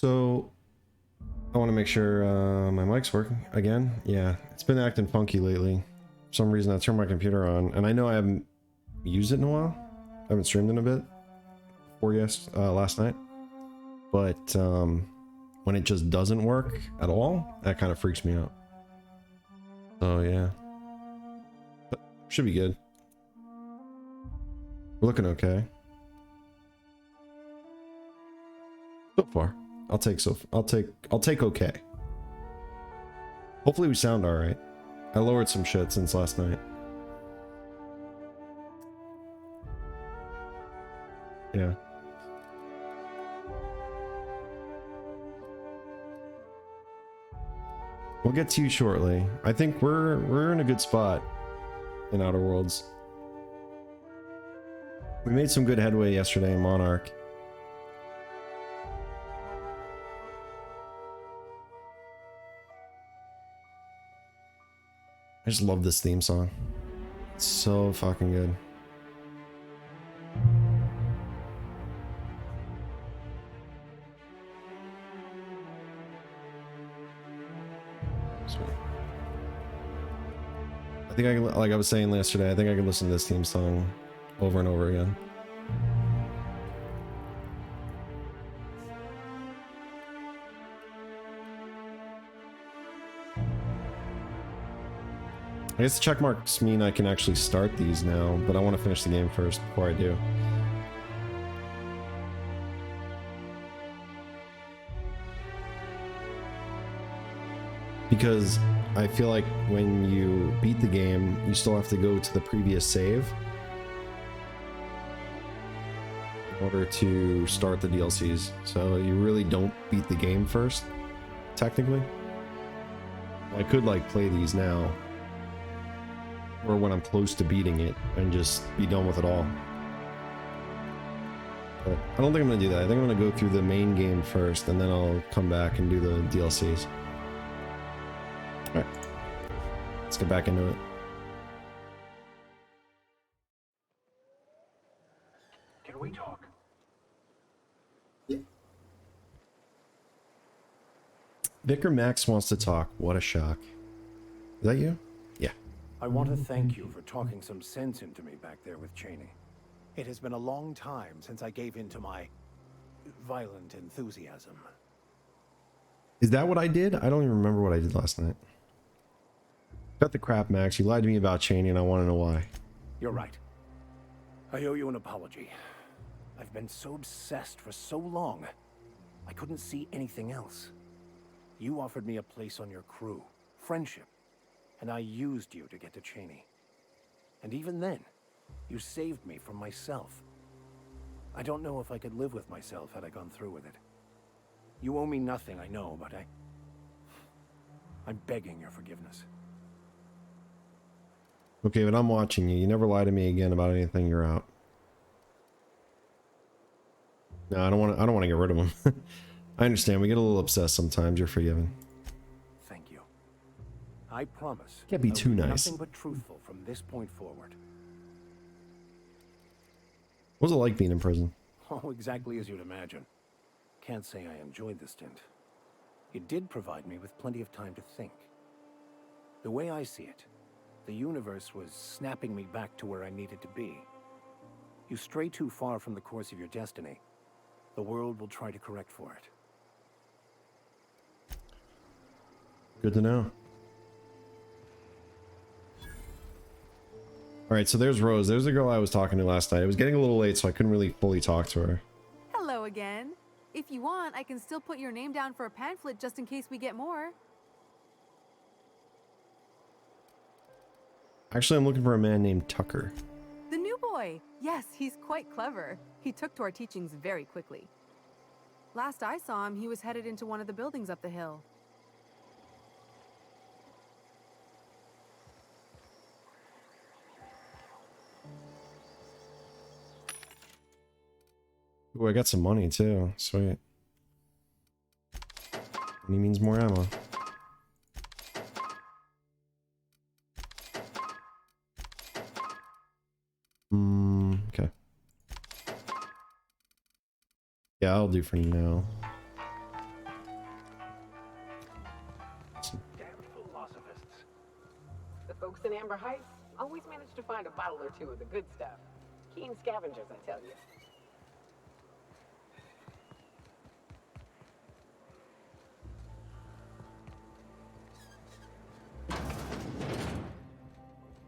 So I want to make sure my mic's working again. Yeah, it's been acting funky lately. For some reason I turned my computer on, and I know I haven't used it in a while. I haven't streamed in a bit. Last night. But when it just doesn't work at all, that kind of freaks me out. So yeah. But should be good. We're looking okay. So far. I'll take okay. Hopefully we sound alright. I lowered some shit since last night. Yeah. We'll get to you shortly. I think we're in a good spot in Outer Worlds. We made some good headway yesterday in Monarch. I just love this theme song. It's so fucking good. Sweet. I think like I was saying yesterday, I think I could listen to this theme song over and over again. I guess the check marks mean I can actually start these now, but I want to finish the game first before I do. Because I feel like when you beat the game, you still have to go to the previous save in order to start the DLCs. So you really don't beat the game first, technically. I could like play these now, or when I'm close to beating it, and just be done with it all. But I don't think I'm gonna do that. I think I'm gonna go through the main game first, and then I'll come back and do the DLCs. Alright, let's get back into it. Can we talk? Yeah. Vicar Max wants to talk. What a shock. Is that you? Yeah. I want to thank you for talking some sense into me back there with Cheney. It has been a long time since I gave in to my violent enthusiasm. Is that what I did? I don't even remember what I did last night. Cut the crap, Max. You lied to me about Cheney, and I want to know why. You're right. I owe you an apology. I've been so obsessed for so long, I couldn't see anything else. You offered me a place on your crew, friendship, and I used you to get to Cheney. And even then, you saved me from myself. I don't know if I could live with myself had I gone through with it. You owe me nothing, I know, but I'm begging your forgiveness. Okay, but I'm watching you. You never lie to me again about anything. You're out. No, I don't want to get rid of him. I understand. We get a little obsessed sometimes. You're forgiven. Thank you. I promise. Can't be I too will be nice. Nothing but truthful from this point forward. What was it like being in prison? Oh, exactly as you'd imagine. Can't say I enjoyed the stint. It did provide me with plenty of time to think. The way I see it, the universe was snapping me back to where I needed to be. You stray too far from the course of your destiny, the world will try to correct for it. Good to know. Alright, so there's Rose. There's the girl I was talking to last night. It was getting a little late, so I couldn't really fully talk to her. Hello again. If you want, I can still put your name down for a pamphlet just in case we get more. Actually, I'm looking for a man named Tucker. The new boy. Yes, he's quite clever. He took to our teachings very quickly. Last I saw him, he was headed into one of the buildings up the hill. Ooh, I got some money too. Sweet. Money means more ammo. Okay. Yeah, I'll do for now. managed to find a bottle or two of the good stuff. Keen scavengers, I tell you.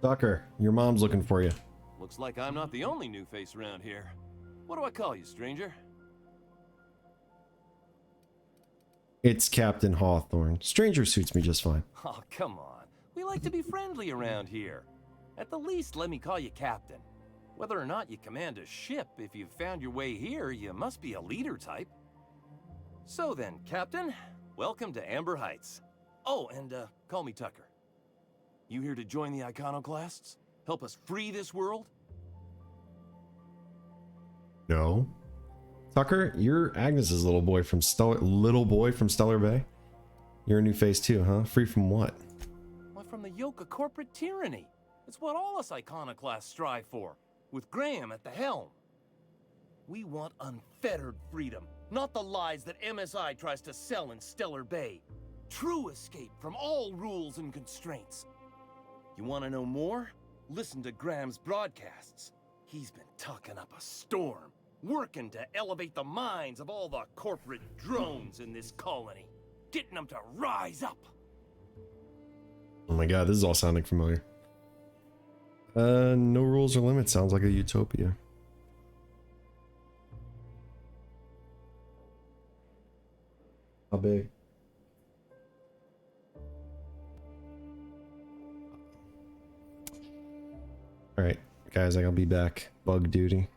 Tucker, your mom's looking for you. Looks like I'm not the only new face around here. What do I call you, stranger? It's Captain Hawthorne. Stranger suits me just fine. Oh, come on. We like to be friendly around here. At the least, let me call you Captain. Whether or not you command a ship, if you've found your way here, you must be a leader type. So then, Captain, welcome to Amber Heights. Oh, and call me Tucker. You here to join the Iconoclasts? Help us free this world? No. Tucker, you're Agnes's little boy from Stellar Bay. You're a new face too, huh? Free from what? Why, from the yoke of corporate tyranny. It's what all us Iconoclasts strive for, with Graham at the helm. We want unfettered freedom, not the lies that MSI tries to sell in Stellar Bay. True escape from all rules and constraints. You want to know more? Listen to Graham's broadcasts. He's been talking up a storm, working to elevate the minds of all the corporate drones in this colony, getting them to rise up. Oh my god, this is all sounding familiar. No rules or limits sounds like a utopia. How big? Alright, guys, I'll be back. Bug duty.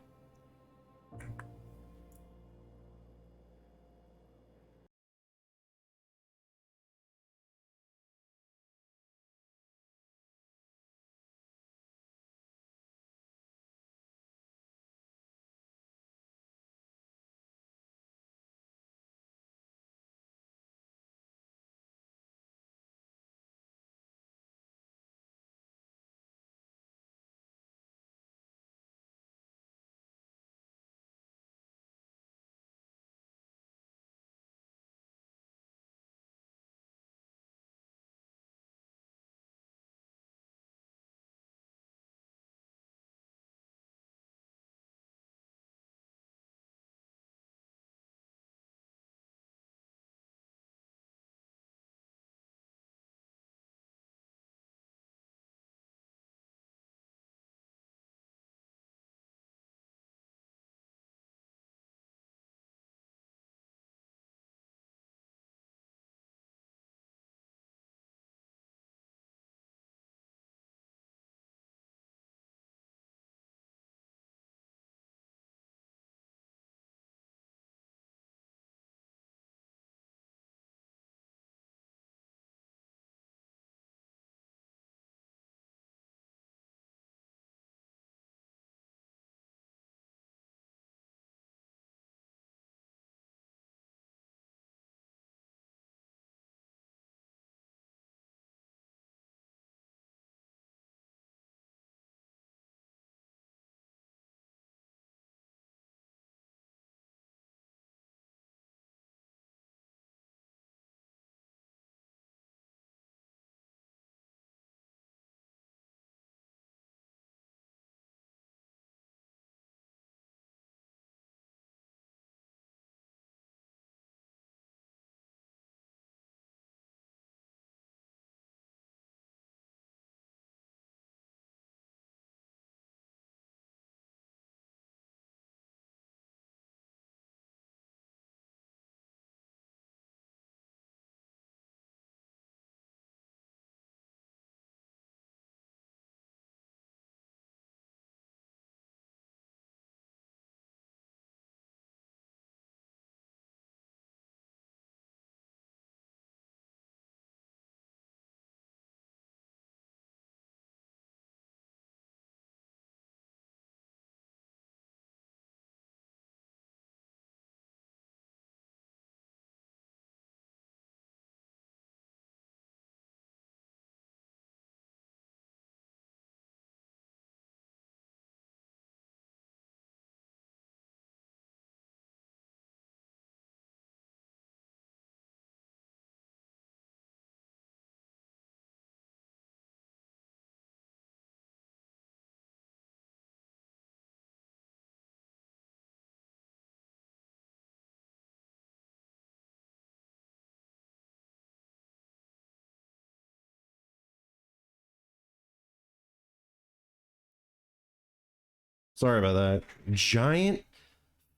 Sorry about that. Giant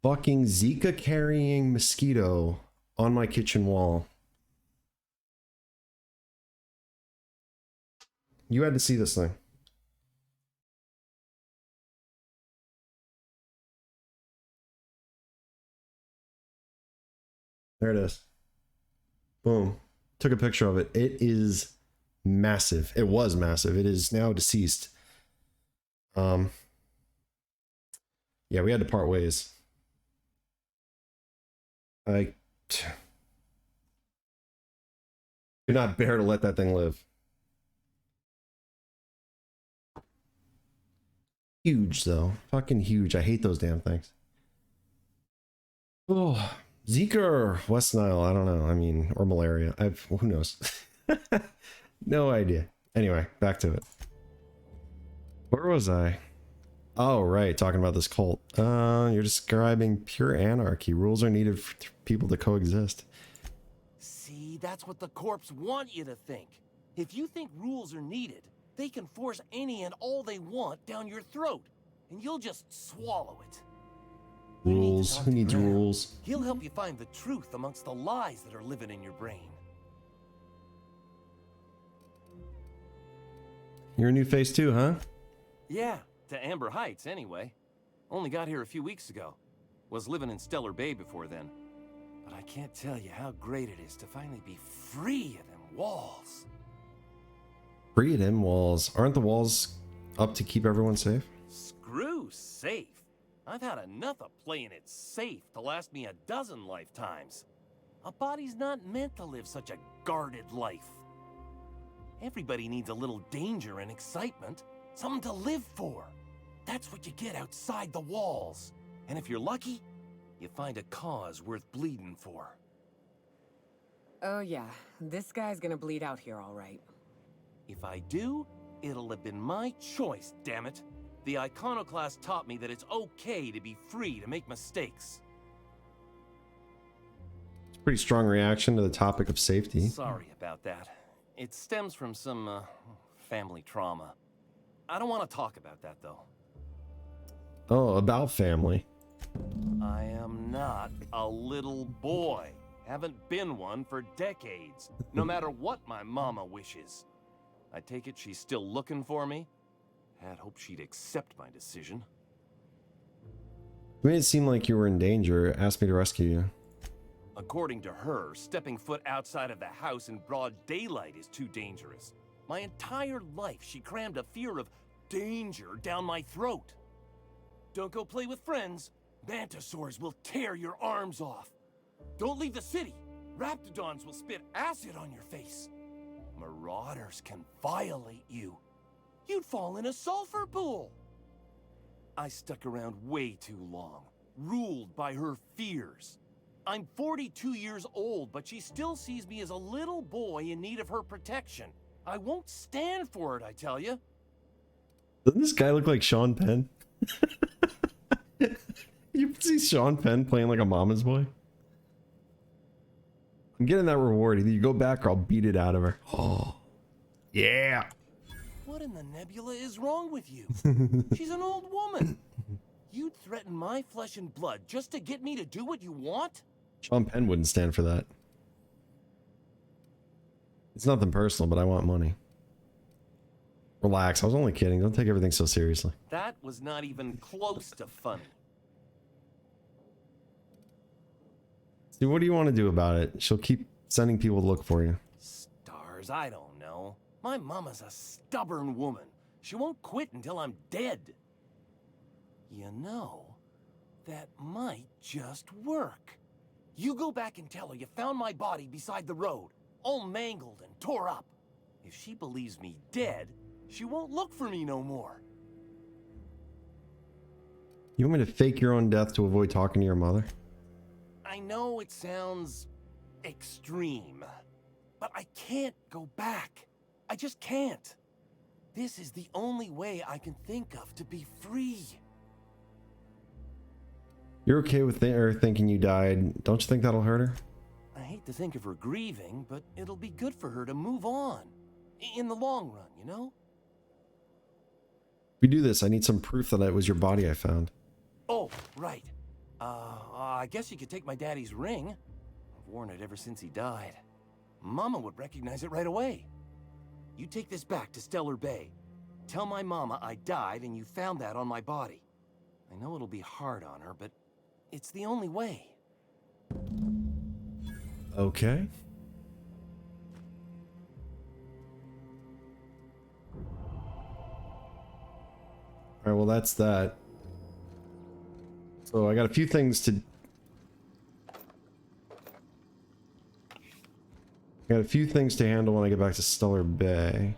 fucking Zika carrying mosquito on my kitchen wall. You had to see this thing. There it is. Boom. Took a picture of it. It is massive. It was massive. It is now deceased. Yeah, we had to part ways. I could not bear to let that thing live. Huge though. Fucking huge. I hate those damn things. Oh, Zika or West Nile, I don't know. I mean, or malaria. Who knows? No idea. Anyway, back to it. Where was I? Oh, right, talking about this cult. You're describing pure anarchy. Rules are needed for people to coexist. See, that's what the corps want you to think. If you think rules are needed, they can force any and all they want down your throat, and you'll just swallow it. Rules? Who needs Graham. rules? He'll help you find the truth amongst the lies that are living in your brain. You're a new face too, huh? Yeah, to Amber Heights anyway. Only got here a few weeks ago. Was living in Stellar Bay before then. But I can't tell you how great it is to finally be free of them walls. Free of them walls. Aren't the walls up to keep everyone safe? Screw safe. I've had enough of playing it safe to last me a dozen lifetimes. A body's not meant to live such a guarded life. Everybody needs a little danger and excitement, something to live for. That's what you get outside the walls. And if you're lucky, you find a cause worth bleeding for. Oh yeah, this guy's gonna bleed out here all right. If I do, it'll have been my choice, damn it. The iconoclast taught me that it's okay to be free to make mistakes. It's a pretty strong reaction to the topic of safety. Sorry about that. It stems from some, family trauma. I don't want to talk about that, though. Oh, about family. I am not a little boy. Haven't been one for decades, no matter what my mama wishes. I take it she's still looking for me? Had hoped she'd accept my decision. You made it seem like you were in danger. Asked me to rescue you. According to her, stepping foot outside of the house in broad daylight is too dangerous. My entire life, she crammed a fear of danger down my throat. Don't go play with friends. Mantisaurs will tear your arms off. Don't leave the city. Raptidons will spit acid on your face. Marauders can violate you. You'd fall in a sulfur pool. I stuck around way too long, ruled by her fears. I'm 42 years old, but she still sees me as a little boy in need of her protection. I won't stand for it, I tell you. Doesn't this guy look like Sean Penn? You see Sean Penn playing like a mama's boy? I'm getting that reward. Either you go back or I'll beat it out of her. Oh, yeah. What in the nebula is wrong with you? She's an old woman. You'd threaten my flesh and blood just to get me to do what you want? Sean Penn wouldn't stand for that. It's nothing personal, but I want money. Relax, I was only kidding. Don't take everything so seriously. That was not even close to funny. See, what do you want to do about it? She'll keep sending people to look for you. Stars, I don't know. My mama's a stubborn woman. She won't quit until I'm dead. You know, that might just work. You go back and tell her you found my body beside the road, all mangled and tore up. If she believes me dead, she won't look for me no more. You want me to fake your own death to avoid talking to your mother? I know it sounds extreme, but I can't go back. I just can't. This is the only way I can think of to be free. You're okay with her thinking you died. Don't you think that'll hurt her? I hate to think of her grieving, but it'll be good for her to move on. In the long run, you know? we do this, I need some proof that it was your body I found. Oh, right. I guess you could take my daddy's ring. I've worn it ever since he died. Mama would recognize it right away. You take this back to Stellar Bay. Tell my mama I died and you found that on my body. I know it'll be hard on her, but it's the only way. Okay. Alright, well that's that. So I got a few things to... Got a few things to handle when I get back to Stellar Bay.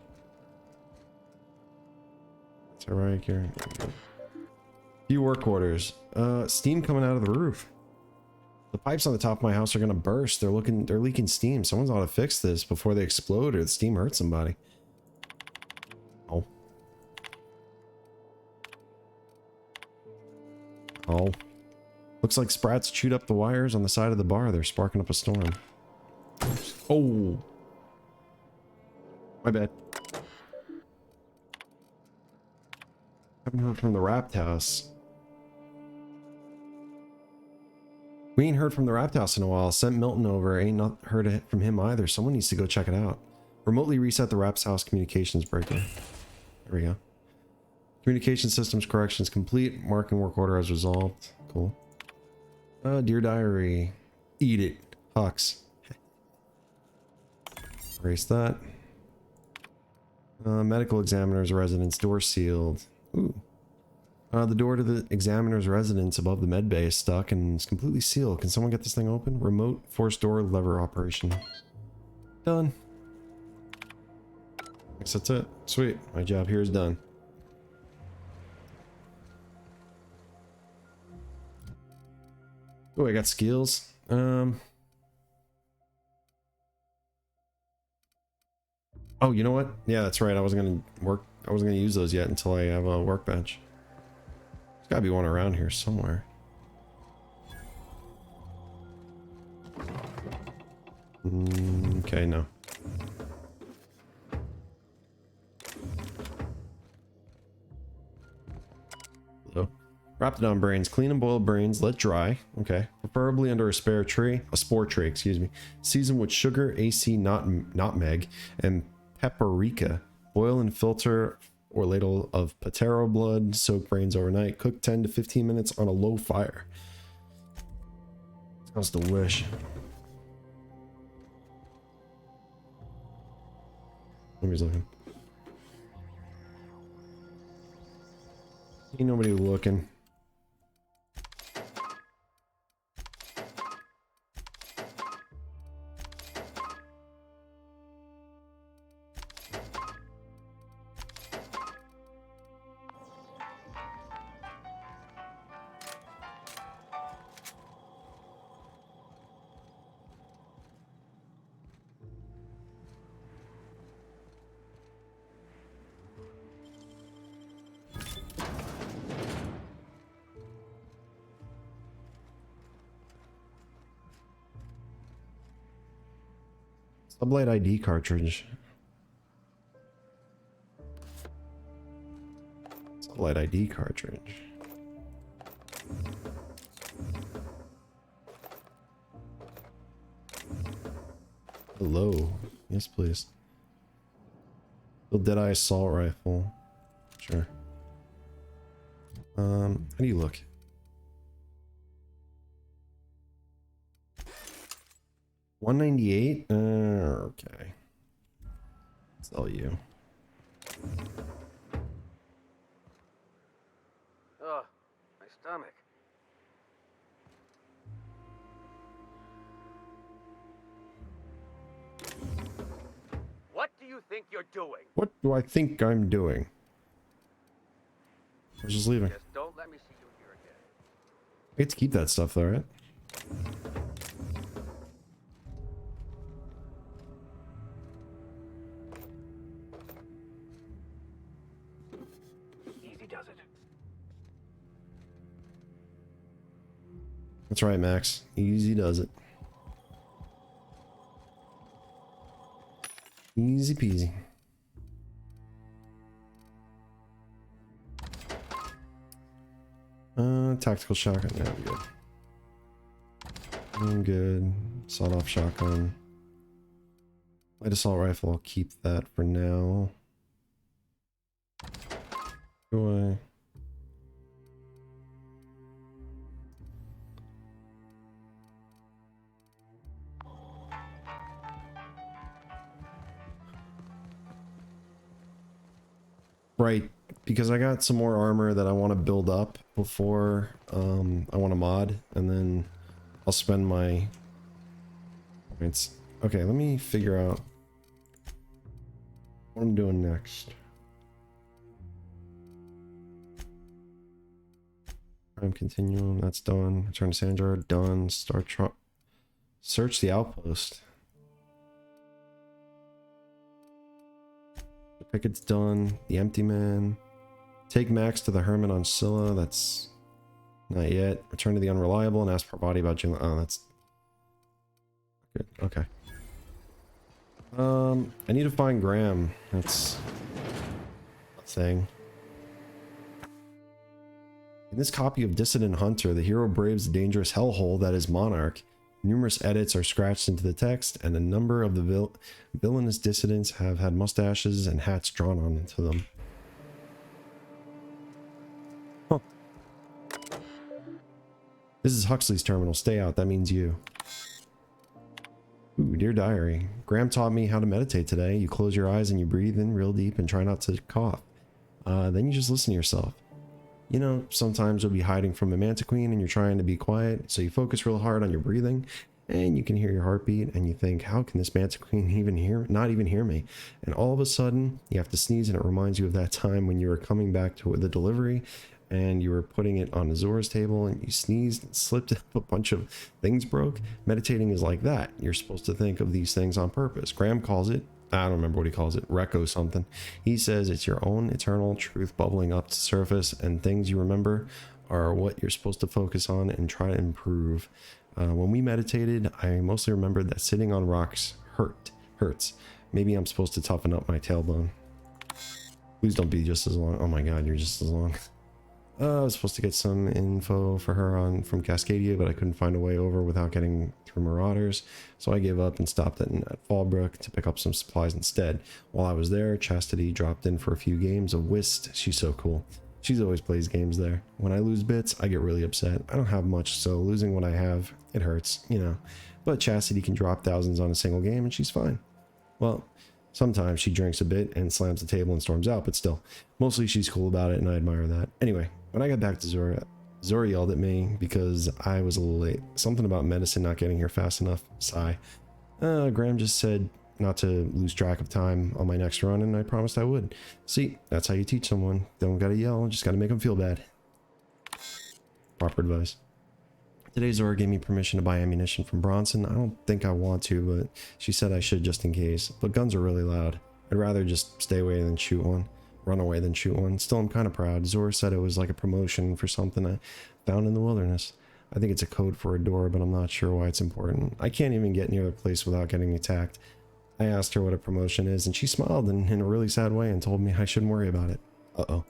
Is that right, Karen? Few work orders. Steam coming out of the roof. The pipes on the top of my house are gonna burst. They're leaking steam. Someone's ought to fix this before they explode or the steam hurts somebody. Oh. Oh. Looks like Sprats chewed up the wires on the side of the bar. They're sparking up a storm. Oh. My bad. Haven't heard from the Rapt House. We ain't heard from the Rapt House in a while. Sent Milton over. Ain't not heard from him either. Someone needs to go check it out. Remotely reset the Rapt House communications breaker. There we go. Communication systems corrections complete. Marking work order as resolved. Cool. Dear diary. Eat it. Hux. Erase that. Medical examiner's residence. Door sealed. Ooh. The door to the examiner's residence above the med bay is stuck and it's completely sealed. Can someone get this thing open? Remote force door lever operation. Done. Guess that's it. Sweet. My job here is done. Oh, I got skills. Oh, you know what? Yeah, that's right. I wasn't gonna use those yet until I have a workbench. There's gotta be one around here somewhere. Okay, no. Hello. Raptidon brains. Clean and boil brains. Let dry. Okay. Preferably under a spare tree. A spore tray, excuse me. Season with sugar, AC, nutmeg, and paprika. Boil and filter or ladle of patero blood. Soak brains overnight. Cook 10 to 15 minutes on a low fire. Sounds delish. Nobody's looking. Ain't nobody looking. Sublight ID cartridge. Sublight ID cartridge. Hello. Yes, please. The Deadeye assault rifle. Sure. How do you look? $198? Okay. Sell you. Ugh, my stomach. What do you think you're doing? What do I think I'm doing? I was just leaving. Just don't let me see you here again. I get to keep that stuff though, right? Easy does it. That's right, Max. Easy does it. Easy peasy. Tactical shotgun. Yeah, I'm good. I'm good. Sawed-off shotgun. Light assault rifle. I'll keep that for now. Go away. Right, because I got some more armor that I want to build up before I want to mod, and then I'll spend my points. Okay, let me figure out what I'm doing next. Prime continuum, that's done. Return to Sandjar, done. Search the outpost. The picket's done. The empty man. Take Max to the hermit on Scylla. That's not yet. Return to the unreliable and ask for body about Jim. Oh, that's good. Okay. I need to find Graham. That's a thing. In this copy of Dissident Hunter, the hero braves the dangerous hellhole that is Monarch. Numerous edits are scratched into the text, and a number of the villainous dissidents have had mustaches and hats drawn onto them. Huh. This is Huxley's terminal. Stay out. That means you. Ooh, dear diary. Graham taught me how to meditate today. You close your eyes and you breathe in real deep and try not to cough. Then you just listen to yourself. You know, sometimes you'll be hiding from a mantiqueen and you're trying to be quiet, so you focus real hard on your breathing, and you can hear your heartbeat, and you think, how can this mantiqueen not even hear me? And all of a sudden, you have to sneeze, and it reminds you of that time when you were coming back to the delivery, and you were putting it on Azor's table, and you sneezed and slipped, a bunch of things broke. Meditating is like that. You're supposed to think of these things on purpose. Graham calls it, I don't remember what he calls it, Reco something. He says it's your own eternal truth bubbling up to surface, and things you remember are what you're supposed to focus on and try to improve. When we meditated, I mostly remembered that sitting on rocks hurts. Maybe I'm supposed to toughen up my tailbone. Please don't be just as long. Oh my god, you're just as long. I was supposed to get some info for her from Cascadia, but I couldn't find a way over without getting through Marauders, so I gave up and stopped at Fallbrook to pick up some supplies instead. While I was there, Chastity dropped in for a few games of whist. She's so cool. She's always plays games there. When I lose bits, I get really upset. I don't have much, so losing what I have, it hurts, you know. But Chastity can drop thousands on a single game, and she's fine. Well, sometimes she drinks a bit and slams the table and storms out, but still, mostly she's cool about it, and I admire that. Anyway, when I got back to Zora yelled at me because I was a little late. Something about medicine not getting here fast enough. Sigh. Graham just said not to lose track of time on my next run, and I promised I would. See, that's how you teach someone. Don't gotta yell, just gotta make them feel bad. Proper advice. Today Zora gave me permission to buy ammunition from Bronson. I don't think I want to, but she said I should just in case. But guns are really loud. I'd rather just stay away than shoot one. Run away than shoot one. Still, I'm kind of proud. Zora said it was like a promotion for something I found in the wilderness. I think it's a code for a door, but I'm not sure why it's important. I can't even get near the place without getting attacked. I asked her what a promotion is, and she smiled in a really sad way and told me I shouldn't worry about it. Uh-oh.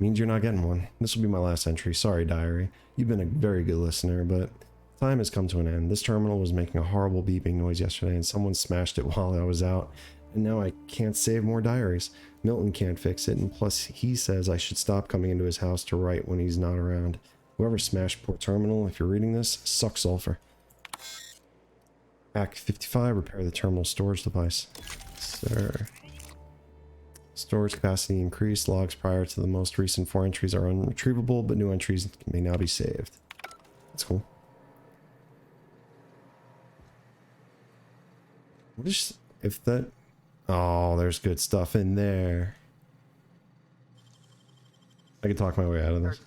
Means you're not getting one. This will be my last entry. Sorry, diary. You've been a very good listener, but time has come to an end. This terminal was making a horrible beeping noise yesterday, and someone smashed it while I was out, and now I can't save more diaries. Milton can't fix it, and plus he says I should stop coming into his house to write when he's not around. Whoever smashed poor terminal, if you're reading this, suck sulfur. Act 55, repair the terminal storage device. Sir. Storage capacity increased. Logs prior to the most recent 4 entries are unretrievable, but new entries may now be saved. That's cool. What is... if that... oh, there's good stuff in there. I can talk my way out of this.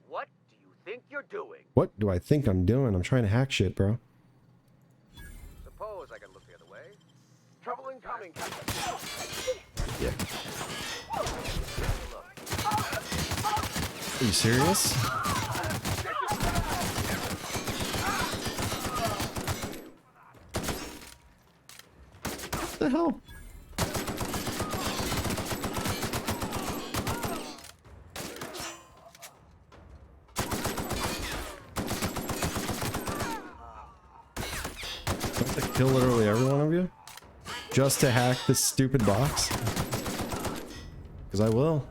What do you think you're doing? What do I think I'm doing? I'm trying to hack shit, bro. Suppose I can look the other way. Trouble incoming, Captain. Yeah. Are you serious? What the hell? To kill literally every one of you? Just to hack this stupid box? Because I will.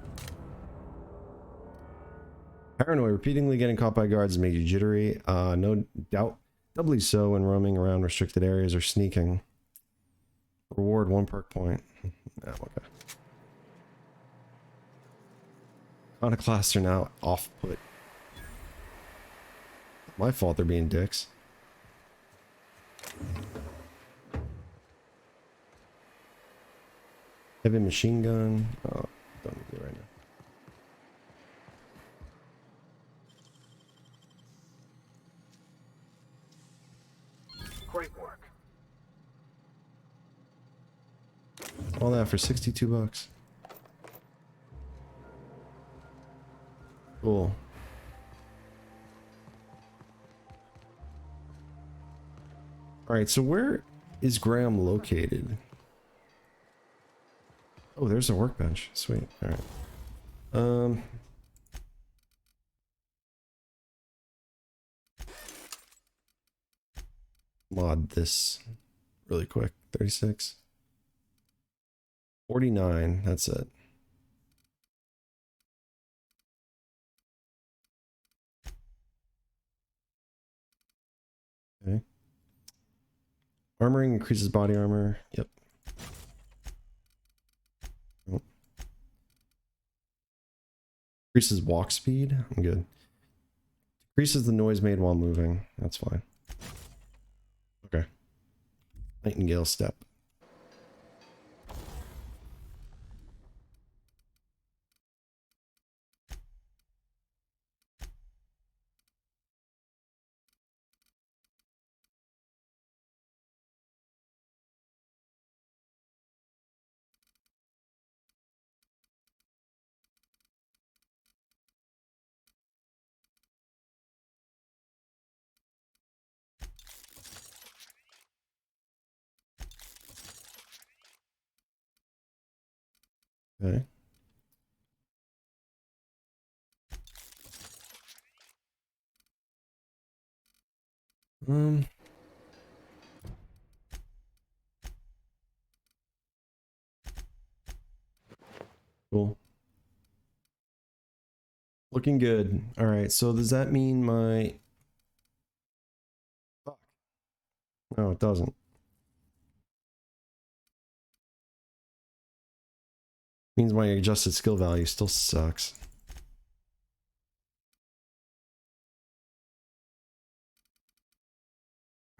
Paranoid, repeatedly getting caught by guards makes you jittery. No doubt. Doubly so when roaming around restricted areas or sneaking. Reward 1 perk point. Oh, okay. Iconoclasts are now off-put. My fault they're being dicks. Heavy machine gun. Oh, don't need it right now. Great work. All that for 62 bucks. Cool. Alright, so where is Graham located? Oh, there's a workbench. Sweet. Alright. Mod this really quick. 36. 49. That's it. Okay. Armoring increases body armor. Yep. Oh. Increases walk speed. I'm good. Decreases the noise made while moving. That's fine. Okay. Nightingale step. Okay. Um. Cool. Looking good. All right. So does that mean my? Fuck. No, it doesn't. Means my adjusted skill value still sucks.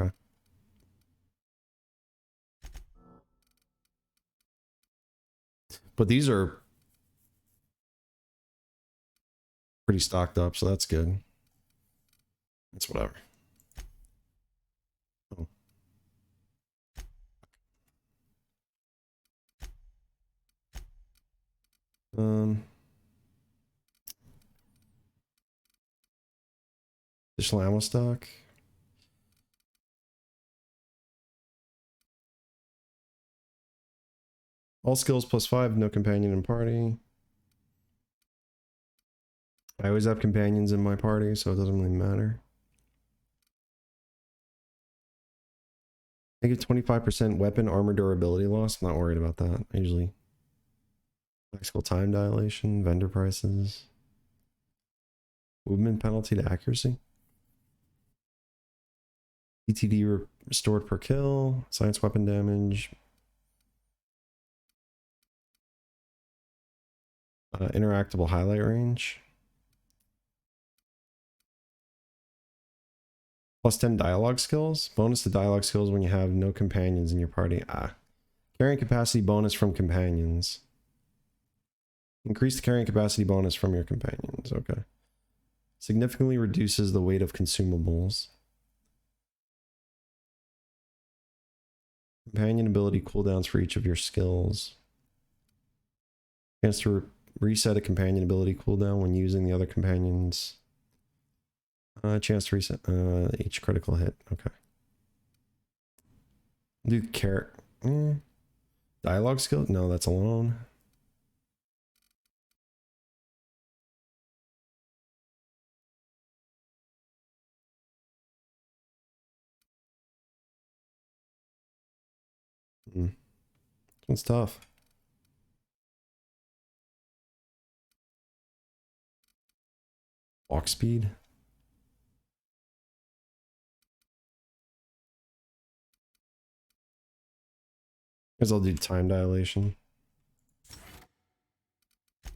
Okay. But these are pretty stocked up, so that's good. It's whatever. Oh. Additional ammo stock. All skills +5, no companion in party. I always have companions in my party, so it doesn't really matter. I get 25% weapon armor durability loss. I'm not worried about that. I usually lexical time dilation, vendor prices, movement penalty to accuracy. ETD restored per kill, science weapon damage, interactable highlight range, +10 dialogue skills, bonus to dialogue skills when you have no companions in your party. Carrying capacity bonus from companions. Increase the carrying capacity bonus from your companions. Okay. Significantly reduces the weight of consumables. Companion ability cooldowns for each of your skills. Chance to reset a companion ability cooldown when using the other companions. Chance to reset each critical hit. Okay. Do dialogue skill? No, that's alone. It's tough. Walk speed. Guess I'll do time dilation.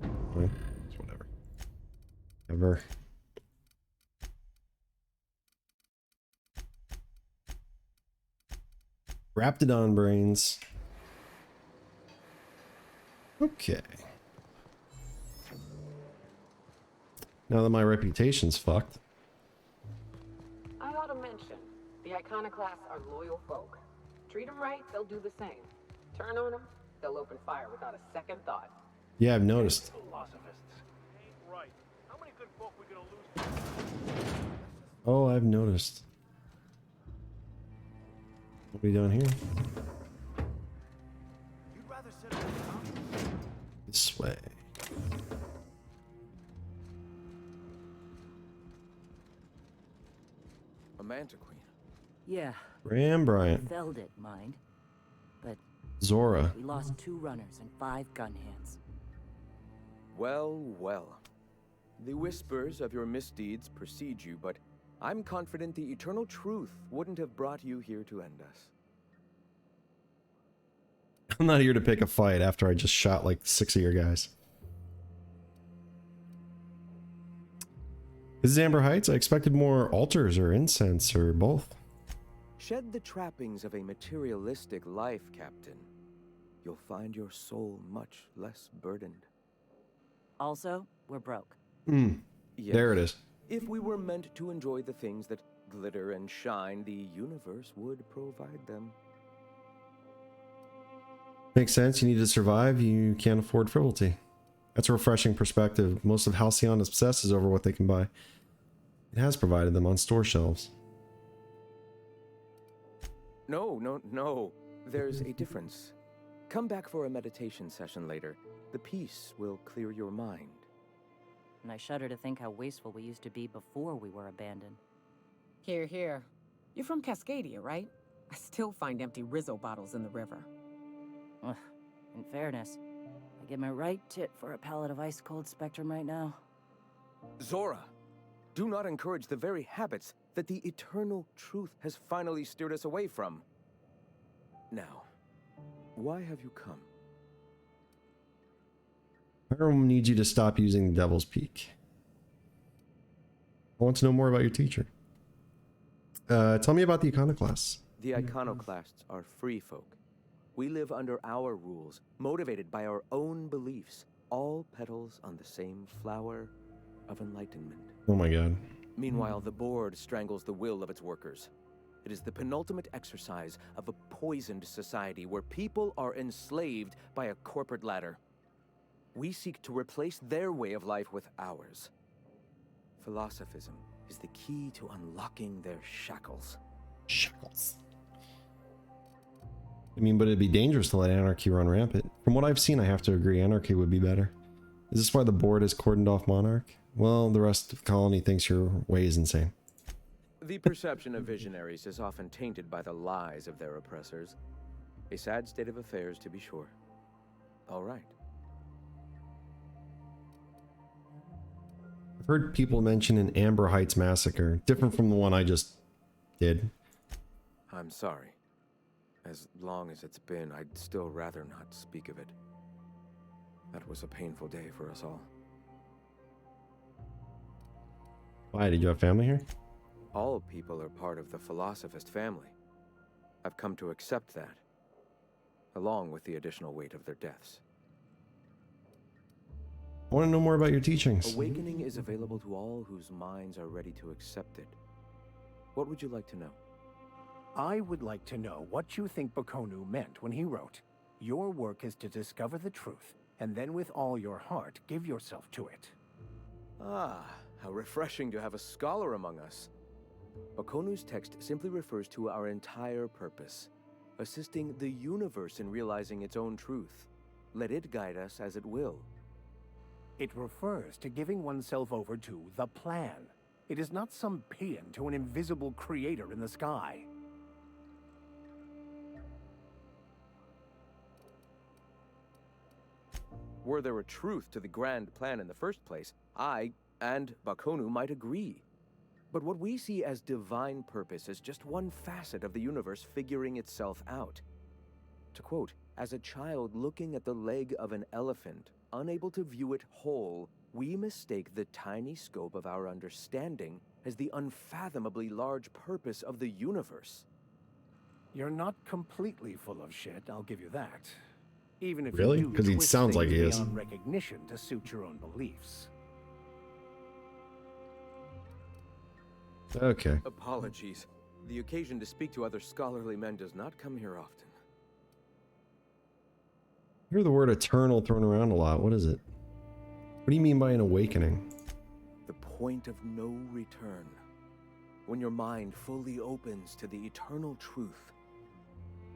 Well, it's whatever. Ever. Raptidon brains. Okay. Now that my reputation's fucked. I ought to mention, the Iconoclasts are loyal folk. Treat them right, they'll do the same. Turn on them, they'll open fire without a second thought. Yeah, I've noticed. Philosophists. Ain't right. How many good folk we gonna lose? Oh, I've noticed. What are we doing here? You'd rather sit on the top? This way. A Manta Queen. Yeah, Ram Bryant. felled it, mind. But Zora. we lost 2 runners and 5 gun hands. Well, well. The whispers of your misdeeds precede you, but I'm confident the eternal truth wouldn't have brought you here to end us. I'm not here to pick a fight after I just shot like 6 of your guys. This is Amber Heights. I expected more altars or incense or both. Shed the trappings of a materialistic life, Captain. You'll find your soul much less burdened. Also, we're broke. Yes. There it is. If we were meant to enjoy the things that glitter and shine, the universe would provide them. Makes sense. You need to survive. You can't afford frivolity. That's a refreshing perspective. Most of Halcyon obsesses over what they can buy. It has provided them on store shelves. No. There's a difference. Come back for a meditation session later. The peace will clear your mind. And I shudder to think how wasteful we used to be before we were abandoned. Here, here. You're from Cascadia, right? I still find empty Rizzo bottles in the river. Ugh, in fairness, I get my right tit for a pallet of ice-cold Spectrum right now. Zora, do not encourage the very habits that the eternal truth has finally steered us away from. Now, why have you come? Hiram needs you to stop using the Devil's Peak. I want to know more about your teacher. Tell me about the Iconoclasts. The Iconoclasts are free folk. We live under our rules, motivated by our own beliefs, all petals on the same flower of enlightenment. Oh my god. Meanwhile, the board strangles the will of its workers. It is the penultimate exercise of a poisoned society where people are enslaved by a corporate ladder. We seek to replace their way of life with ours. Philosophism is the key to unlocking their shackles. Shackles. I mean, but it'd be dangerous to let anarchy run rampant. From what I've seen, I have to agree, anarchy would be better. Is this why the board has cordoned off Monarch? Well, the rest of the colony thinks your way is insane. The perception of visionaries is often tainted by the lies of their oppressors. A sad state of affairs, to be sure. All right. I've heard people mention an Amber Heights massacre, different from the one I just did. I'm sorry. As long as it's been, I'd still rather not speak of it. That was a painful day for us all. Why, did you have family here? All people are part of the Philosophist family. I've come to accept that, along with the additional weight of their deaths. I want to know more about your teachings. Awakening is available to all whose minds are ready to accept it. What would you like to know? I would like to know what you think Bakonu meant when he wrote, "Your work is to discover the truth, and then with all your heart give yourself to it." Ah, how refreshing to have a scholar among us. Bakonu's text simply refers to our entire purpose, assisting the universe in realizing its own truth. Let it guide us as it will. It refers to giving oneself over to the plan. It is not some paean to an invisible creator in the sky. Were there a truth to the grand plan in the first place, I and Bakonu might agree. But what we see as divine purpose is just one facet of the universe figuring itself out. To quote, as a child looking at the leg of an elephant, unable to view it whole, we mistake the tiny scope of our understanding as the unfathomably large purpose of the universe. You're not completely full of shit, I'll give you that. Even if Really? you do 'Cause he twist sounds like things he is. beyond recognition to suit your own beliefs. Okay. Apologies. The occasion to speak to other scholarly men does not come here often. I hear the word eternal thrown around a lot. What is it? What do you mean by an awakening? The point of no return. When your mind fully opens to the eternal truth.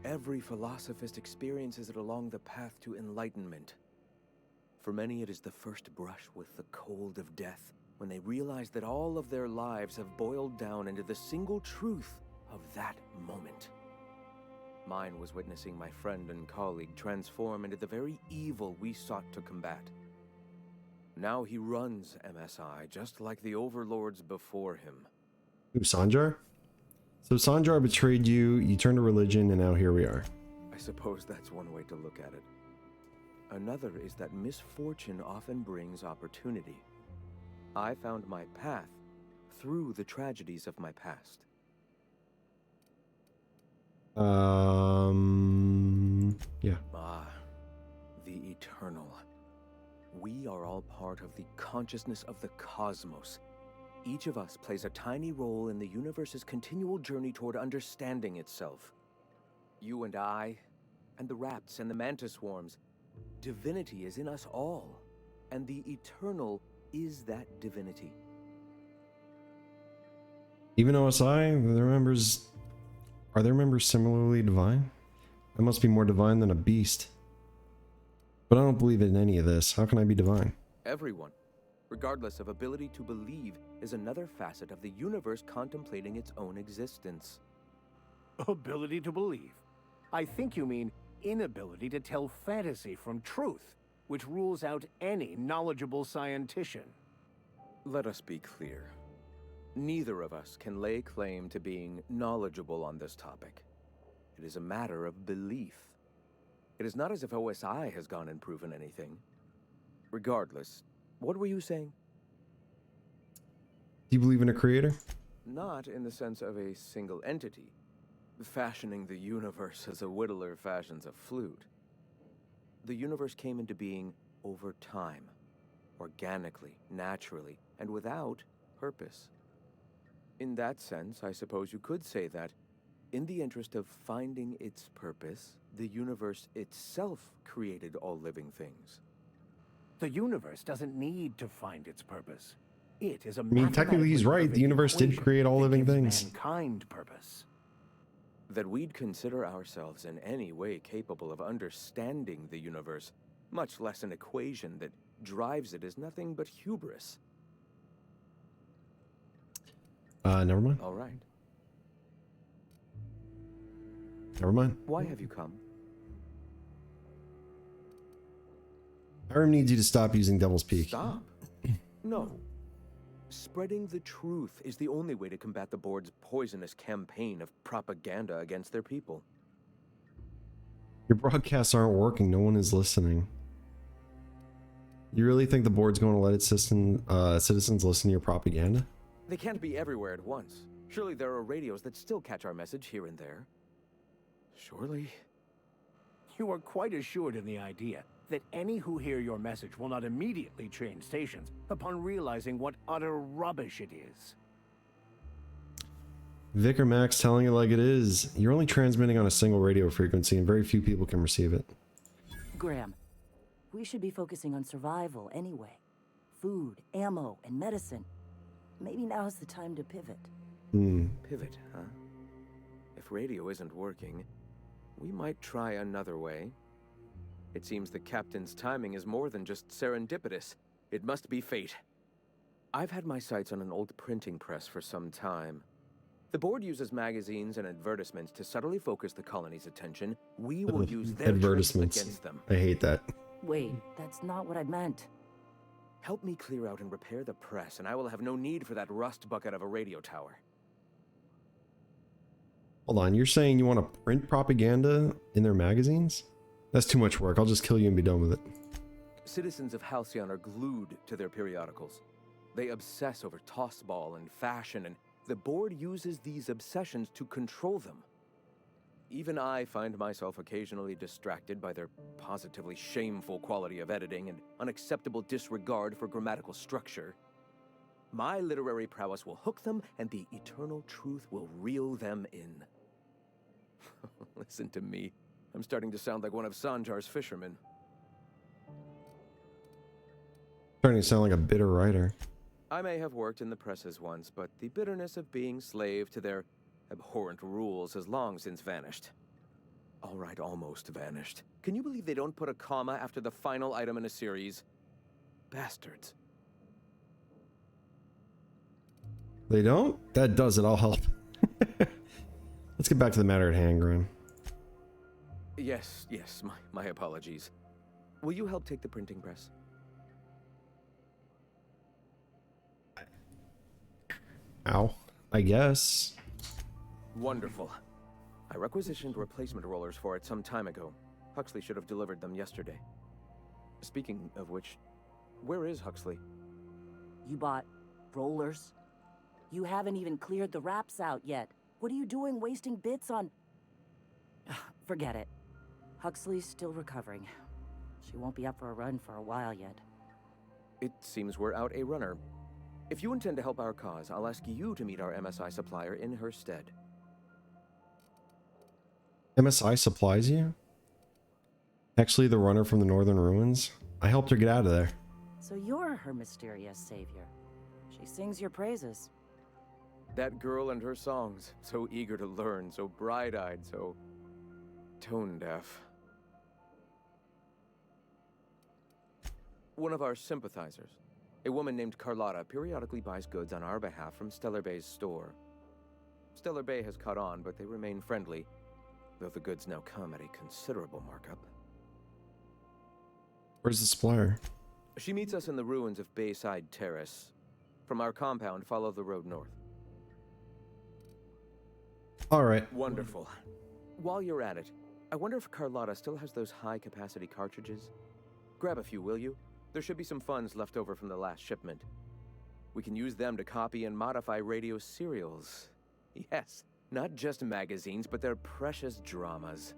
Every philosophist experiences it along the path to enlightenment. For many, it is the first brush with the cold of death, when they realize that all of their lives have boiled down into the single truth of that moment. Mine was witnessing my friend and colleague transform into the very evil we sought to combat. Now he runs MSI just like the overlords before him. Who, Sanjar? So Sanjar betrayed you, you turned to religion, and now here we are. I suppose that's one way to look at it. Another is that misfortune often brings opportunity. I found my path through the tragedies of my past. Yeah. Ah, the eternal. We are all part of the consciousness of the cosmos. Each of us plays a tiny role in the universe's continual journey toward understanding itself. You and I, and the rats and the mantis swarms. Divinity is in us all, and the eternal is that divinity. Even OSI, are their members similarly divine? I must be more divine than a beast. But I don't believe in any of this. How can I be divine? Everyone, regardless of ability to believe, is another facet of the universe contemplating its own existence. Ability to believe. I think you mean inability to tell fantasy from truth, which rules out any knowledgeable scientician. Let us be clear. Neither of us can lay claim to being knowledgeable on this topic. It is a matter of belief. It is not as if OSI has gone and proven anything. Regardless, what were you saying? Do you believe in a creator? Not in the sense of a single entity, fashioning the universe as a whittler fashions a flute. The universe came into being over time, organically, naturally, and without purpose. In that sense, I suppose you could say that, in the interest of finding its purpose, the universe itself created all living things. The universe doesn't need to find its purpose. It is a technically he's right. The universe did create all living things. Mankind purpose. That we'd consider ourselves in any way capable of understanding the universe, much less an equation that drives it, is nothing but hubris. Never mind. All right. Never mind. Why have you come? Hiram needs you to stop using Devil's Peak. Stop? No. Spreading the truth is the only way to combat the board's poisonous campaign of propaganda against their people. Your broadcasts aren't working. No one is listening. You really think the board's going to let its citizens listen to your propaganda? They can't be everywhere at once. Surely there are radios that still catch our message here and there. Surely. You are quite assured in the idea that any who hear your message will not immediately change stations upon realizing what utter rubbish it is. Vicar Max telling it like it is. You're only transmitting on a single radio frequency and very few people can receive it. Graham, we should be focusing on survival anyway. Food, ammo, and medicine. Maybe now's the time to pivot. Pivot, huh? If radio isn't working, we might try another way. It seems the captain's timing is more than just serendipitous. It must be fate. I've had my sights on an old printing press for some time. The board uses magazines and advertisements to subtly focus the colony's attention. We will use their tricks Advertisements. against them. I hate that. Wait, that's not what I meant. Help me clear out and repair the press, and I will have no need for that rust bucket of a radio tower. Hold on, you're saying you want to print propaganda in their magazines? That's too much work. I'll just kill you and be done with it. Citizens of Halcyon are glued to their periodicals. They obsess over tossball and fashion, and the board uses these obsessions to control them. Even I find myself occasionally distracted by their positively shameful quality of editing and unacceptable disregard for grammatical structure. My literary prowess will hook them, and the eternal truth will reel them in. Listen to me. I'm starting to sound like one of Sanjar's fishermen. Starting to sound like a bitter writer. I may have worked in the presses once, but the bitterness of being slave to their abhorrent rules has long since vanished. All right, almost vanished. Can you believe they don't put a comma after the final item in a series? Bastards. They don't? That does it. I'll help. Let's get back to the matter at hand, Graham. Yes, my apologies. Will you help take the printing press? Ow. I guess. Wonderful. I requisitioned replacement rollers for it some time ago. Huxley should have delivered them yesterday. Speaking of which, where is Huxley? You bought rollers? You haven't even cleared the wraps out yet. What are you doing wasting bits on... Forget it. Huxley's still recovering. She won't be up for a run for a while yet. It seems we're out a runner. If you intend to help our cause, I'll ask you to meet our MSI supplier in her stead. MSI supplies you? Actually, the runner from the Northern Ruins? I helped her get out of there. So you're her mysterious savior. She sings your praises. That girl and her songs, so eager to learn, so bright-eyed, so tone-deaf. One of our sympathizers, a woman named Carlotta, periodically buys goods on our behalf from Stellar Bay's store. Stellar Bay has caught on, but they remain friendly, though the goods now come at a considerable markup. Where's the supplier? She meets us in the ruins of Bayside Terrace. From our compound, follow the road north. Alright. Wonderful. While you're at it, I wonder if Carlotta still has those high-capacity cartridges? Grab a few, will you? There should be some funds left over from the last shipment. We can use them to copy and modify radio serials. Yes, not just magazines, but their precious dramas.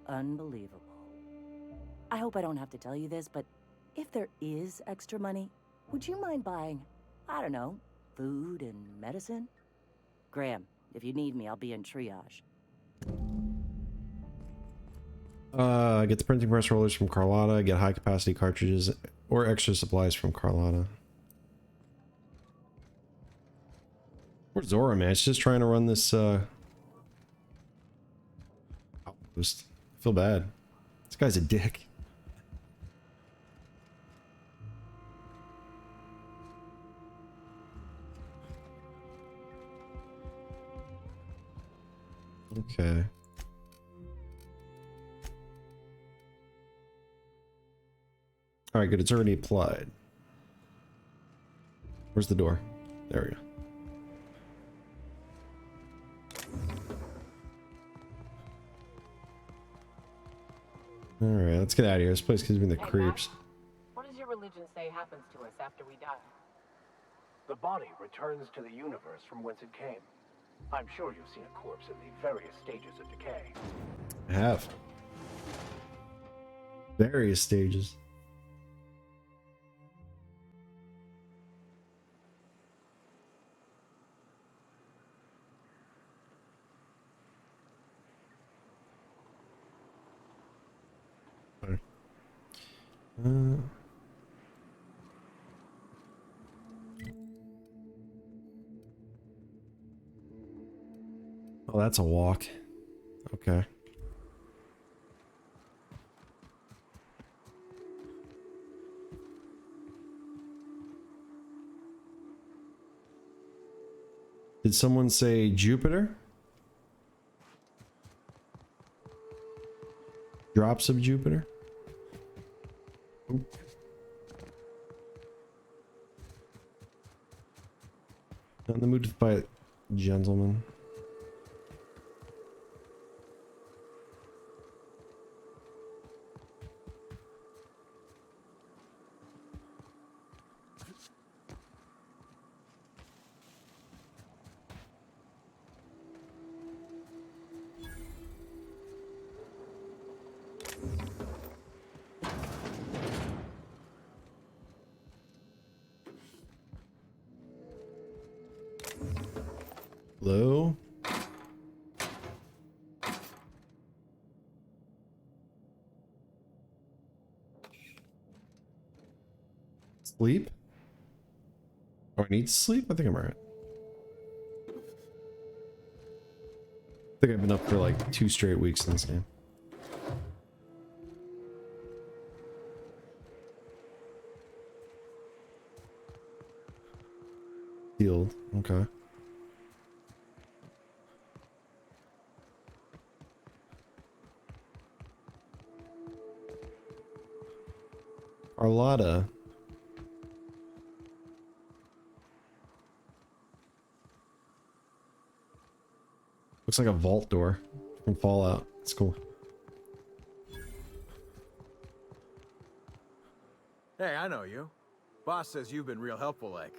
Unbelievable. I hope I don't have to tell you this, but if there is extra money, would you mind buying, I don't know, food and medicine? Graham, if you need me, I'll be in triage. Get the printing press rollers from Carlotta, get high capacity cartridges or extra supplies from Carlotta. Where's Zora, man? She's just trying to run this outpost. I feel bad. This guy's a dick. Okay. Alright, good. It's already applied. Where's the door? There we go. Alright, let's get out of here. This place gives me the creeps. What does your religion say happens to us after we die? The body returns to the universe from whence it came. I'm sure you've seen a corpse in the various stages of decay. I have. Various stages. Oh, that's a walk. Okay. Did someone say Jupiter? Drops of Jupiter? Not in the mood to fight, gentlemen. Hello? Sleep? Oh, I need to sleep? I think I'm alright. I think I've been up for like 2 straight weeks in this game. Healed. Okay. Arlotta. Looks like a vault door from Fallout. It's cool. Hey, I know you. Boss says you've been real helpful, like.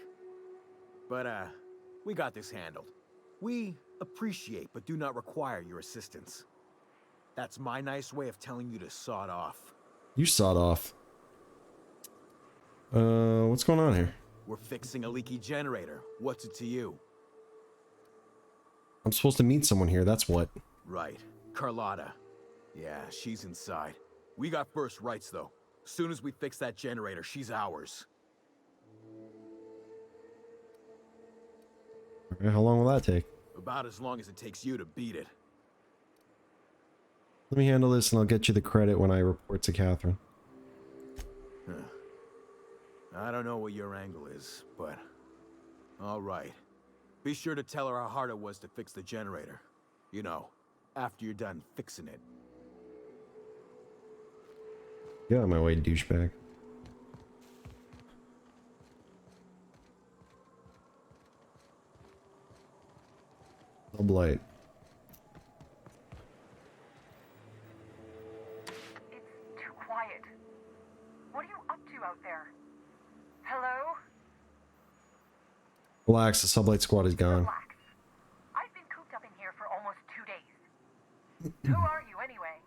But, we got this handled. We appreciate but do not require your assistance. That's my nice way of telling you to sod off. You sawed off. What's going on here? We're fixing a leaky generator. What's it to you? I'm supposed to meet someone here, that's what. Right. Carlotta. Yeah, she's inside. We got first rights, though. Soon as we fix that generator, she's ours. Okay, how long will that take? About as long as it takes you to beat it. Let me handle this and I'll get you the credit when I report to Catherine. I don't know what your angle is, but... Alright. Be sure to tell her how hard it was to fix the generator. You know, after you're done fixing it. Get out of my way, douchebag. No blight. It's too quiet. What are you up to out there? Hello? Relax, the sublight squad is gone. Relax. I've been cooped up in here for almost 2 days. Who are you anyway?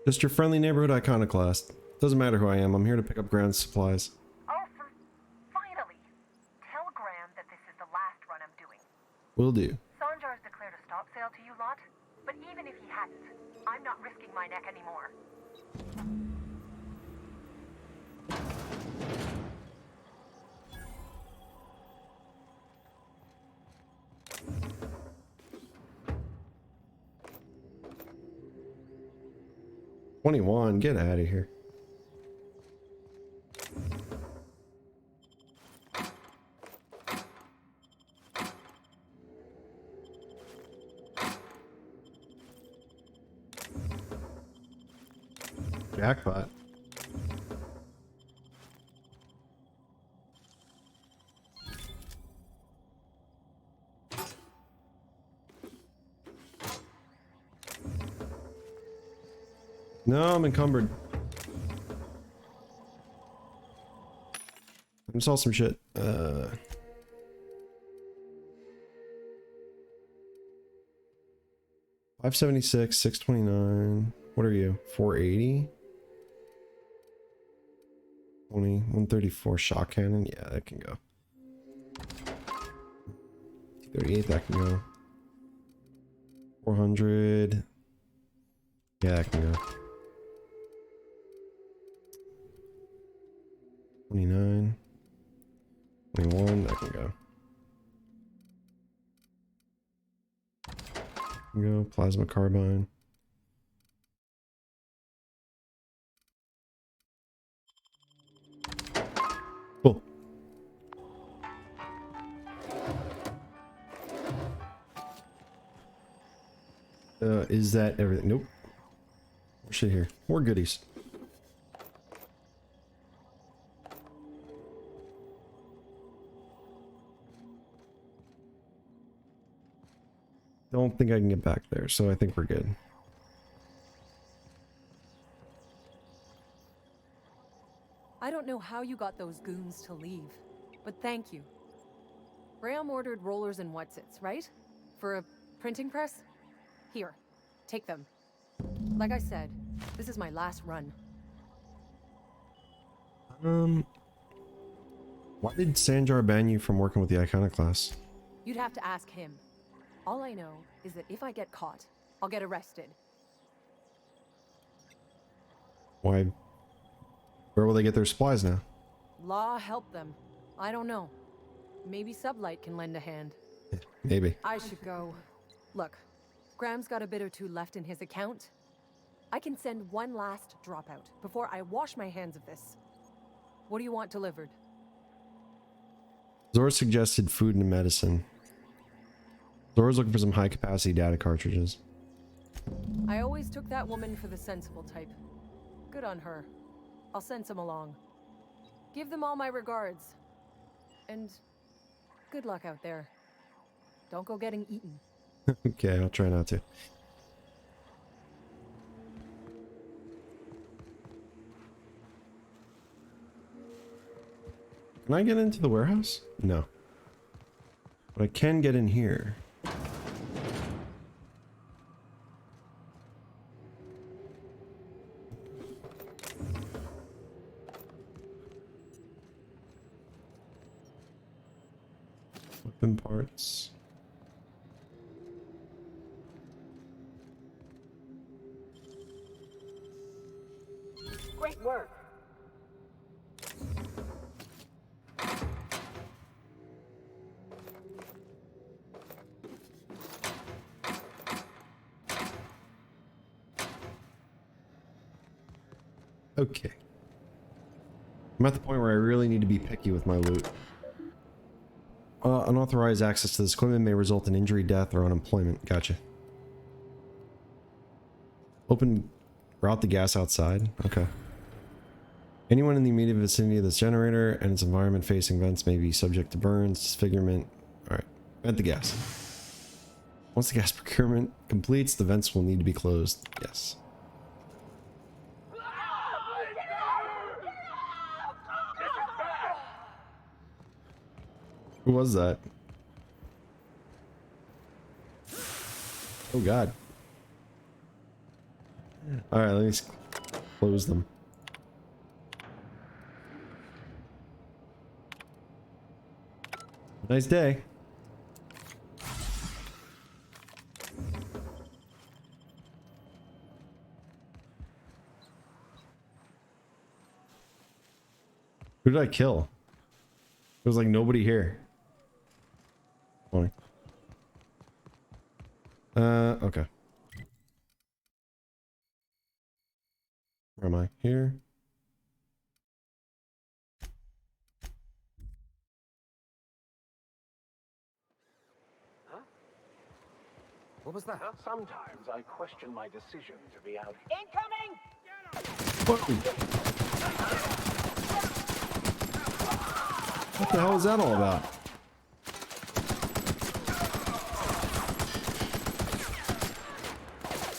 Just your friendly neighborhood iconoclast. Doesn't matter who I am, I'm here to pick up ground supplies. Oh, finally. Tell Graham that this is the last run I'm doing. Will do. Sanjar's declared a stop sale to you lot, but even if he hadn't, I'm not risking my neck anymore. $21, get out of here. Jackpot. No, I'm encumbered. I saw some shit. 576, 629. What are you? 480? 20, 134 shock cannon. Yeah, that can go. 238, that can go. 400. Yeah, that can go. 29. 21, that can go. Go plasma carbine. Cool. Is that everything? Nope. More shit here. More goodies. Don't think I can get back there, so I think we're good. I don't know how you got those goons to leave, but thank you. Graham ordered rollers and whatsits, right? For a printing press? Here, take them. Like I said, this is my last run. Why did Sanjar ban you from working with the Iconoclast? You'd have to ask him. All I know is that if I get caught, I'll get arrested. Why? Where will they get their supplies now? Law help them. I don't know. Maybe Sublight can lend a hand. Maybe. I should go. Look, Graham's got a bit or two left in his account. I can send one last dropout before I wash my hands of this. What do you want delivered? Zora suggested food and medicine. Zora's looking for some high-capacity data cartridges. I always took that woman for the sensible type. Good on her. I'll send some along. Give them all my regards. And good luck out there. Don't go getting eaten. Okay, I'll try not to. Can I get into the warehouse? No. But I can get in here. Weapon parts. Great work. Okay. I'm at the point where I really need to be picky with my loot. Unauthorized access to this equipment may result in injury, death, or unemployment. Gotcha. Route the gas outside. Okay. Anyone in the immediate vicinity of this generator and its environment facing vents may be subject to burns, disfigurement. Alright. Vent the gas. Once the gas procurement completes, the vents will need to be closed. Yes. Who was that? Oh god. Alright, let me close them. Nice day. Who did I kill? There was like nobody here. Funny. Okay. Where am I? Here? What was that? Sometimes I question my decision to be out. What the hell is that all about?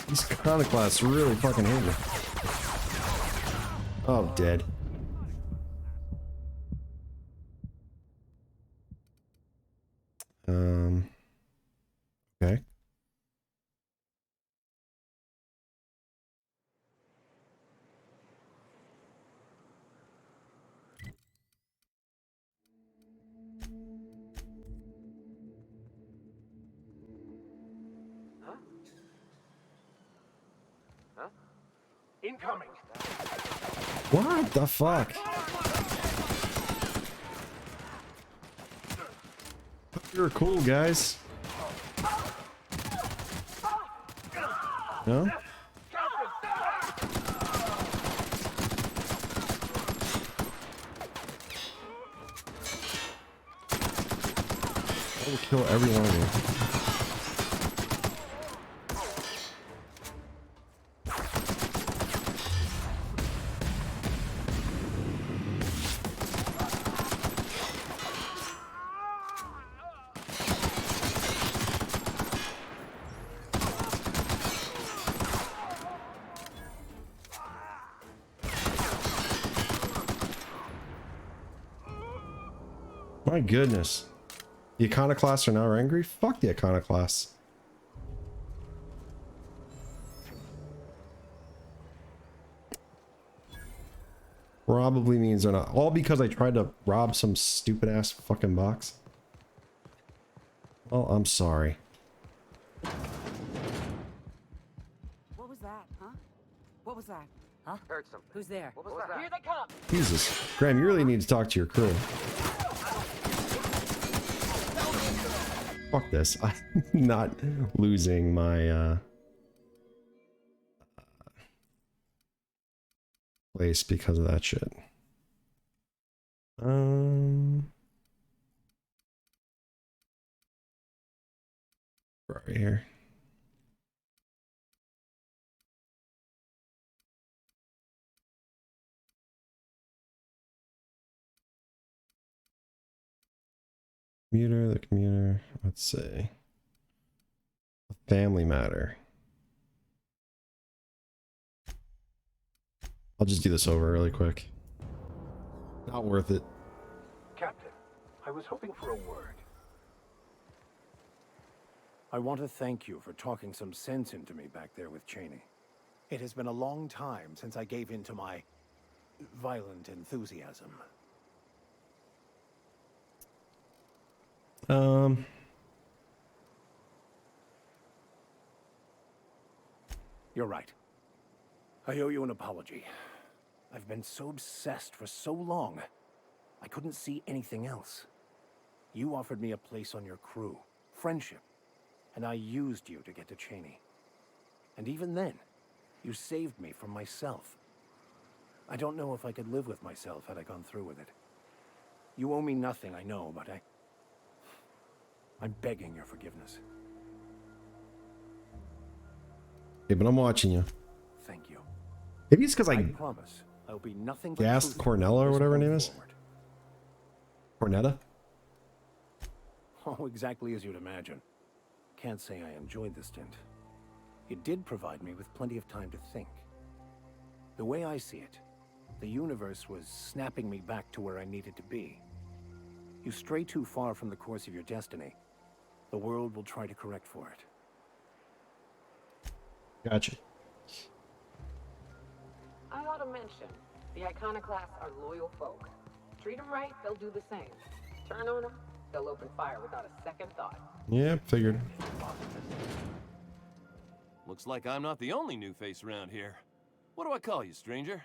These Iconoclasts really fucking hate me. Oh, dead. Okay. Incoming. What the fuck? You're cool, guys. No? I will kill every one of you. My goodness. The iconoclasts are now angry? Fuck the iconoclasts. Probably means they're not. All because I tried to rob some stupid ass fucking box. Well, I'm sorry. What was that, huh? What was that? Huh? Heard something. Who's there? What was that? Here they come! Jesus. Graham, you really need to talk to your crew. Fuck this. I'm not losing my place because of that shit. Right here. The commuter, let's see. A family matter. I'll just do this over really quick. Not worth it. Captain, I was hoping for a word. I want to thank you for talking some sense into me back there with Cheney. It has been a long time since I gave in to my violent enthusiasm. You're right. I owe you an apology. I've been so obsessed for so long, I couldn't see anything else. You offered me a place on your crew, friendship, and I used you to get to Cheney. And even then, you saved me from myself. I don't know if I could live with myself had I gone through with it. You owe me nothing, I know, but I'm begging your forgiveness. Yeah, but I'm watching you. Thank you. Maybe it's because I promise I'll be nothing but gassed truthful Cornella or whatever her name is. forward. Cornetta? Oh, exactly as you'd imagine. Can't say I enjoyed the stint. It did provide me with plenty of time to think. The way I see it, the universe was snapping me back to where I needed to be. You stray too far from the course of your destiny, the world will try to correct for it. Gotcha. I ought to mention, the iconoclasts are loyal folk. Treat them right, they'll do the same. Turn on them, they'll open fire without a second thought. Yeah, figured. Looks like I'm not the only new face around here. What do I call you, stranger?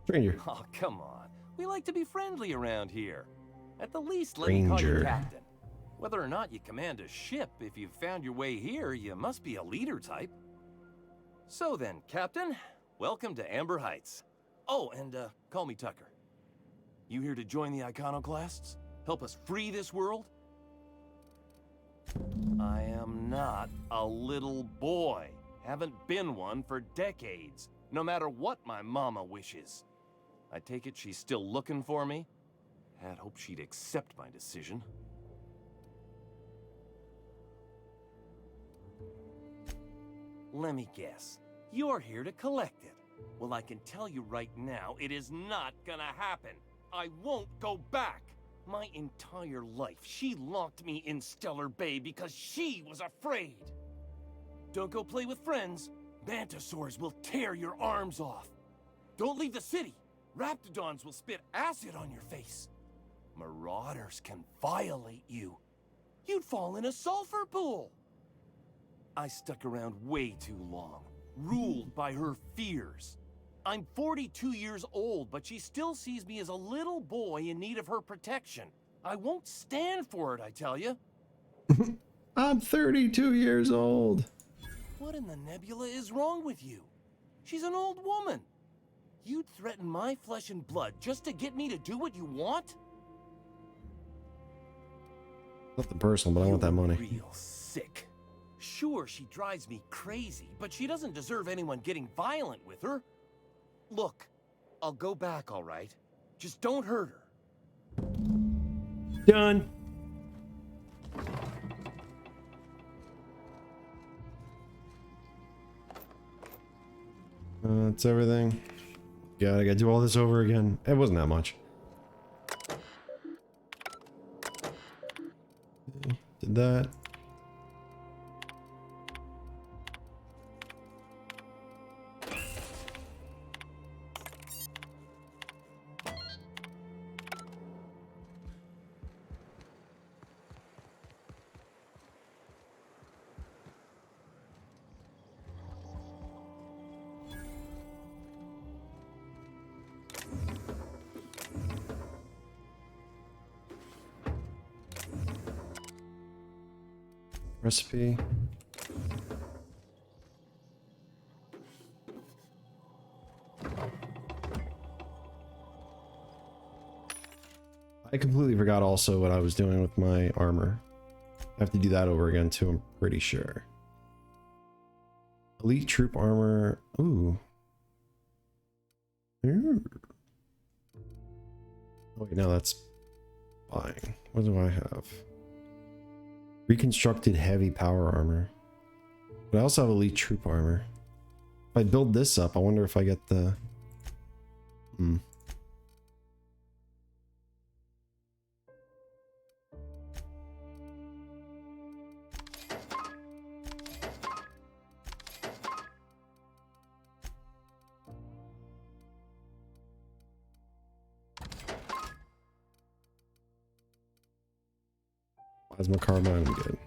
Stranger. Oh, come on. We like to be friendly around here. At the least, let me call you Stranger. captain. Whether or not you command a ship, if you've found your way here, you must be a leader type. So then, Captain, welcome to Amber Heights. Oh, and call me Tucker. You here to join the iconoclasts? Help us free this world? I am not a little boy. Haven't been one for decades, no matter what my mama wishes. I take it she's still looking for me? Had hoped she'd accept my decision. Let me guess. You're here to collect it. Well, I can tell you right now, it is not gonna happen. I won't go back. My entire life, she locked me in Stellar Bay because she was afraid. Don't go play with friends. Mantisaurs will tear your arms off. Don't leave the city. Raptidons will spit acid on your face. Marauders can violate you. You'd fall in a sulfur pool. I stuck around way too long, ruled by her fears. I'm 42 years old, but she still sees me as a little boy in need of her protection. I won't stand for it, I tell you. I'm 32 years old. What in the nebula is wrong with you? She's an old woman. You'd threaten my flesh and blood just to get me to do what you want? Nothing personal, but I want that money. Real sick. Sure, she drives me crazy, but she doesn't deserve anyone getting violent with her. Look, I'll go back, all right? Just don't hurt her. Done. That's everything. God, I gotta do all this over again. It wasn't that much. Did that. Recipe. I completely forgot also what I was doing with my armor. I have to do that over again too, I'm pretty sure. Elite troop armor. Ooh. Ooh. Oh wait, no, that's fine. What do I have? Reconstructed heavy power armor. But I also have elite troop armor. If I build this up, I wonder if I get the... Plasma carbine, I'm good.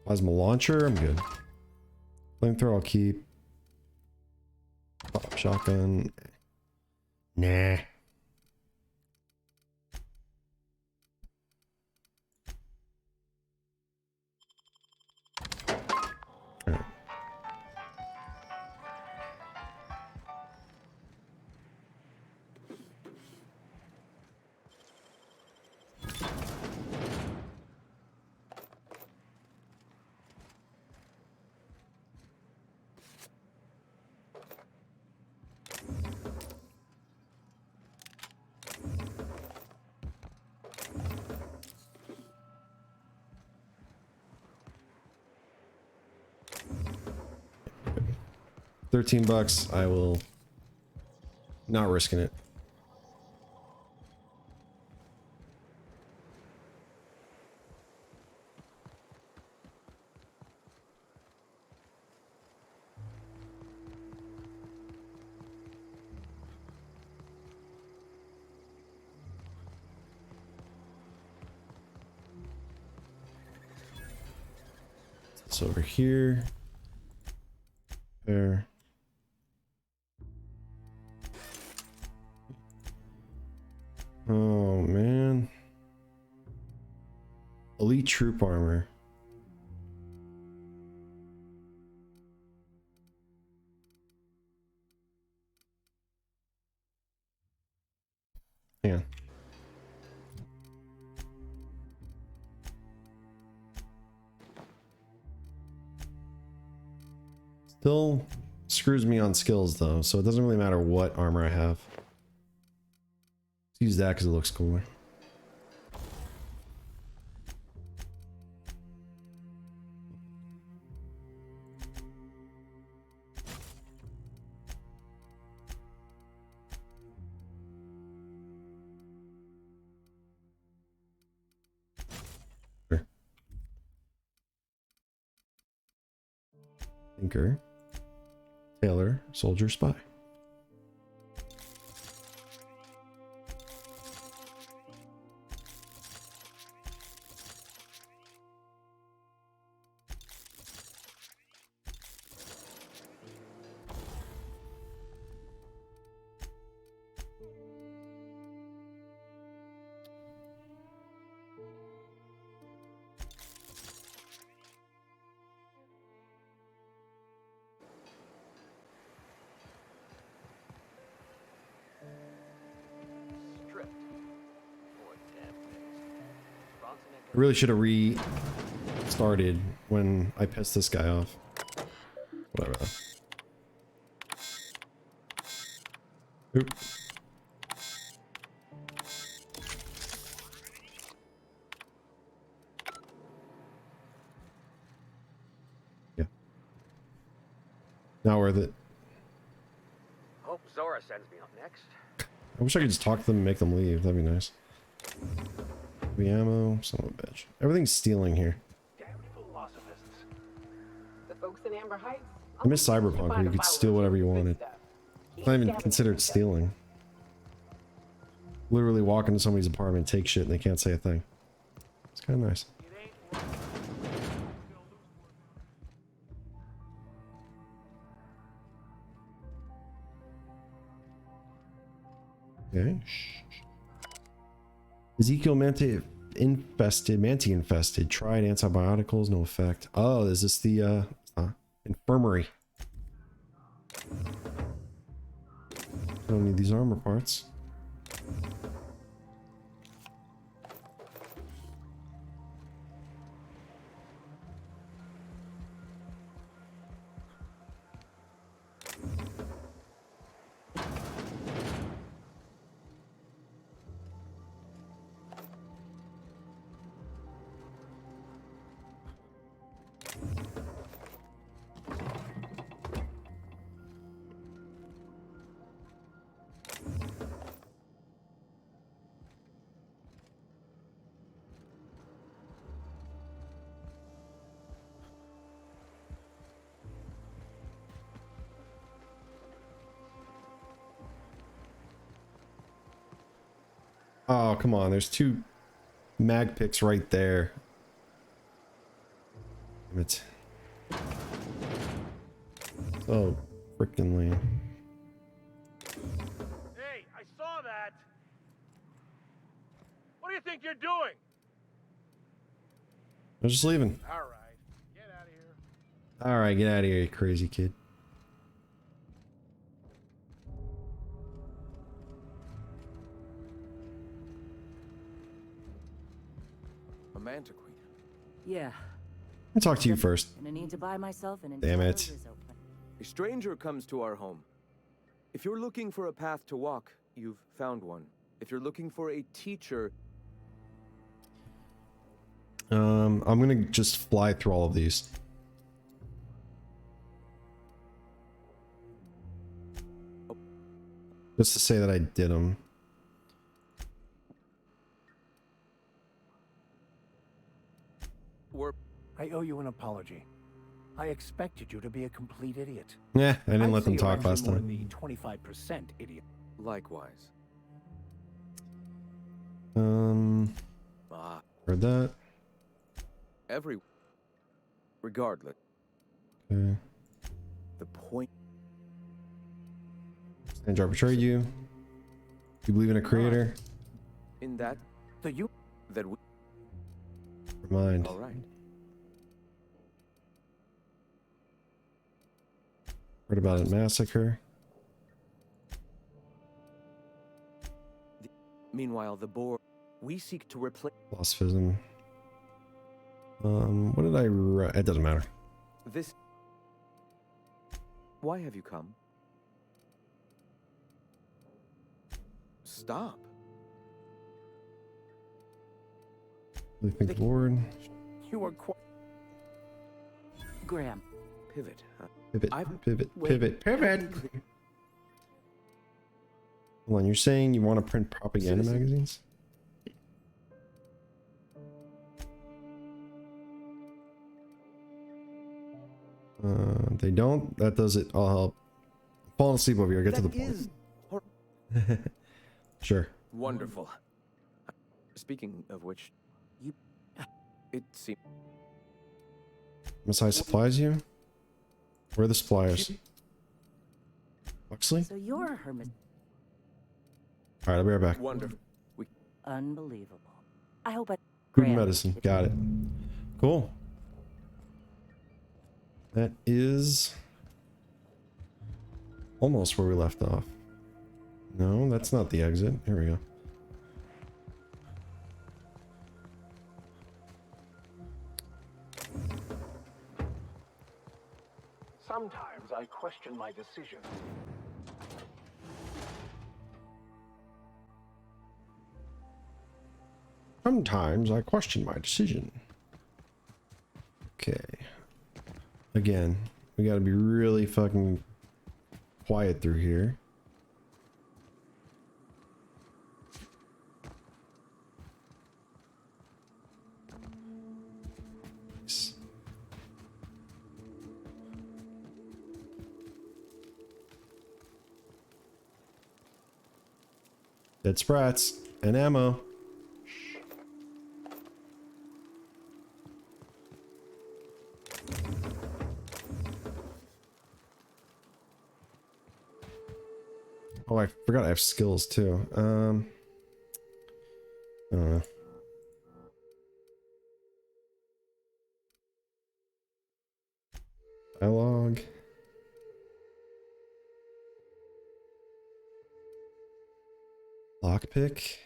Plasma launcher, I'm good. Flamethrower, I'll keep. Pop shotgun. Nah. Alright. $13, I will not risking it. It's over here. There. Oh man. Elite troop armor. Hang on. Still screws me on skills though, so it doesn't really matter what armor I have. Let's use that because it looks cooler. Sure. Thinker. Tailor, soldier, spy. I really should have restarted when I pissed this guy off. Whatever. Oop. Yeah. Not worth it. Hope Zora sends me up next. I wish I could just talk to them and make them leave. That'd be nice. The ammo, son of a bitch. Everything's stealing here. The folks in Amber Heights. I miss Cyberpunk where you could steal whatever you wanted. It's not even considered stealing. Literally walk into somebody's apartment, take shit, and they can't say a thing. It's kind of nice. Okay. Ezekiel Manti infested. Tried antibioticals, no effect. Oh, is this the infirmary? Don't need these armor parts. Oh, come on. There's two mag picks right there. Damn it. So freaking lame. Hey, I saw that. What do you think you're doing? I'm just leaving. All right, get out of here. Alright, get out of here, you crazy kid. Manta Queen. Yeah. I'll talk to you first. Gonna need to buy myself an Damn entire it. Rizzo plant. A stranger comes to our home. If you're looking for a path to walk, you've found one. If you're looking for a teacher... I'm gonna just fly through all of these. Just to say that I did them. I owe you an apology. I expected you to be a complete idiot. Yeah, I didn't let them I'd say you're talk last actually more time. the 25% idiot. Likewise. Heard that. Regardless. Okay. The point... Stranger betrayed you. You believe in a creator? In that... That we... Never mind. All right. Heard about it, massacre. Meanwhile, the board... We seek to replace... Philosophism. What did I write? It doesn't matter. This... Why have you come? Stop. Really think the board. You are quite... Graham. Pivot, huh? Pivot. Hold on, you're saying you want to print propaganda magazines? They don't? That does it. I'll help. I'm falling asleep over here. Get to the point. Sure. Wonderful. Speaking of which, it seems... Messiah supplies you? Where are the suppliers? Huxley? So you're a hermit. Alright, I'll be right back. Wonderful. Unbelievable. I hope I... Food and medicine. Got it. Cool. That is almost where we left off. No, that's not the exit. Here we go. Sometimes I question my decisions. Sometimes I question my decision. Okay. Again, we gotta be really fucking quiet through here. Dead sprats and ammo. Oh, I forgot I have skills too. I don't know. Dialogue. Lockpick.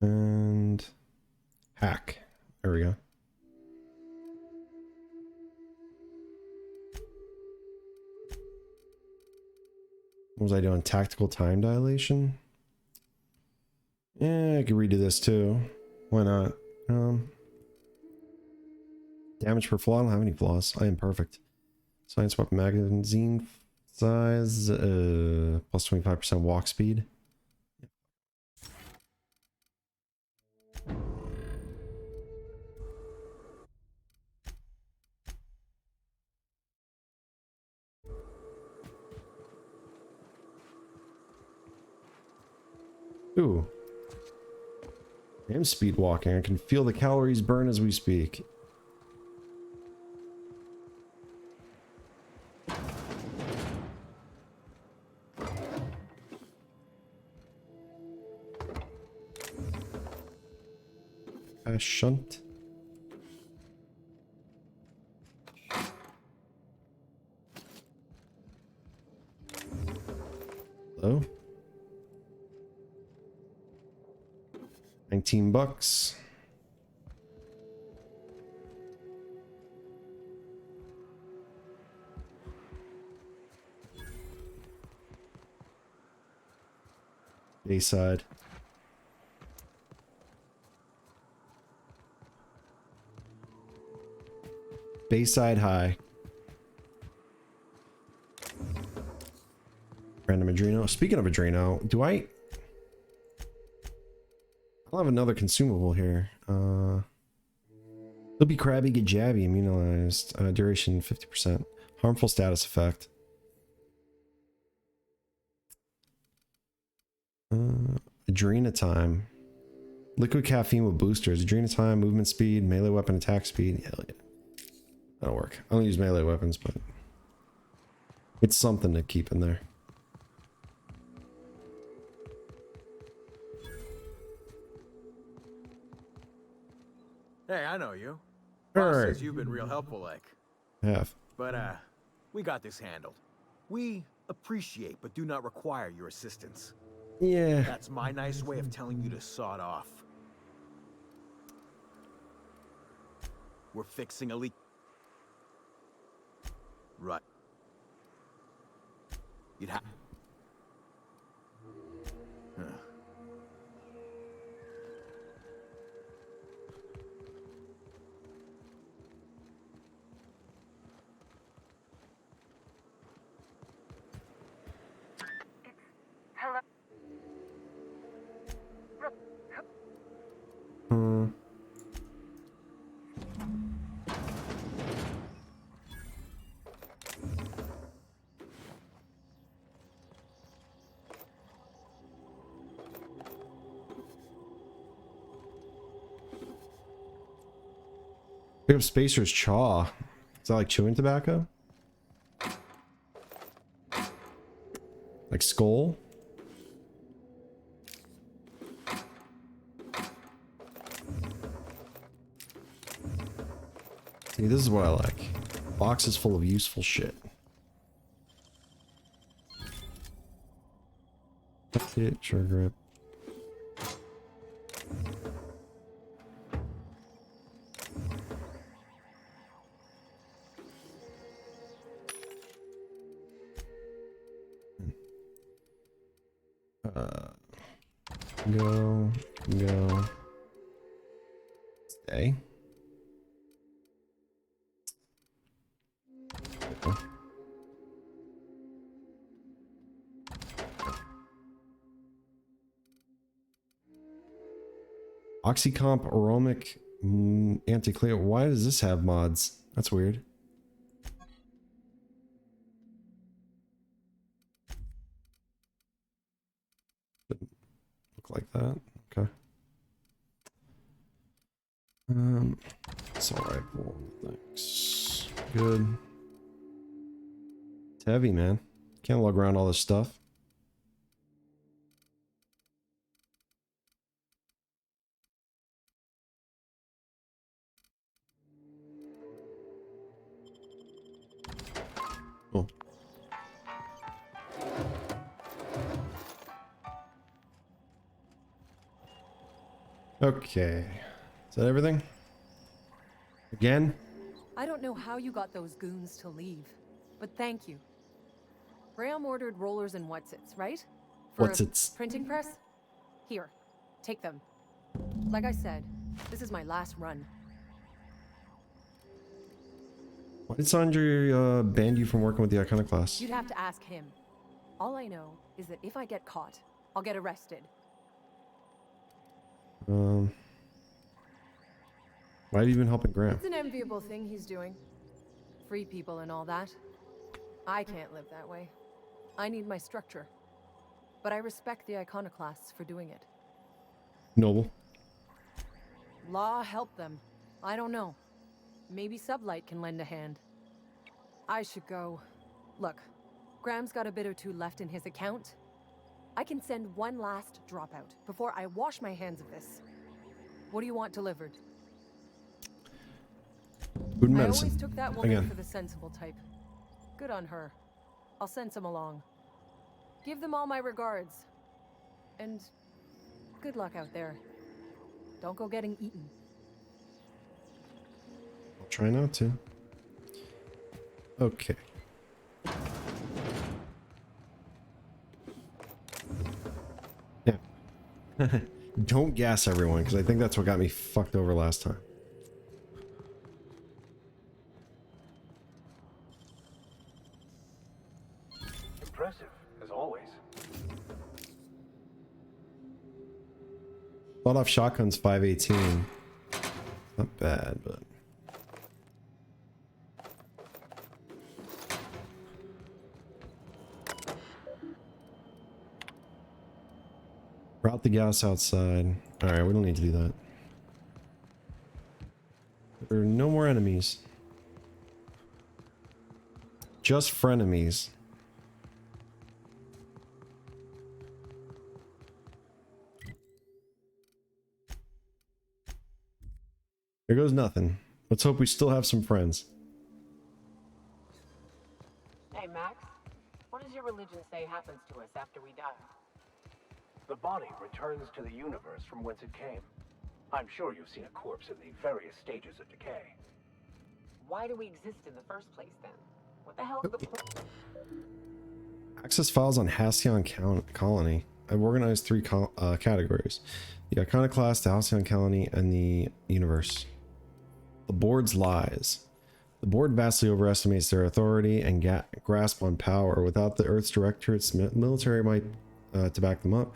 And hack. There we go. What was I doing? Tactical time dilation? Yeah, I could redo this too. Why not? Damage per flaw. I don't have any flaws. I am perfect. Science weapon magazine size. Plus 25% walk speed. Ooh. I am speed walking. I can feel the calories burn as we speak. A shunt. Hello? $19. Bayside. Bayside High. Random Adreno. Speaking of Adreno, do I... I'll have another consumable here. He'll be crabby, get jabby, immunized. Duration 50%. Harmful status effect. Adrena time. Liquid caffeine with boosters. Adrena time, movement speed, melee weapon attack speed. Hell yeah. That'll work. I don't use melee weapons, but it's something to keep in there. Hey, I know you. Boss says you've been real helpful, like. Have. But, we got this handled. We appreciate but do not require your assistance. Yeah. That's my nice way of telling you to sod off. We're fixing a leak. Right. You'd have... Hello? Pick up Spacer's Chaw. Is that like chewing tobacco? Like skull? See, this is what I like. Boxes full of useful shit. Hit, sure grip. Go. Stay. Oxycomp aromatic anti-clear. Why does this have mods? That's weird. look like that. Okay. Assault rifle. Thanks. Good. It's heavy, man. Can't lug around all this stuff. Cool. Okay. Is that everything? Again? I don't know how you got those goons to leave, but thank you. Graham ordered rollers and whatsits, right? For Whatsits? a printing press? Here, take them. Like I said, this is my last run. Why did Sandra ban you from working with the Iconoclast? You'd have to ask him. All I know is that if I get caught, I'll get arrested. Why have you been helping Graham? It's an enviable thing he's doing. Free people and all that. I can't live that way. I need my structure. But I respect the Iconoclasts for doing it. Noble. Law help them. I don't know. Maybe Sublight can lend a hand. I should go. Look, Graham's got a bit or two left in his account. I can send one last dropout before I wash my hands of this. What do you want delivered? Food and I medicine. always took that woman Again. for the sensible type. Good on her. I'll send some along. Give them all my regards. And good luck out there. Don't go getting eaten. I'll try not to. Okay. Yeah. Don't gas everyone, because I think that's what got me fucked over last time. Impressive, as always. Bought off shotguns 518. Not bad, but route the gas outside. Alright, we don't need to do that. There are no more enemies. Just frenemies. There goes nothing. Let's hope we still have some friends. Hey, Max. What does your religion say happens to us after we die? The body returns to the universe from whence it came. I'm sure you've seen a corpse in the various stages of decay. Why do we exist in the first place, then? What the hell's the point? Access files on Halcyon Colony. I've organized three categories. The Iconoclast, the Halcyon Colony, and the Universe. The board's lies. The board vastly overestimates their authority and grasp on power. Without the Earth's directorate's military might to back them up,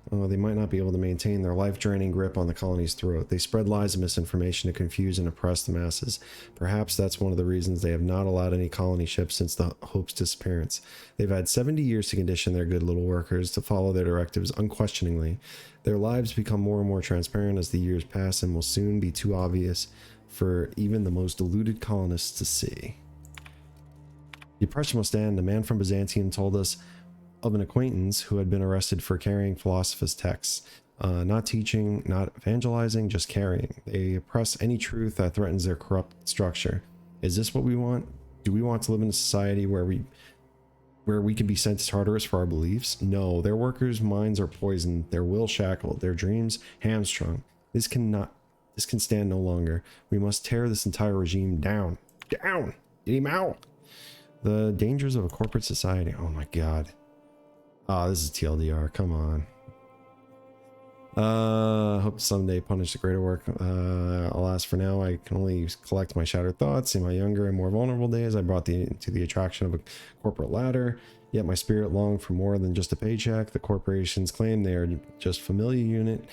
they might not be able to maintain their life-draining grip on the colony's throat. They spread lies and misinformation to confuse and oppress the masses. Perhaps that's one of the reasons they have not allowed any colony ships since the Hope's disappearance. They've had 70 years to condition their good little workers to follow their directives unquestioningly. Their lives become more and more transparent as the years pass and will soon be too obvious for even the most deluded colonists to see. The oppression must end. A man from Byzantium told us of an acquaintance who had been arrested for carrying philosophers' texts. Not teaching, not evangelizing, just carrying. They oppress any truth that threatens their corrupt structure. Is this what we want? Do we want to live in a society where we can be sent to Tartarus for our beliefs? No, their workers' minds are poisoned, their will shackled, their dreams hamstrung. This can stand no longer. We must tear this entire regime down. Down! Get him out! The dangers of a corporate society. Oh my god. Ah, this is TLDR. Come on. Hope to someday punish the greater work. Alas, for now, I can only collect my shattered thoughts. In my younger and more vulnerable days, I brought to the attraction of a corporate ladder. Yet my spirit longed for more than just a paycheck. The corporations claim they are just familiar unit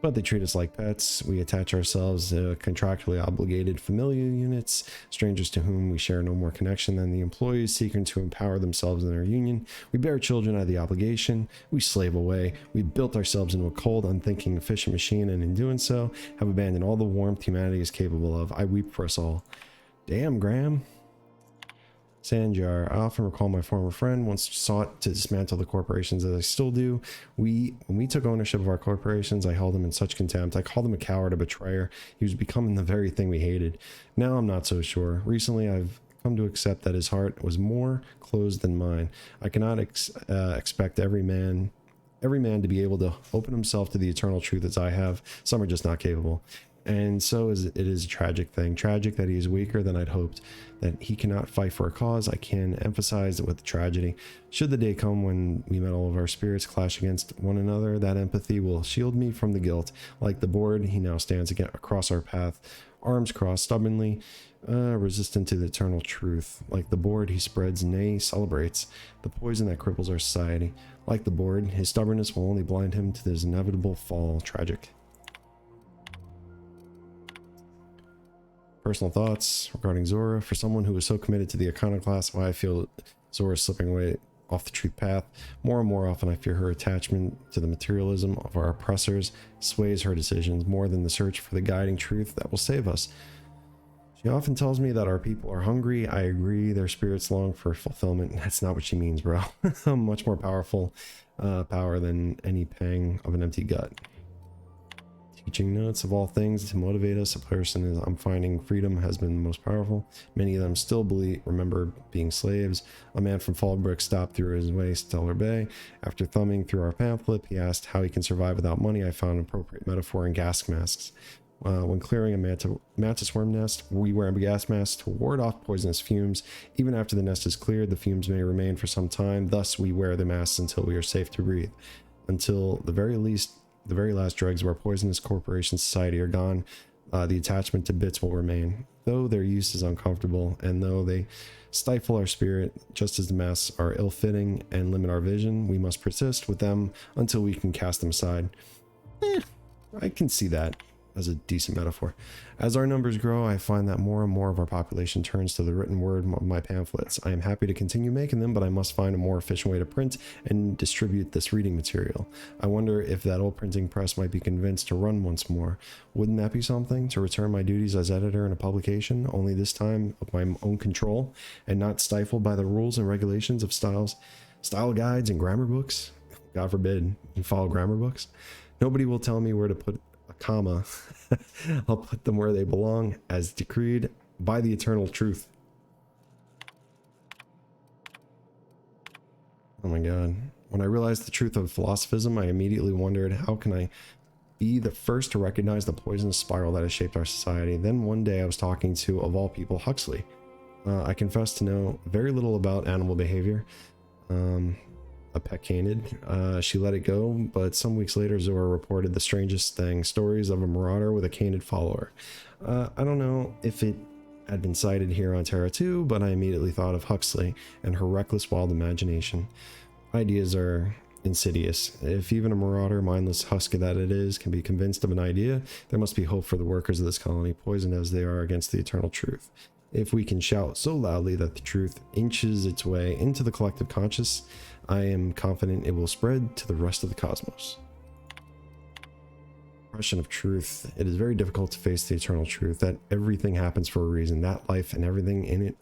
But they treat us like pets. We attach ourselves to contractually obligated familial units, strangers to whom we share no more connection than the employees seeking to empower themselves in their union. We bear children out of the obligation. We slave away. We built ourselves into a cold, unthinking, efficient machine, and in doing so, have abandoned all the warmth humanity is capable of. I weep for us all. Damn, Graham. Sandjar. I often recall my former friend once sought to dismantle the corporations, as I still do. When we took ownership of our corporations, I held him in such contempt. I called him a coward, a betrayer. He was becoming the very thing we hated. Now I'm not so sure. Recently, I've come to accept that his heart was more closed than mine. I cannot expect every man to be able to open himself to the eternal truth as I have. Some are just not capable. And so it is a tragic thing. Tragic that he is weaker than I'd hoped, that he cannot fight for a cause. I can emphasize it with the tragedy. Should the day come when we met all of our spirits clash against one another, that empathy will shield me from the guilt. Like the board, he now stands again across our path, arms crossed, stubbornly resistant to the eternal truth. Like the board, he spreads, nay, celebrates the poison that cripples our society. Like the board, his stubbornness will only blind him to his inevitable fall. Tragic. Personal thoughts regarding Zora. For someone who is so committed to the iconoclast, why I feel Zora is slipping away off the truth path. More and more often I fear her attachment to the materialism of our oppressors sways her decisions more than the search for the guiding truth that will save us. She often tells me that our people are hungry. I agree, their spirits long for fulfillment. That's not what she means, bro. Much more powerful power than any pang of an empty gut. Teaching notes of all things to motivate us. A person is I'm finding freedom has been the most powerful. Many of them still remember being slaves. A man from Fallbrook stopped through his way Stellar Bay. After thumbing through our pamphlet, he asked how he can survive without money. I found an appropriate metaphor in gas masks. When clearing a mantis worm nest, we wear gas masks to ward off poisonous fumes. Even after the nest is cleared, the fumes may remain for some time. Thus, we wear the masks until we are safe to breathe. Until the very last dregs of our poisonous corporation society are gone, the attachment to bits will remain. Though their use is uncomfortable, and though they stifle our spirit, just as the masks are ill-fitting and limit our vision, we must persist with them until we can cast them aside. I can see that as a decent metaphor. As our numbers grow, I find that more and more of our population turns to the written word of my pamphlets. I am happy to continue making them, but I must find a more efficient way to print and distribute this reading material. I wonder if that old printing press might be convinced to run once more. Wouldn't that be something? To return my duties as editor in a publication, only this time of my own control, and not stifled by the rules and regulations of style guides and grammar books? God forbid you follow grammar books. Nobody will tell me where to put a comma. I'll put them where they belong, as decreed by the eternal truth. Oh my god. When I realized the truth of philosophism, I immediately wondered, how can I be the first to recognize the poisonous spiral that has shaped our society? Then one day I was talking to, of all people, Huxley. I confess to know very little about animal behavior. A pet canid. She let it go, but some weeks later Zora reported the strangest thing, stories of a marauder with a canid follower. I don't know if it had been cited here on Terra 2, but I immediately thought of Huxley and her reckless wild imagination. Ideas are insidious. If even a marauder, mindless husk that it is, can be convinced of an idea, there must be hope for the workers of this colony, poisoned as they are against the eternal truth. If we can shout so loudly that the truth inches its way into the collective conscious, I am confident it will spread to the rest of the cosmos. Question of truth. It is very difficult to face the eternal truth that everything happens for a reason, that life and everything in it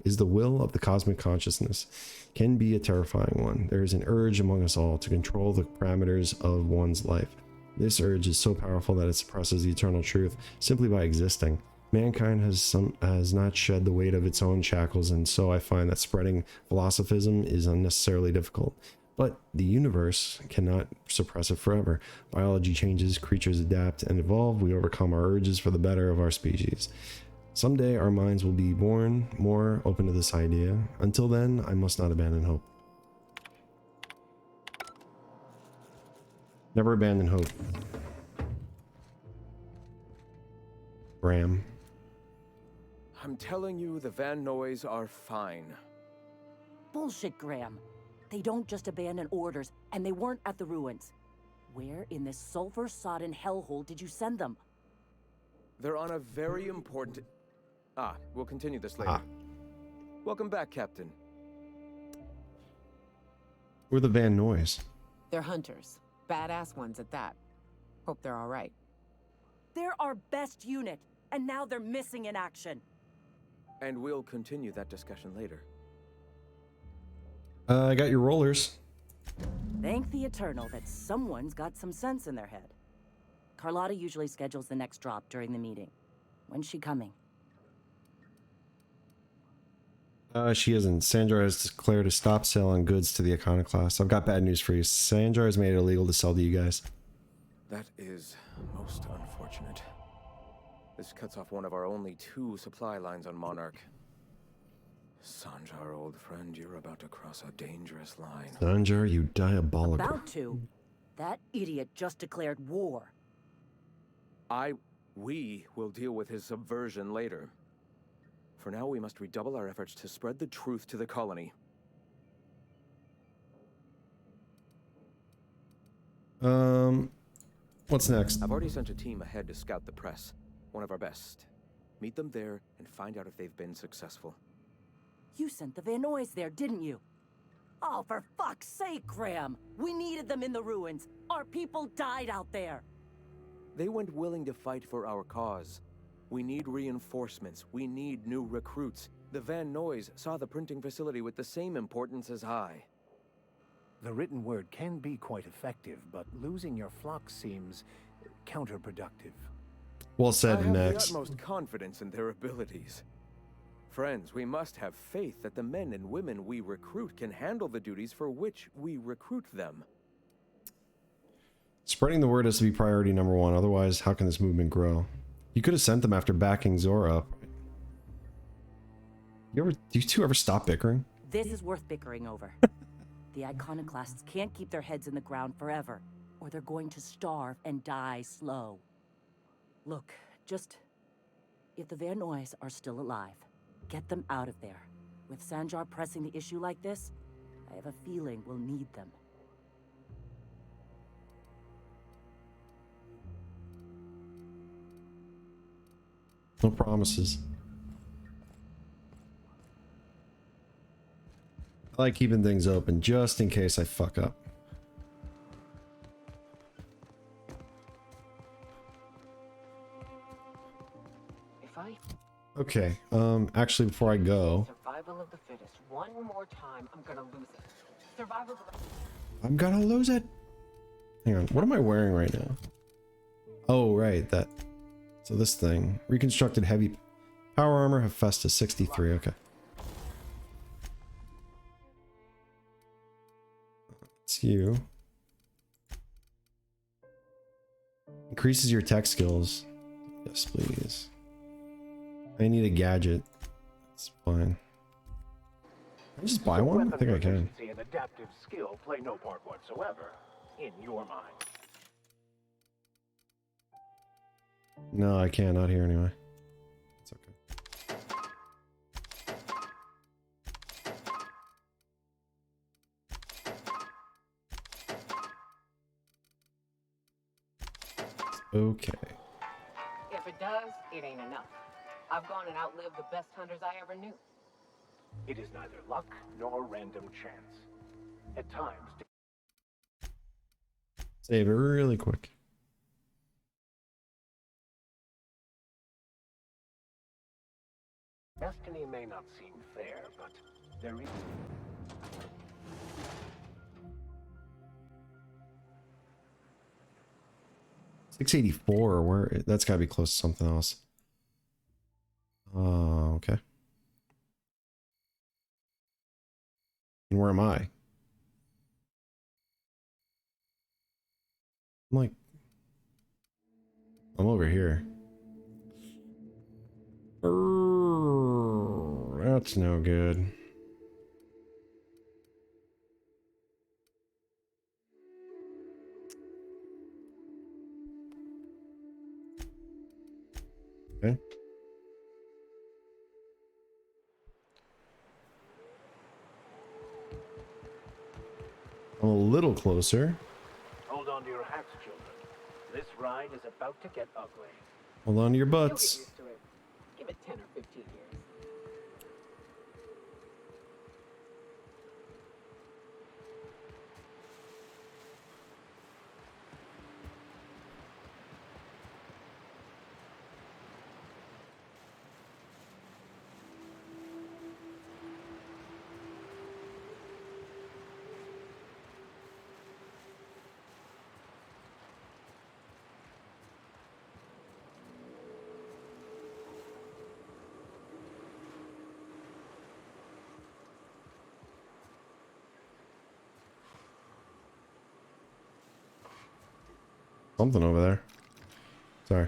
is the will of the cosmic consciousness. Can be a terrifying one. There is an urge among us all to control the parameters of one's life. This urge is so powerful that it suppresses the eternal truth simply by existing. Mankind has not shed the weight of its own shackles, and so I find that spreading philosophism is unnecessarily difficult. But the universe cannot suppress it forever. Biology changes, creatures adapt and evolve, we overcome our urges for the better of our species. Someday our minds will be born more open to this idea. Until then, I must not abandon hope. Never abandon hope. Graham. I'm telling you, the Van Noys are fine. Bullshit, Graham. They don't just abandon orders, and they weren't at the ruins. Where in this sulfur-sodden hellhole did you send them? They're on a very important... we'll continue this later. Welcome back, Captain. Who are the Van Noys? They're hunters. Badass ones at that. Hope they're all right. They're our best unit, and now they're missing in action. And we'll continue that discussion later. I got your rollers. Thank the Eternal that someone's got some sense in their head. Carlotta usually schedules the next drop during the meeting. When's she coming? She isn't. Sandra has declared a stop sale on goods to the Iconoclast. I've got bad news for you. Sandra has made it illegal to sell to you guys. That is most unfortunate. This cuts off one of our only 2 supply lines on Monarch. Sanjar, old friend, you're about to cross a dangerous line. Sanjar, you diabolical. About to. That idiot just declared war. We will deal with his subversion later. For now, we must redouble our efforts to spread the truth to the colony. What's next? I've already sent a team ahead to scout the press. One of our best. Meet them there and find out if they've been successful. You sent the Van Noys there, didn't you? Oh, for fuck's sake, Graham! We needed them in the ruins. Our people died out there. They went willing to fight for our cause. We need reinforcements. We need new recruits. The Van Noys saw the printing facility with the same importance as I. The written word can be quite effective, but losing your flock seems counterproductive. Well said, I have next. the utmost confidence in their abilities. Friends, we must have faith that the men and women we recruit can handle the duties for which we recruit them. Spreading the word has to be priority number 1. Otherwise, how can this movement grow? You could have sent them after backing Zora up. Do you two ever stop bickering? This is worth bickering over. The Iconoclasts can't keep their heads in the ground forever, or they're going to starve and die slow. Look, if the Van Noys are still alive, get them out of there. With Sanjar pressing the issue like this, I have a feeling we'll need them. No promises. I like keeping things open just in case I fuck up. Okay, actually before I go, Survival of the fittest. One more time, I'm gonna lose it. Survival of the... I'm gonna lose it. Hang on, what am I wearing right now? Oh, right, that. So this thing, reconstructed heavy power armor, Hephaestus 63, okay. It's you. Increases your tech skills. Yes, please. I need a gadget. That's fine. Can I just buy one? I think I can. And adaptive skill play no part whatsoever in your mind. No, I can't. Not here anyway. It's okay. Okay. If it does, it ain't enough. I've gone and outlived the best hunters I ever knew. It is neither luck nor random chance. At times, Save it really quick. destiny may not seem fair, but there is... 684, where that's gotta be close to something else. Okay. And where am I? I'm over here. That's no good. Okay. I'm a little closer. Hold on to your hats, children. This ride is about to get ugly. Hold on to your You'll get butts. used to it. Give it 10 or 15 years. Something over there. Sorry.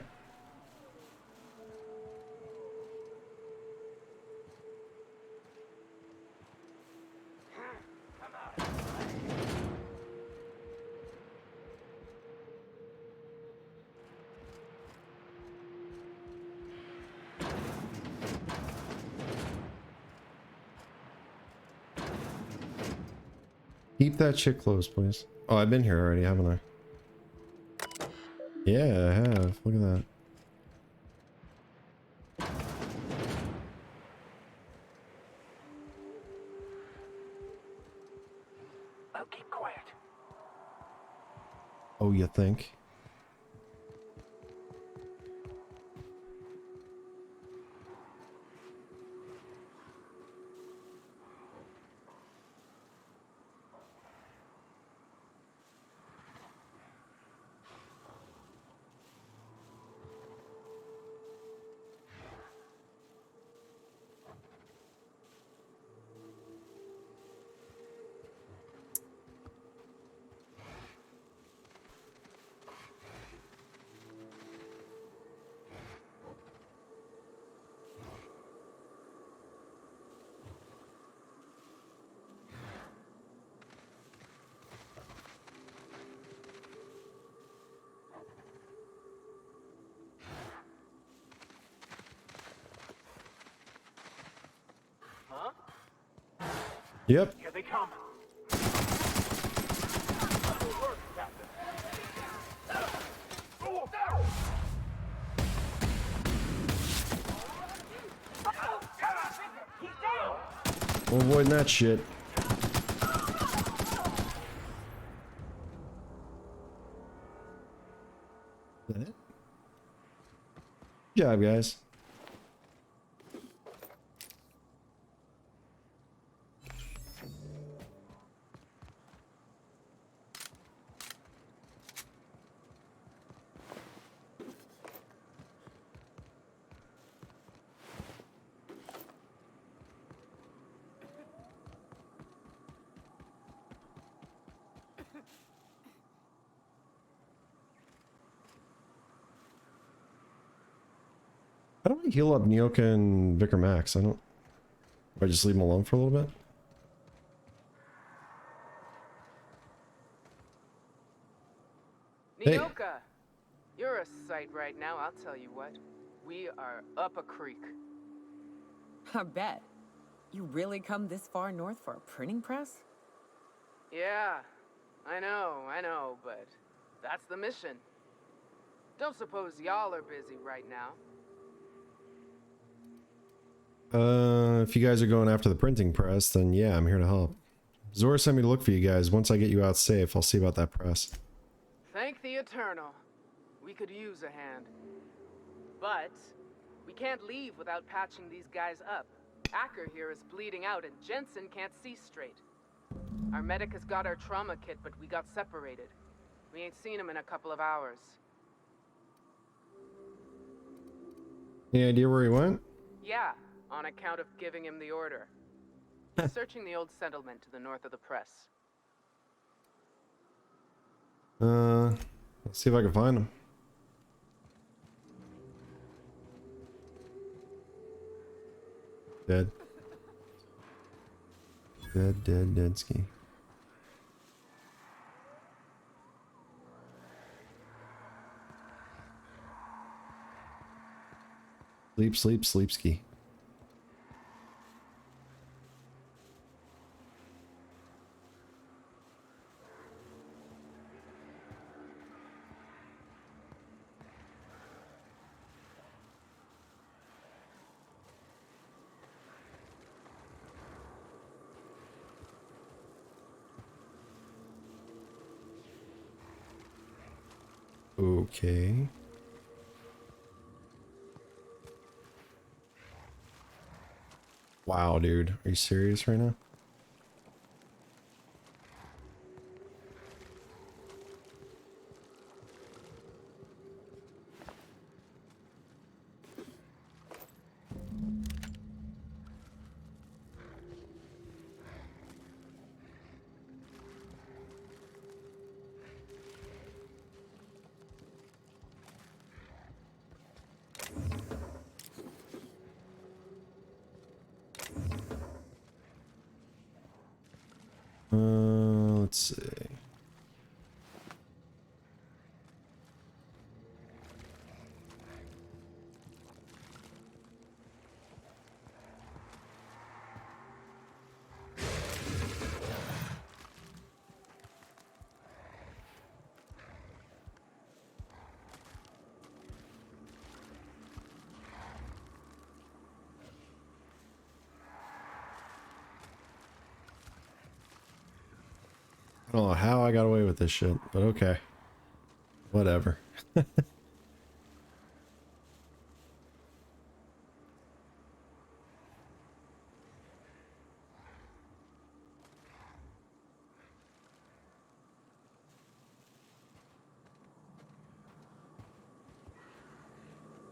Keep that shit closed, please. Oh, I've been here already, haven't I? Yeah, I have. Look at that. Now keep quiet. Oh, you think? Huh? Yep. Here they come. Good work, Captain. He's down. We're avoiding that shit. Is that it? Good job, guys. How do I heal up Nyoka and Vicar Max? I don't... Do I just leave them alone for a little bit? Hey. Nyoka, you're a sight right now, I'll tell you what. We are up a creek. I bet. You really come this far north for a printing press? Yeah, I know, but that's the mission. Don't suppose y'all are busy right now. If you guys are going after the printing press, then yeah, I'm here to help. Zora sent me to look for you guys. Once I get you out safe, I'll see about that press. Thank the Eternal. We could use a hand. But we can't leave without patching these guys up. Acker here is bleeding out and Jensen can't see straight. Our medic has got our trauma kit, but we got separated. We ain't seen him in a couple of hours. Any idea where he went? Yeah, on account of giving him the order. He's searching the old settlement to the north of the press. Let's see if I can find him. Dead. Dead ski. Sleep ski. Okay. Wow, dude. Are you serious right now? Let's see. I don't know how I got away with this shit, but okay. Whatever.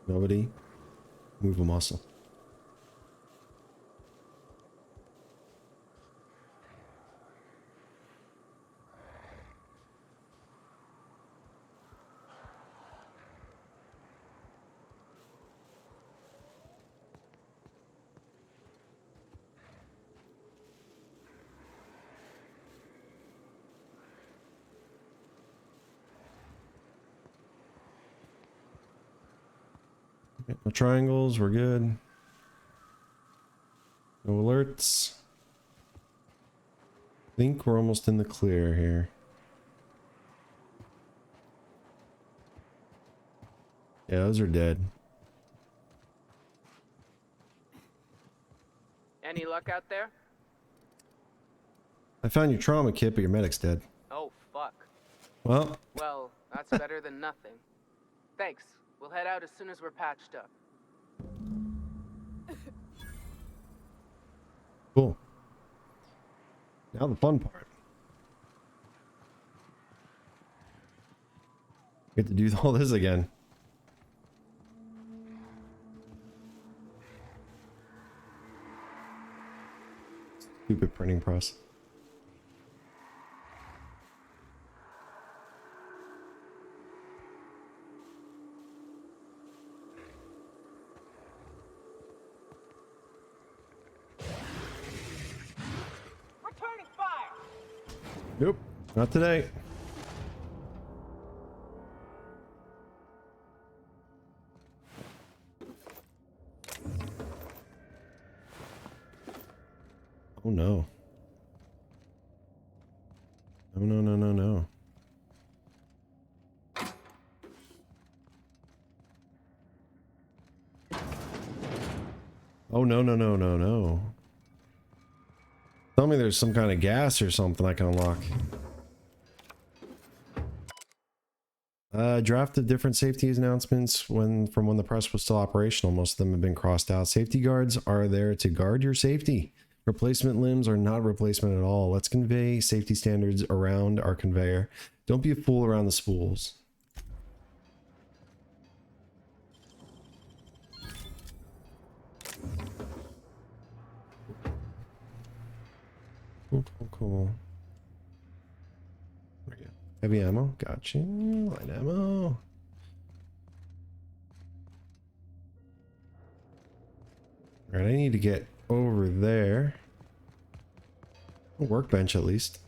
Nobody move a muscle. No triangles, we're good. No alerts. I think we're almost in the clear here. Yeah, those are dead. Any luck out there? I found your trauma kit, but your medic's dead. Oh, fuck. Well, Well, that's better than nothing. Thanks. We'll head out as soon as we're patched up. cool. Now the fun part. Get to do all this again. Stupid printing press. Returning fire! Nope, not today. Oh no. No, no, no, no, no. Oh no, no, no, no, no. Tell me there's some kind of gas or something I can unlock. Drafted different safety announcements from when the press was still operational. Most of them have been crossed out. Safety guards are there to guard your safety. Replacement limbs are not replacement at all. Let's convey safety standards around our conveyor. Don't be a fool around the spools. Cool, cool, cool. There we go. Heavy ammo. Gotcha. Light ammo. Alright, I need to get over there. A workbench at least.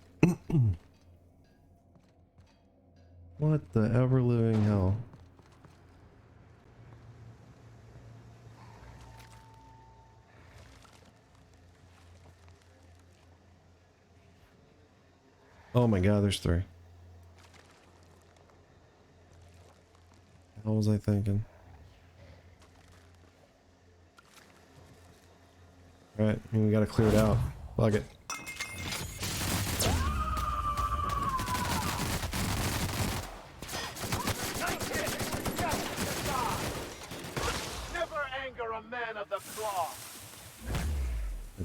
What the ever living hell? Oh my god, there's three. What was I thinking? Alright, I mean, we gotta clear it out. Plug it.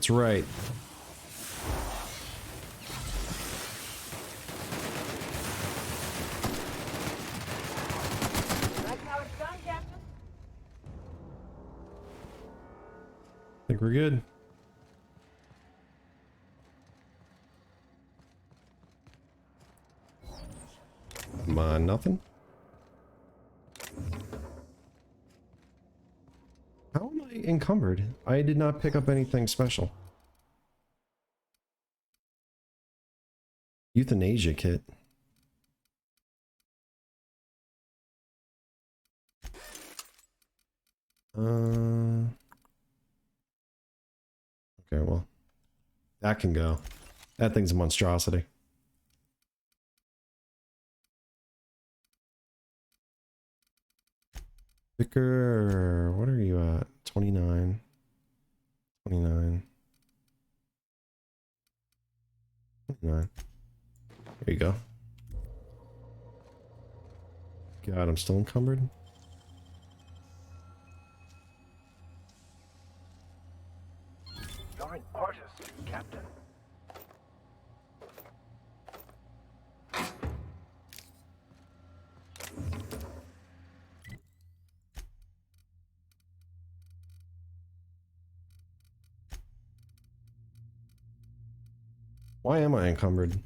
That's right. That's how it's done, Captain. I think we're good. Come on, nothing. How am I encumbered? I did not pick up anything special. Euthanasia kit. Okay, well, that can go. That thing's a monstrosity. Vicar, what are you at? 29. 29. 29. There you go. God, I'm still encumbered. You're an artist, Captain. Why am I encumbered?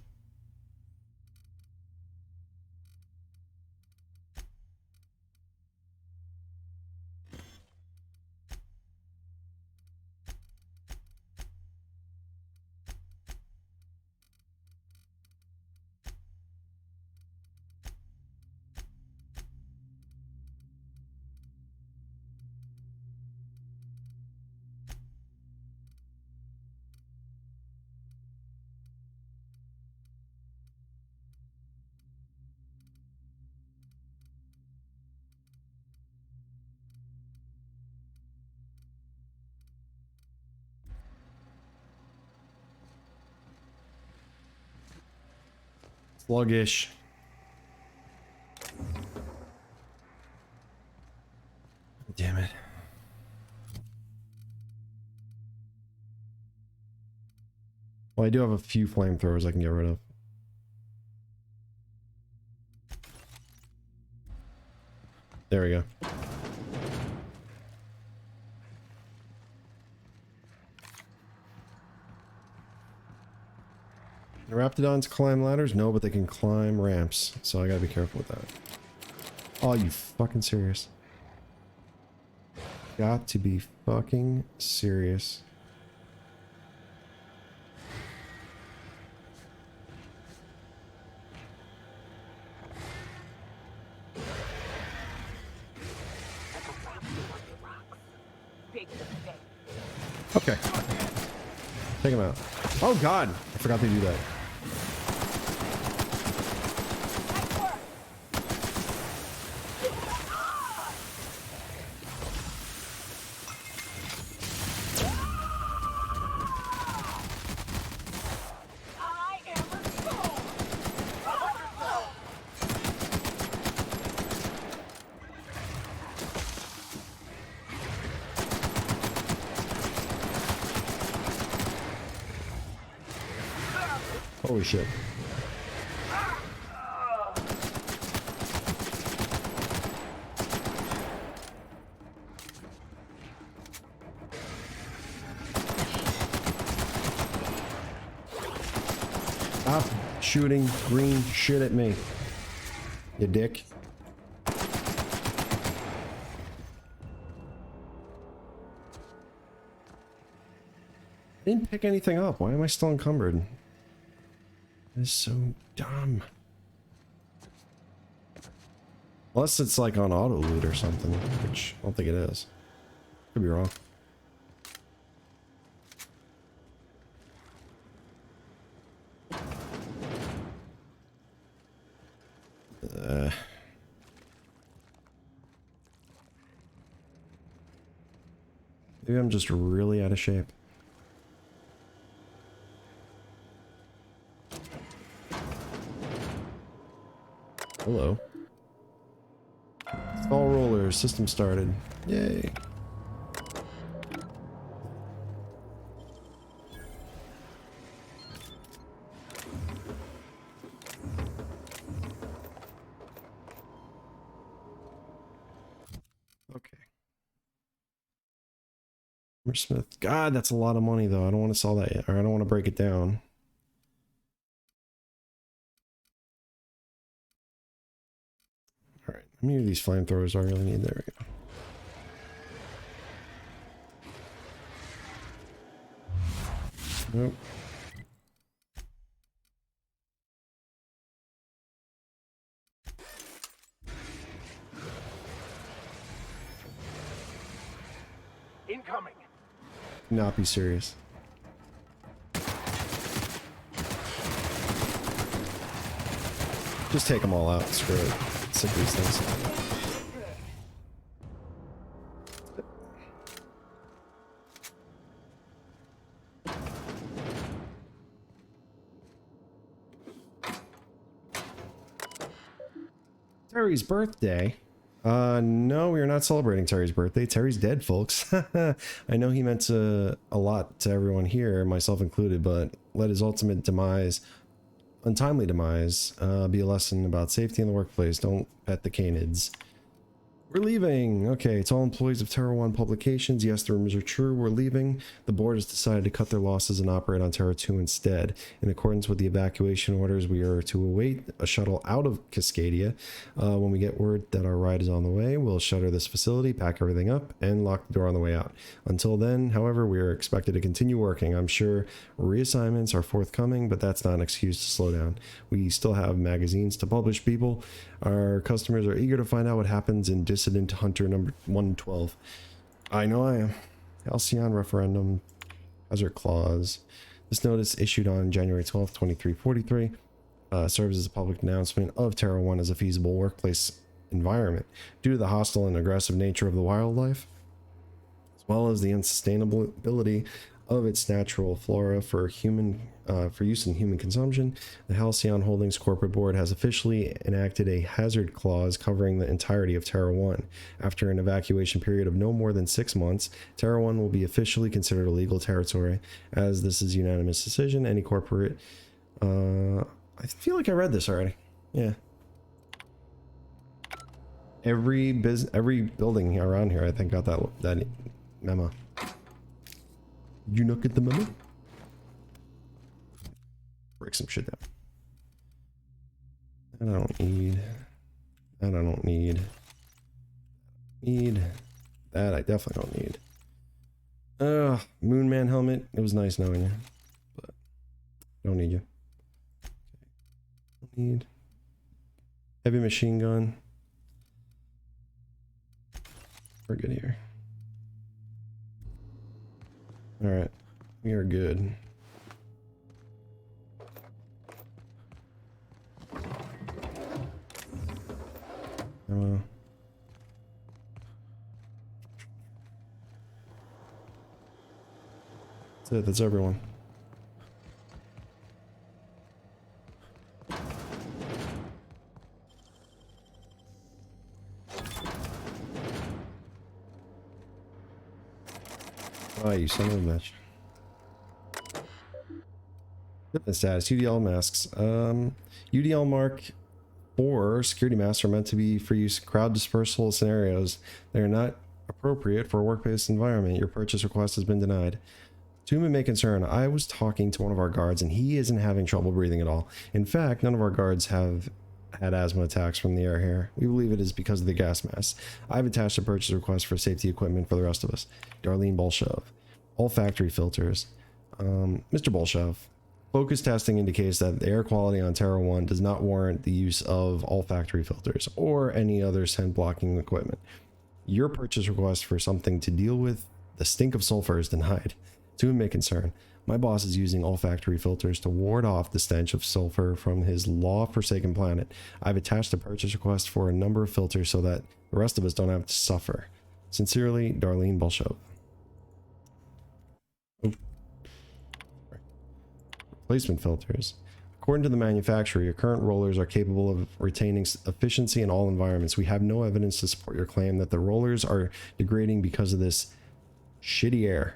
Sluggish. Damn it. Well, I do have a few flamethrowers I can get rid of. There we go. The Raptidons climb ladders? No, but they can climb ramps. So I gotta be careful with that. Oh, you fucking serious? Got to be fucking serious. Okay. Take him out. Oh god! I forgot to do that. Holy shit. Stop shooting green shit at me, you dick. I didn't pick anything up. Why am I still encumbered? This is so dumb. Unless it's like on auto loot or something, which I don't think it is. Could be wrong. Maybe I'm just really out of shape. Hello. All rollers, system started. Yay. Smith. God, that's a lot of money though. I don't want to sell that yet, or I don't want to break it down. All right, how many of these flamethrowers do I really need? There we go. Nope. Incoming. Not be serious. Just take them all out. Screw it. Sick of these things. Terry's birthday. No, we are not celebrating Terry's birthday. Terry's dead, folks. I know he meant a lot to everyone here, myself included, but let his ultimate demise, untimely demise, be a lesson about safety in the workplace. Don't pet the canids. We're leaving. Okay, to all employees of Terra 1 Publications, yes, the rumors are true. We're leaving. The board has decided to cut their losses and operate on Terra 2 instead. In accordance with the evacuation orders, we are to await a shuttle out of Cascadia. When we get word that our ride is on the way, we'll shutter this facility, pack everything up, and lock the door on the way out. Until then, however, we are expected to continue working. I'm sure reassignments are forthcoming, but that's not an excuse to slow down. We still have magazines to publish, people. Our customers are eager to find out what happens in Dissident Hunter number 112. I know I am. Halcyon Referendum, Hazard Clause. This notice, issued on January 12th, 2343, serves as a public announcement of Terra 1 as a feasible workplace environment. Due to the hostile and aggressive nature of the wildlife, as well as the unsustainability of its natural flora for use in human consumption, the Halcyon Holdings Corporate Board has officially enacted a hazard clause covering the entirety of Terra 1. After an evacuation period of no more than 6 months, Terra 1 will be officially considered a legal territory. As this is a unanimous decision, any corporate... I feel like I read this already. Yeah. Every building around here, I think, got that memo. Did you not get the memo? Break some shit down. And I don't need. That I don't need. Need. That I definitely don't need. Moonman helmet. It was nice knowing you. But don't need you. Don't need. Heavy machine gun. We're good here. Alright. We are good. That's it. That's everyone. Oh, you son of a bitch. Fitness status, UDL masks. UDL Mark 4 security masks are meant to be for use in crowd dispersal scenarios. They are not appropriate for a workplace environment. Your purchase request has been denied. To whom it may concern, I was talking to one of our guards and he isn't having trouble breathing at all. In fact, none of our guards have had asthma attacks from the air here. We believe it is because of the gas mask. I've attached a purchase request for safety equipment for the rest of us. Darlene Bolshov. All factory filters. Mr. Bolshov. Focus testing indicates that the air quality on Terra 1 does not warrant the use of all factory filters or any other scent blocking equipment. Your purchase request for something to deal with the stink of sulfur is denied. To whom it may concern, my boss is using all factory filters to ward off the stench of sulfur from his law-forsaken planet. I've attached a purchase request for a number of filters so that the rest of us don't have to suffer. Sincerely, Darlene Bolshov. Oh. Replacement filters. According to the manufacturer, your current rollers are capable of retaining efficiency in all environments. We have no evidence to support your claim that the rollers are degrading because of this shitty air.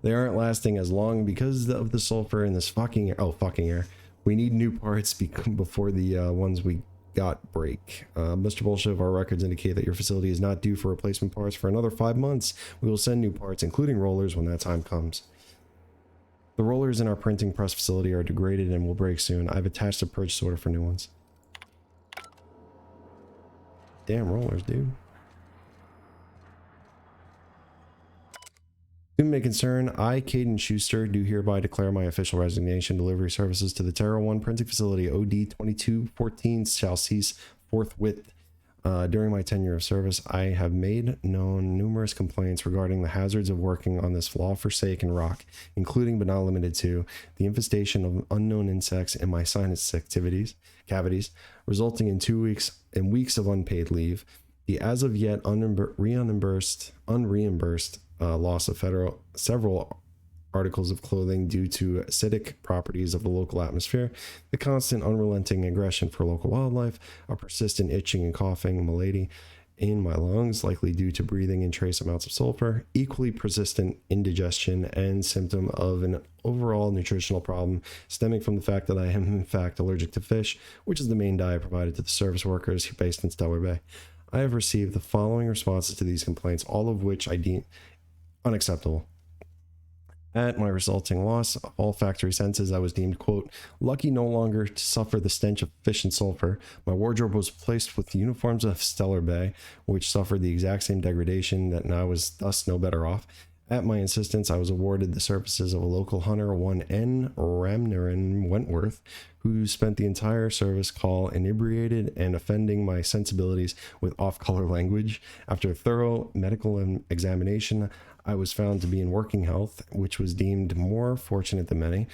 They aren't lasting as long because of the sulfur in this fucking air. Oh, fucking air. We need new parts before the ones we got break. Mr. Bullshit, our records indicate that your facility is not due for replacement parts for another 5 months. We will send new parts, including rollers, when that time comes. The rollers in our printing press facility are degraded and will break soon. I've attached a purchase order for new ones. Damn rollers, dude. Whom may concern, I, Caden Schuster, do hereby declare my official resignation. Delivery services to the Terra 1 printing facility OD 2214 shall cease forthwith. During my tenure of service, I have made known numerous complaints regarding the hazards of working on this law-forsaken rock, including but not limited to the infestation of unknown insects in my sinus cavities, resulting in weeks of unpaid leave, the as of yet unreimbursed loss of several articles of clothing due to acidic properties of the local atmosphere, the constant unrelenting aggression for local wildlife, a persistent itching and coughing malady in my lungs, likely due to breathing in trace amounts of sulfur, equally persistent indigestion, and symptom of an overall nutritional problem stemming from the fact that I am in fact allergic to fish, which is the main diet provided to the service workers based in Stellar Bay. I have received the following responses to these complaints, all of which I deem unacceptable. At my resulting loss of all factory senses, I was deemed, quote, lucky no longer to suffer the stench of fish and sulfur. My wardrobe was placed with the uniforms of Stellar Bay, which suffered the exact same degradation, that and I was thus no better off. At my insistence, I was awarded the services of a local hunter, one N. Ramnaran Wentworth, who spent the entire service call inebriated and offending my sensibilities with off-color language. After a thorough medical examination, I was found to be in working health, which was deemed more fortunate than many.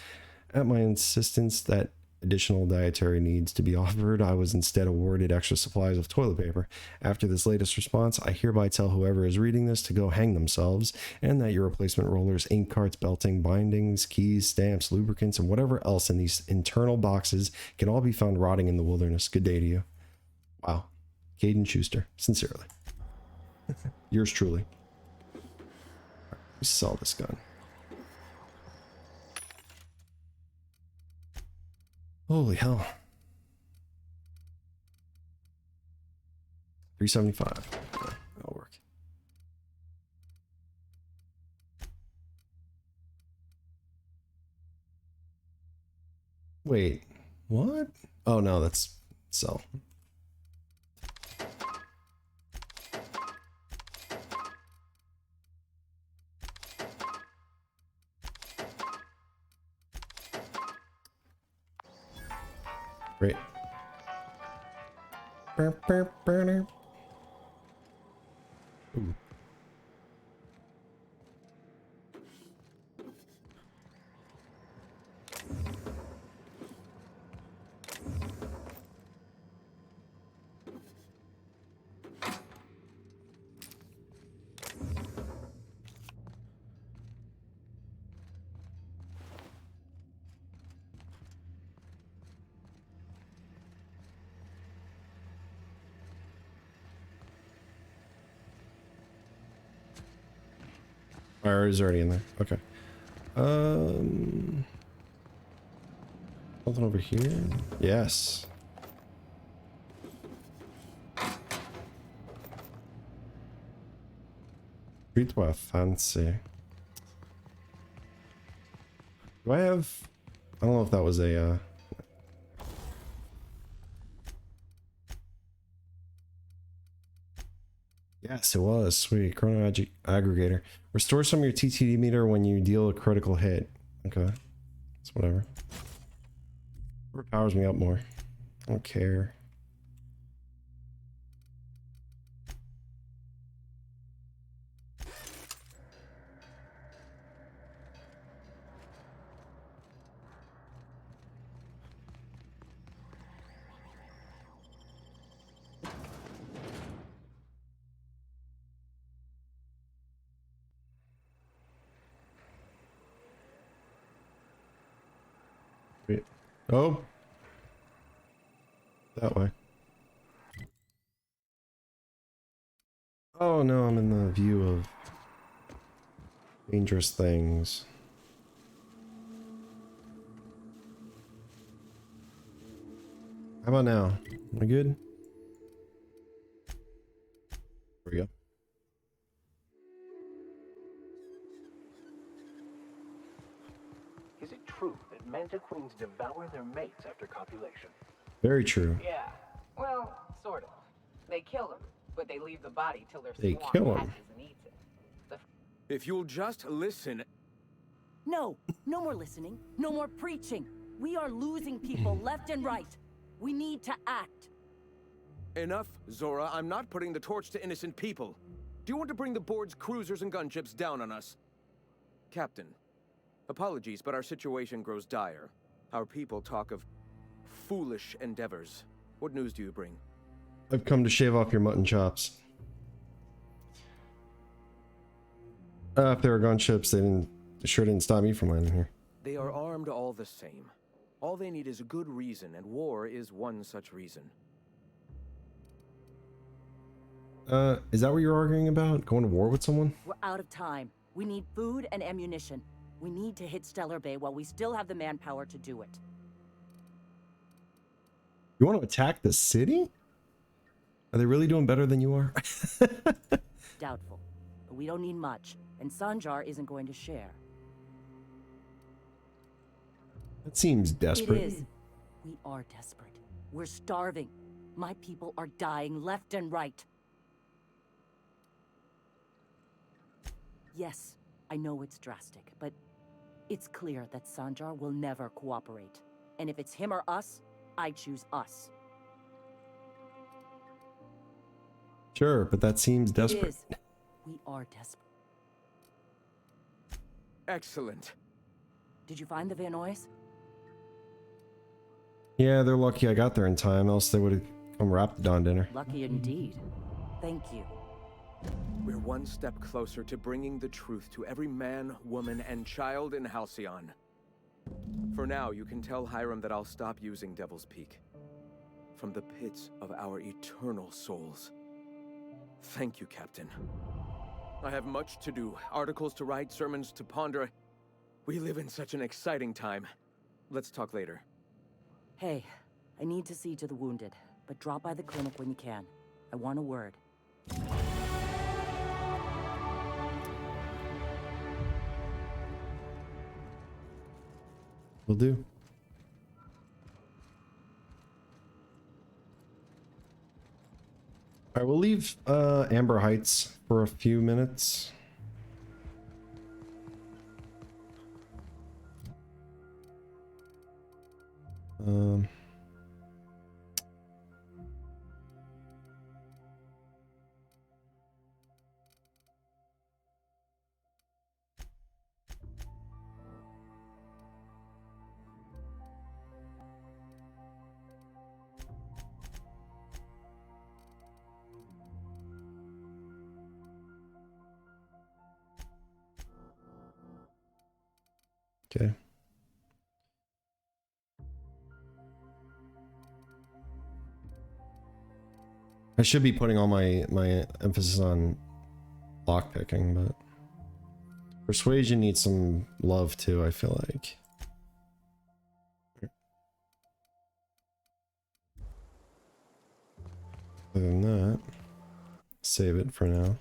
At my insistence that additional dietary needs to be offered, I was instead awarded extra supplies of toilet paper. After this latest response, I hereby tell whoever is reading this to go hang themselves, and that your replacement rollers, ink carts, belting, bindings, keys, stamps, lubricants, and whatever else in these internal boxes can all be found rotting in the wilderness. Good day to you. Wow. Caden Schuster. Sincerely. Yours truly. Let me sell this gun. Holy hell. 375. Okay, that'll work. Wait, what? Oh no, that's sell. Great. Ooh. Fire is already in there. Okay. Something over here? Yes. Streetwear fancy. Do I have... I don't know if that was a, Yes, it was. Sweet. Chrono aggregator. Restore some of your TTD meter when you deal a critical hit. Okay. It's whatever. Whatever powers me up more. I don't care. Wait. Oh. That way. Oh no, I'm in the view of dangerous things. How about now? Am I good? There we go. Is it true that manta queens devour their mates after copulation? Very true. Yeah. Well, sort of. They kill them, but they leave the body till their They swarm kill 'em. hatches and eats it. If you'll just listen. No, no more listening, no more preaching. We are losing people left and right. We need to act. Enough, Zora. I'm not putting the torch to innocent people. Do you want to bring the board's cruisers and gunships down on us? Captain, apologies, but our situation grows dire. Our people talk of foolish endeavors. What news do you bring? I've come to shave off your mutton chops. If there were gunships, they sure didn't stop me from landing here. They are armed all the same. All they need is a good reason, and war is one such reason. Is that what you're arguing about? Going to war with someone? We're out of time. We need food and ammunition. We need to hit Stellar Bay while we still have the manpower to do it. You want to attack the city? Are they really doing better than you are? Doubtful. But we don't need much, and Sanjar isn't going to share. That seems desperate. It is. We are desperate. We're starving. My people are dying left and right. Yes, I know it's drastic, but it's clear that Sanjar will never cooperate. And if it's him or us, I choose us. Sure, but that seems desperate. It is. We are desperate. Excellent. Did you find the Vanoys? Yeah, they're lucky I got there in time, else they would have come Raptidon dinner. Lucky indeed. Thank you. We're one step closer to bringing the truth to every man, woman, and child in Halcyon. For now, you can tell Hiram that I'll stop using Devil's Peak. From the pits of our eternal souls. Thank you, Captain. I have much to do. Articles to write, sermons to ponder. We live in such an exciting time. Let's talk later. Hey, I need to see to the wounded, but drop by the clinic when you can. I want a word. Will do. Alright, we'll leave Amber Heights for a few minutes. Okay. I should be putting all my emphasis on lockpicking, but persuasion needs some love too, I feel like. Other than that, save it for now.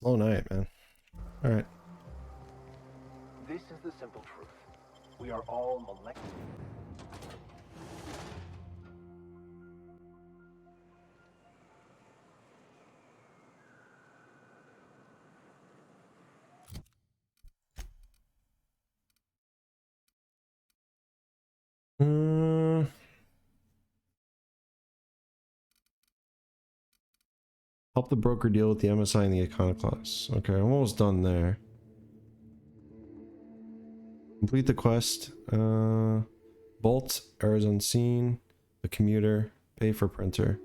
Slow night, man. All right. This is the simple truth. We are all molecular. Help the broker deal with the MSI and the Iconoclast. Okay, I'm almost done there. Complete the quest. Bolt, errors unseen, the commuter, pay for printer.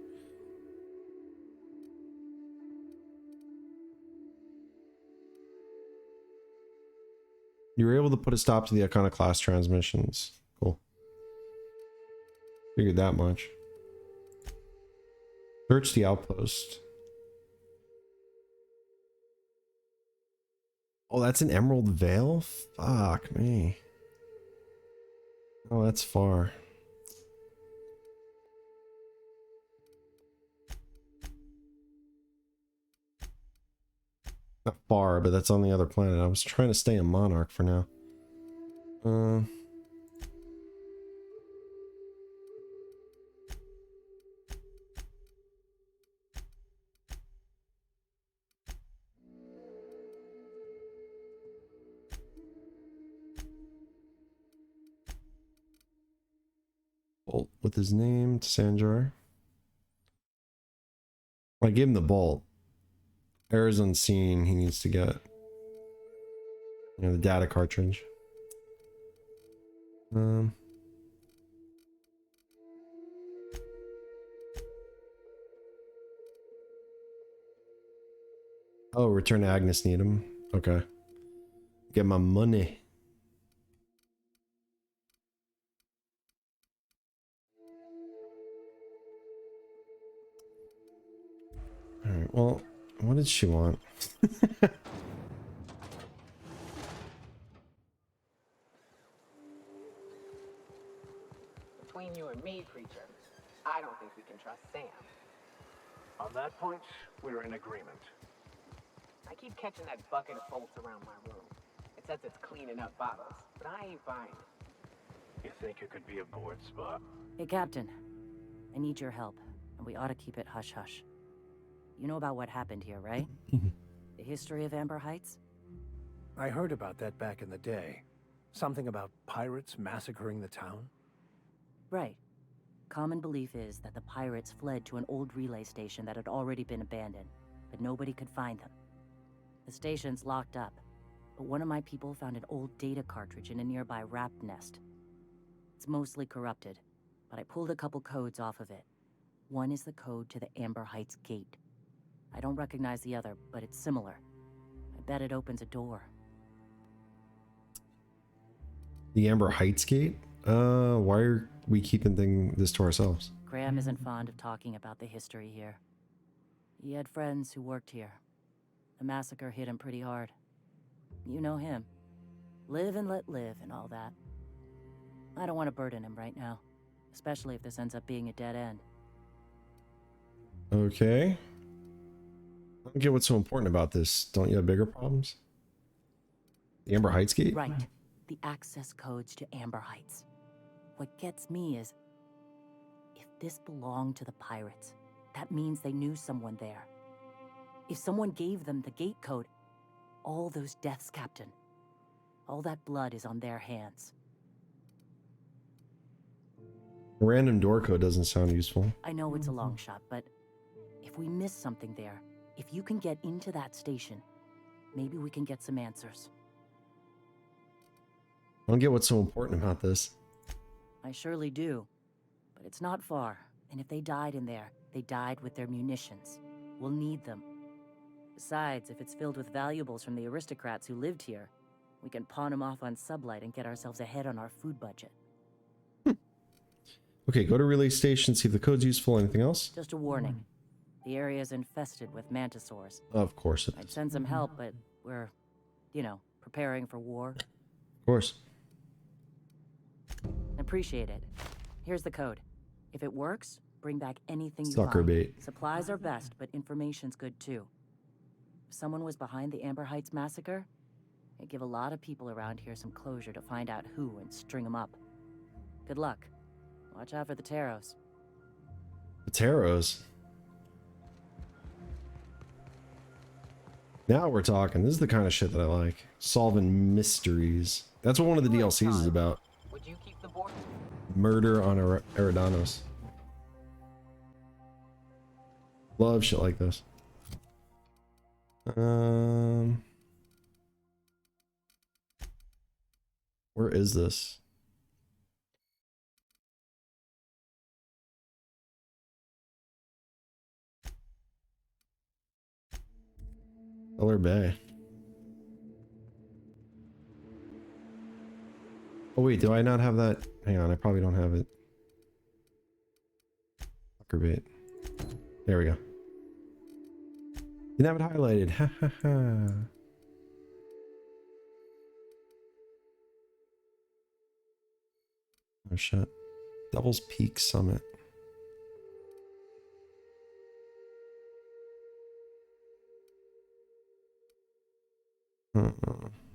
You were able to put a stop to the iconoclast transmissions. Cool. Figured that much. Search the outpost. Oh, that's an Emerald Vale? Fuck me. Oh, that's far. Not far, but that's on the other planet. I was trying to stay in Monarch for now. Bolt with his name to Sanjar. I gave him the bolt. Errors unseen. He needs to get, you know, the data cartridge. Oh, return to Agnes Needham. Okay. Get my money. Alright, well, what did she want? Between you and me, Preacher, I don't think we can trust Sam. On that point, we're in agreement. I keep catching that bucket of bolts around my room. It says it's cleaning up bottles, but I ain't buying it. You think it could be a board spot? Hey, Captain. I need your help, and we ought to keep it hush-hush. You know about what happened here, right? The history of Amber Heights? I heard about that back in the day. Something about pirates massacring the town? Right. Common belief is that the pirates fled to an old relay station that had already been abandoned, but nobody could find them. The station's locked up, but one of my people found an old data cartridge in a nearby rat nest. It's mostly corrupted, but I pulled a couple codes off of it. One is the code to the Amber Heights gate. I don't recognize the other, but it's similar. I bet it opens a door. The Amber Heights gate? Why are we keeping this to ourselves? Graham isn't fond of talking about the history here. He had friends who worked here. The massacre hit him pretty hard. You know him. Live and let live and all that. I don't want to burden him right now, especially if this ends up being a dead end. Okay. I don't get what's so important about this. Don't you have bigger problems? The Amber Heights gate? Right. The access codes to Amber Heights. What gets me is, if this belonged to the pirates, that means they knew someone there. If someone gave them the gate code, all those deaths, Captain, all that blood is on their hands. Random door code doesn't sound useful. I know it's a long shot, but if we miss something there, if you can get into that station, maybe we can get some answers. I don't get what's so important about this. I surely do, but it's not far, and if they died in there, they died with their munitions. We'll need them. Besides, if it's filled with valuables from the aristocrats who lived here, we can pawn them off on Sublight and get ourselves ahead on our food budget. Okay, go to relay station, see if the code's useful. Anything else? Just a warning. The area is infested with mantisaurs. Of course it I'd is. send some help, but we're, preparing for war. Of course. Appreciate it. Here's the code. If it works, bring back anything you Sucker find. bait. Supplies are best, but information's good too. If someone was behind the Amber Heights massacre, it'd give a lot of people around here some closure to find out who and string them up. Good luck. Watch out for the Taros. The Taros. Now we're talking. This is the kind of shit that I like. Solving mysteries. That's what one of the DLCs is about. Would you keep the board? Murder on Eridanos. Love shit like this. Where is this? Color Bay. Oh wait, do I not have that? Hang on, I probably don't have it. Fucker bait. There we go. Didn't have it highlighted. Ha ha ha. Oh shit. Devil's Peak Summit.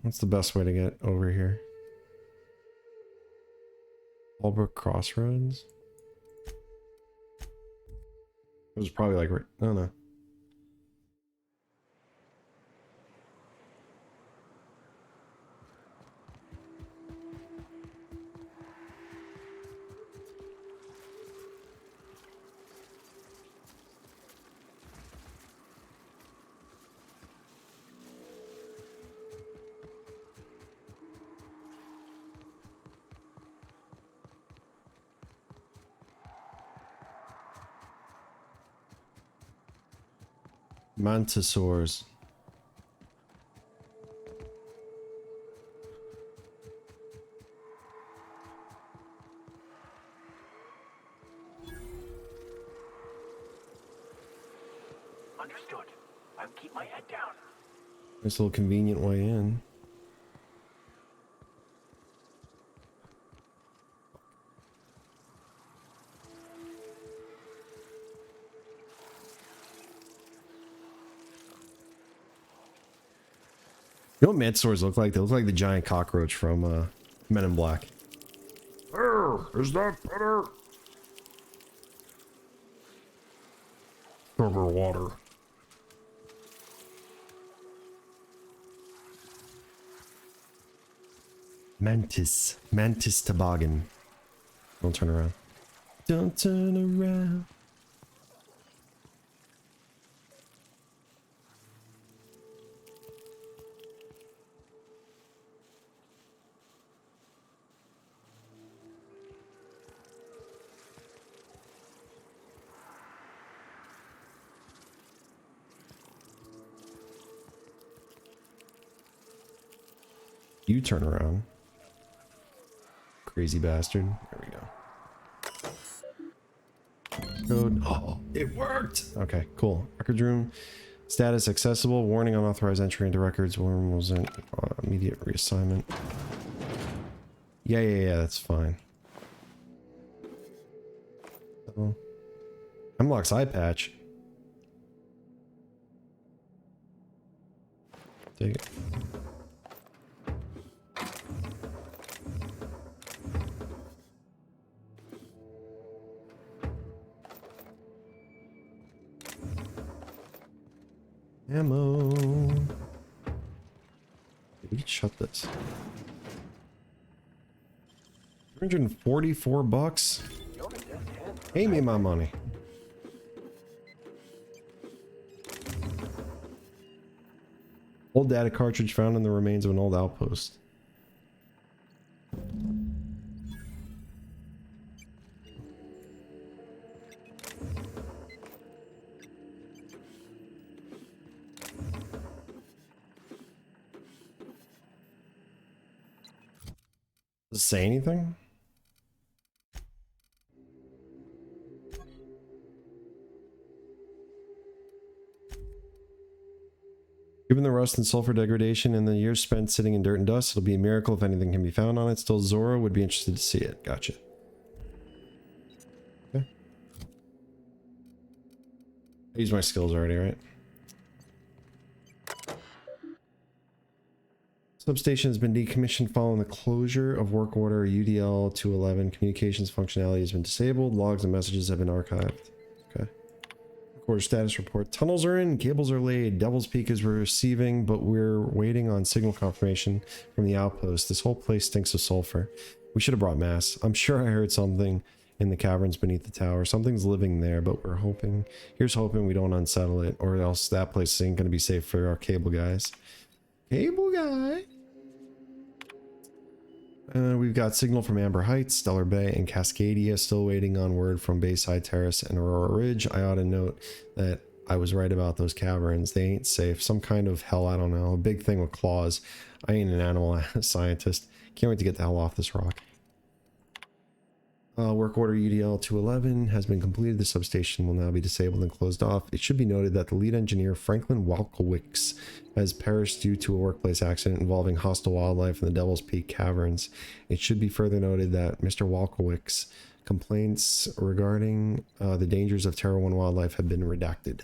What's the best way to get over here? Albrook Crossroads? It was probably like right. No, no. Mantisaurs. Understood. I'll keep my head down. Nice little convenient way in. You know what Mantisaurs look like? They look like the giant cockroach from Men in Black. Is that better? Sugar water. Mantis toboggan. Don't turn around. Don't turn around. You turn around. Crazy bastard. There we go. Code. Oh, it worked! Okay, cool. Records room. Status accessible. Warning, unauthorized entry into records. Warning was an immediate reassignment. Yeah, that's fine. Oh. Hemlock's eye patch. Take it. Ammo. We can shut this. 344 bucks. Pay me my money. Old data cartridge found in the remains of an old outpost. Does it say anything? Given the rust and sulfur degradation and the years spent sitting in dirt and dust, it'll be a miracle if anything can be found on it. Still, Zora would be interested to see it. Gotcha. Okay. I used my skills already, right? Substation has been decommissioned following the closure of work order UDL 211. Communications functionality has been disabled. Logs and messages have been archived. Okay. Recorder status report. Tunnels are in. Cables are laid. Devil's Peak is receiving, but we're waiting on signal confirmation from the outpost. This whole place stinks of sulfur. We should have brought mass. I'm sure I heard something in the caverns beneath the tower. Something's living there, but we're hoping. Here's hoping we don't unsettle it, or else that place ain't going to be safe for our cable guys. Cable guy. We've got signal from Amber Heights, Stellar Bay, and Cascadia. Still waiting on word from Bayside Terrace and Aurora Ridge. I ought to note that I was right about those caverns. They ain't safe. Some kind of hell, I don't know. A big thing with claws. I ain't an animal scientist. Can't wait to get the hell off this rock. Work order UDL 211 has been completed. The substation will now be disabled and closed off. It should be noted that the lead engineer, Franklin Walkowicz, has perished due to a workplace accident involving hostile wildlife in the Devil's Peak Caverns. It should be further noted that Mr. Walkowicz complaints regarding the dangers of Terra 1 wildlife have been redacted.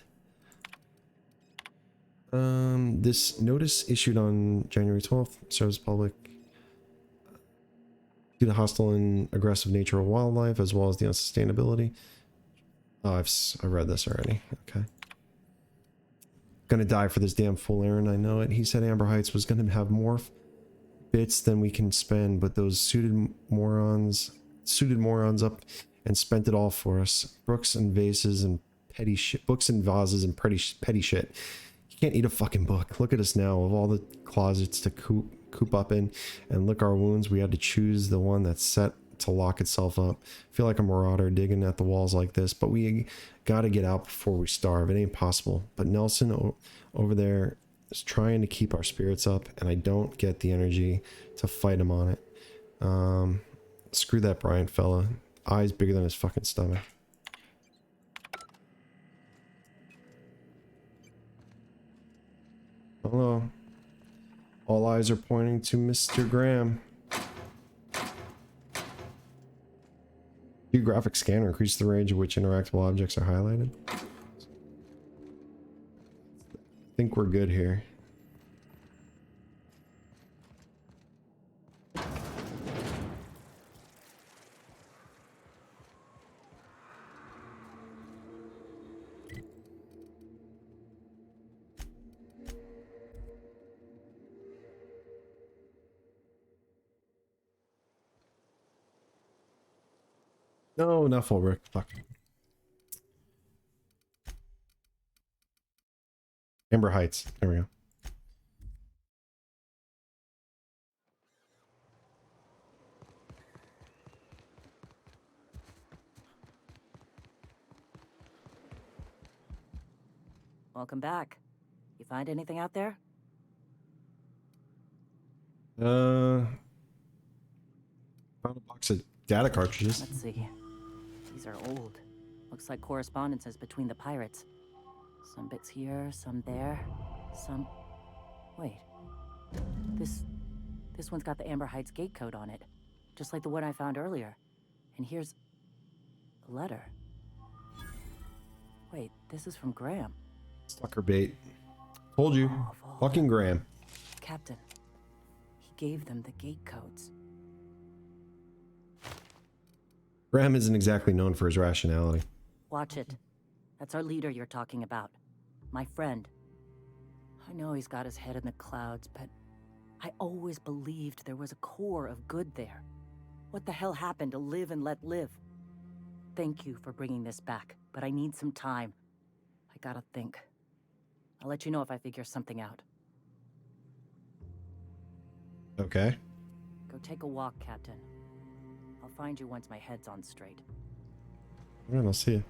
This notice issued on January 12th serves public due to the hostile and aggressive nature of wildlife, as well as the unsustainability. Oh, I've read this already. Okay. Gonna die for this damn fool, Aaron. I know it. He said Amber Heights was gonna have more bits than we can spend, but those suited morons up and spent it all for us. Books and vases and petty shit. Books and vases and petty shit. You can't eat a fucking book. Look at us now, of all the closets to coop up in and lick our wounds. We had to choose the one that's set to lock itself up. Feel like a marauder digging at the walls like this, but we gotta get out before we starve. It ain't possible. But Nelson over there is trying to keep our spirits up, and I don't get the energy to fight him on it. Screw that Bryant fella. Eyes bigger than his fucking stomach. Hello. All eyes are pointing to Mr. Graham. Geographic scanner increases the range of which interactable objects are highlighted. I think we're good here. No, not full brick. Fuck. Amber Heights. There we go. Welcome back. You find anything out there? Found a box of data cartridges. Let's see. These are old. Looks like correspondences between the pirates. Some bits here, some there, some... Wait. This one's got the Amber Heights gate code on it. Just like the one I found earlier. And here's... a letter. Wait, this is from Graham. Sucker bait. Told you. Fucking Graham. Captain. He gave them the gate codes. Graham isn't exactly known for his rationality. Watch it. That's our leader you're talking about. My friend. I know he's got his head in the clouds, but I always believed there was a core of good there. What the hell happened to live and let live? Thank you for bringing this back, but I need some time. I gotta think. I'll let you know if I figure something out. Okay. Go take a walk, Captain. I'll find you once my head's on straight. Alright, I'll see you.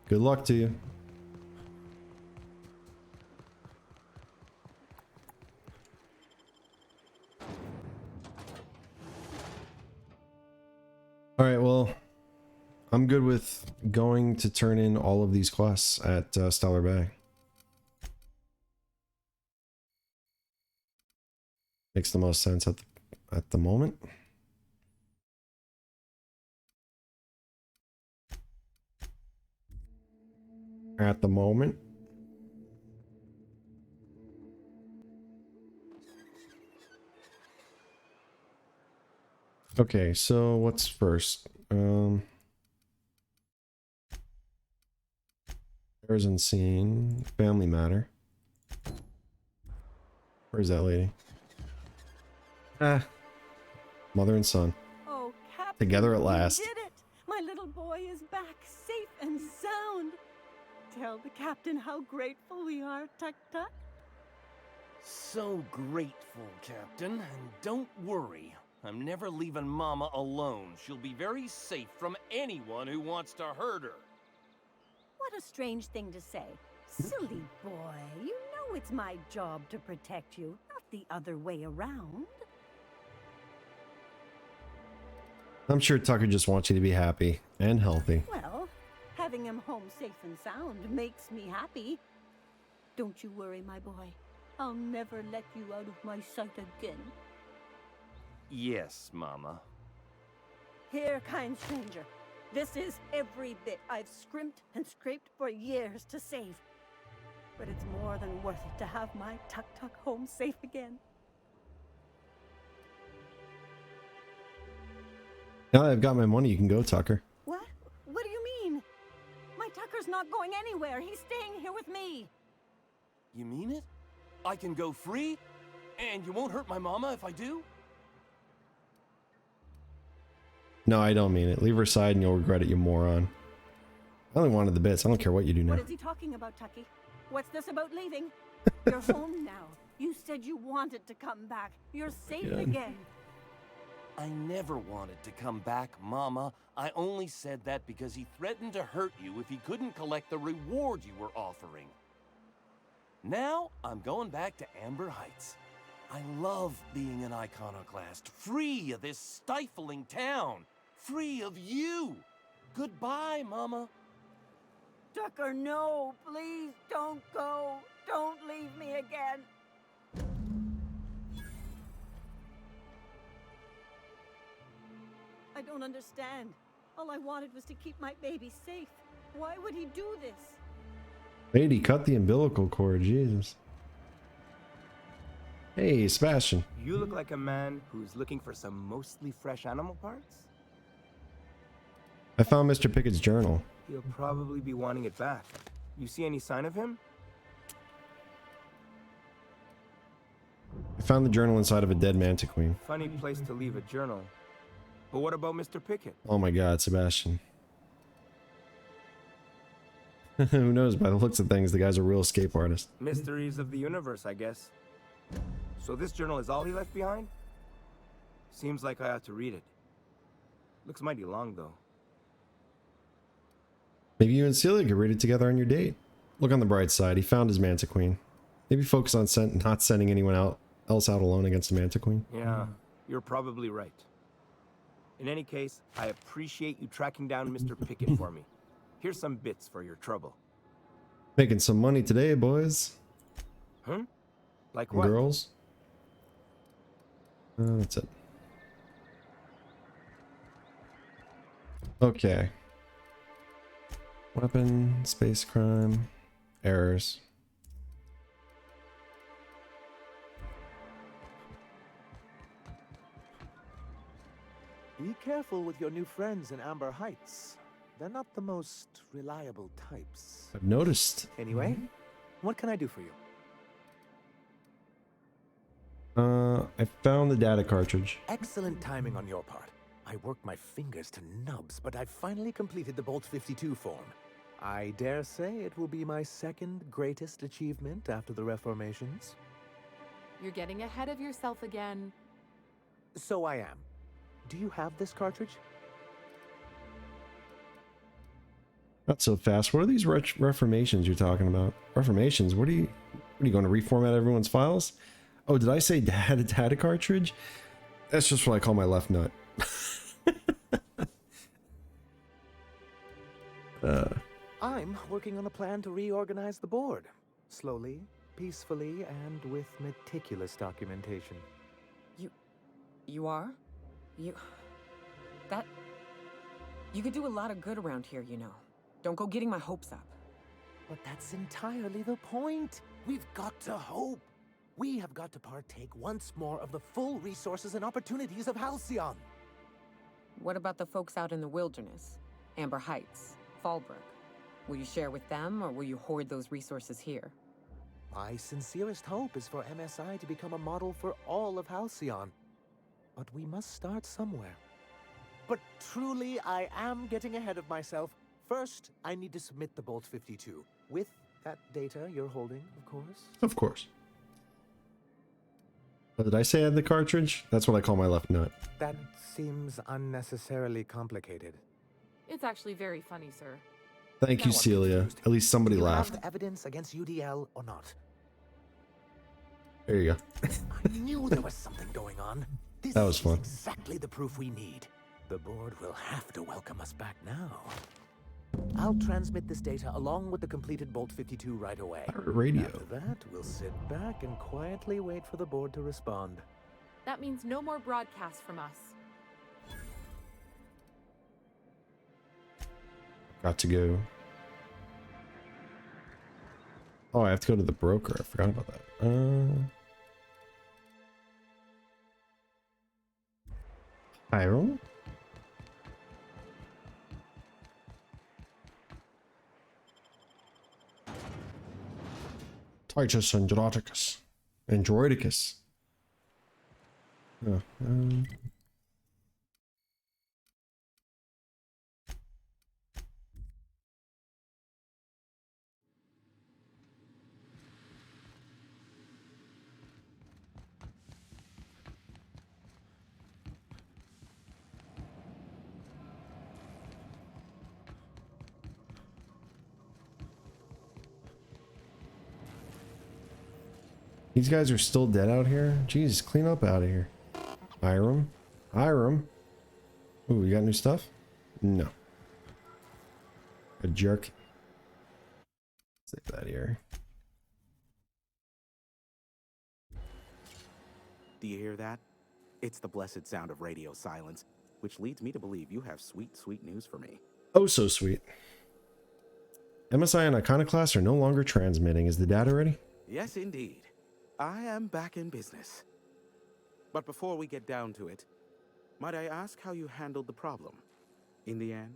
Good luck to you. Alright, well, I'm good with going to turn in all of these quests at Stellar Bay. Makes the most sense at the moment. At the moment. Okay, so what's first? There's Unseen. Family Matter. Where's that lady? Ah. Mother and son. Oh, Captain, together at last. You did it! My little boy is back, safe and sound. Tell the captain how grateful we are, Tuk Tuk. So grateful, Captain. And don't worry. I'm never leaving Mama alone. She'll be very safe from anyone who wants to hurt her. What a strange thing to say. Silly boy, you know it's my job to protect you, not the other way around. I'm sure Tucker just wants you to be happy and healthy. Well, having him home safe and sound makes me happy. Don't you worry, my boy. I'll never let you out of my sight again. Yes, Mama. Here, kind stranger. This is every bit I've scrimped and scraped for years to save. But it's more than worth it to have my Tuk-Tuk home safe again. Now that I've got my money, you can go, Tucker. What? What do you mean? My Tucker's not going anywhere. He's staying here with me. You mean it? I can go free? And you won't hurt my mama if I do? No, I don't mean it. Leave her side and you'll regret it, you moron. I only wanted the bits. I don't care what you do now. What is he talking about, Tucky? What's this about leaving? You're home now. You said you wanted to come back. You're safe again. I never wanted to come back, Mama. I only said that because he threatened to hurt you if he couldn't collect the reward you were offering. Now, I'm going back to Amber Heights. I love being an iconoclast, free of this stifling town, free of you. Goodbye, Mama. Tucker, no, please don't go. Don't leave me again. I don't understand. All I wanted was to keep my baby safe. Why would he do this? Lady, cut the umbilical cord, Jesus. Hey, Sebastian. You look like a man who's looking for some mostly fresh animal parts. I found Mr. Pickett's journal. He'll probably be wanting it back. You see any sign of him? I found the journal inside of a dead manta queen. Funny place to leave a journal. But what about Mr. Pickett? Oh my god, Sebastian. Who knows, by the looks of things, the guy's a real escape artist. Mysteries of the universe, I guess. So this journal is all he left behind? Seems like I ought to read it. Looks mighty long, though. Maybe you and Celia could read it together on your date. Look on the bright side, he found his manta queen. Maybe focus on not sending anyone else out alone against the manta queen. Yeah, you're probably right. In any case, I appreciate you tracking down Mr. Pickett for me. Here's some bits for your trouble. Making some money today, boys. Huh? Like what? Girls. That's it. Okay. Weapon, space crime, errors. Be careful with your new friends in Amber Heights. They're not the most reliable types. I've noticed. Anyway, what can I do for you? I found the data cartridge. Excellent timing on your part. I worked my fingers to nubs, but I finally completed the Bolt 52 form. I dare say it will be my second greatest achievement after the Reformations. You're getting ahead of yourself again. So I am. Do you have this cartridge? Not so fast. What are these reformations you're talking about? Reformations? What are you going to reformat everyone's files? Oh, did I say data cartridge? That's just what I call my left nut. I'm working on a plan to reorganize the board. Slowly, peacefully, and with meticulous documentation. You are? You could do a lot of good around here, you know. Don't go getting my hopes up. But that's entirely the point. We've got to hope. We have got to partake once more of the full resources and opportunities of Halcyon. What about the folks out in the wilderness? Amber Heights, Fallbrook. Will you share with them, or will you hoard those resources here? My sincerest hope is for MSI to become a model for all of Halcyon. But we must start somewhere. But truly, I am getting ahead of myself. First, I need to submit the Bolt 52. With that data you're holding, of course. Of course. What did I say I had the cartridge? That's what I call my left nut. That seems unnecessarily complicated. It's actually very funny, sir. Thank you, Now I'm Celia. confused. At least somebody Do you laughed. have evidence against UDL or not? There you go. I knew there was something going on. This That was is fun. exactly the proof we need. The board will have to welcome us back now. I'll transmit this data along with the completed Bolt 52 right away. Radio. After that, we'll sit back and quietly wait for the board to respond. That means no more broadcasts from us. Got to go. Oh, I have to go to the broker. I forgot about that. Hiram? Titus Andronicus. Androidicus. Oh, these guys are still dead out here? Jeez, clean up out of here. Hiram? Hiram? Ooh, you got new stuff? No. A jerk. Save that here. Do you hear that? It's the blessed sound of radio silence, which leads me to believe you have sweet, sweet news for me. Oh, so sweet. MSI and Iconoclast are no longer transmitting. Is the data ready? Yes, indeed. I am back in business. But before we get down to it, might I ask how you handled the problem? In the end?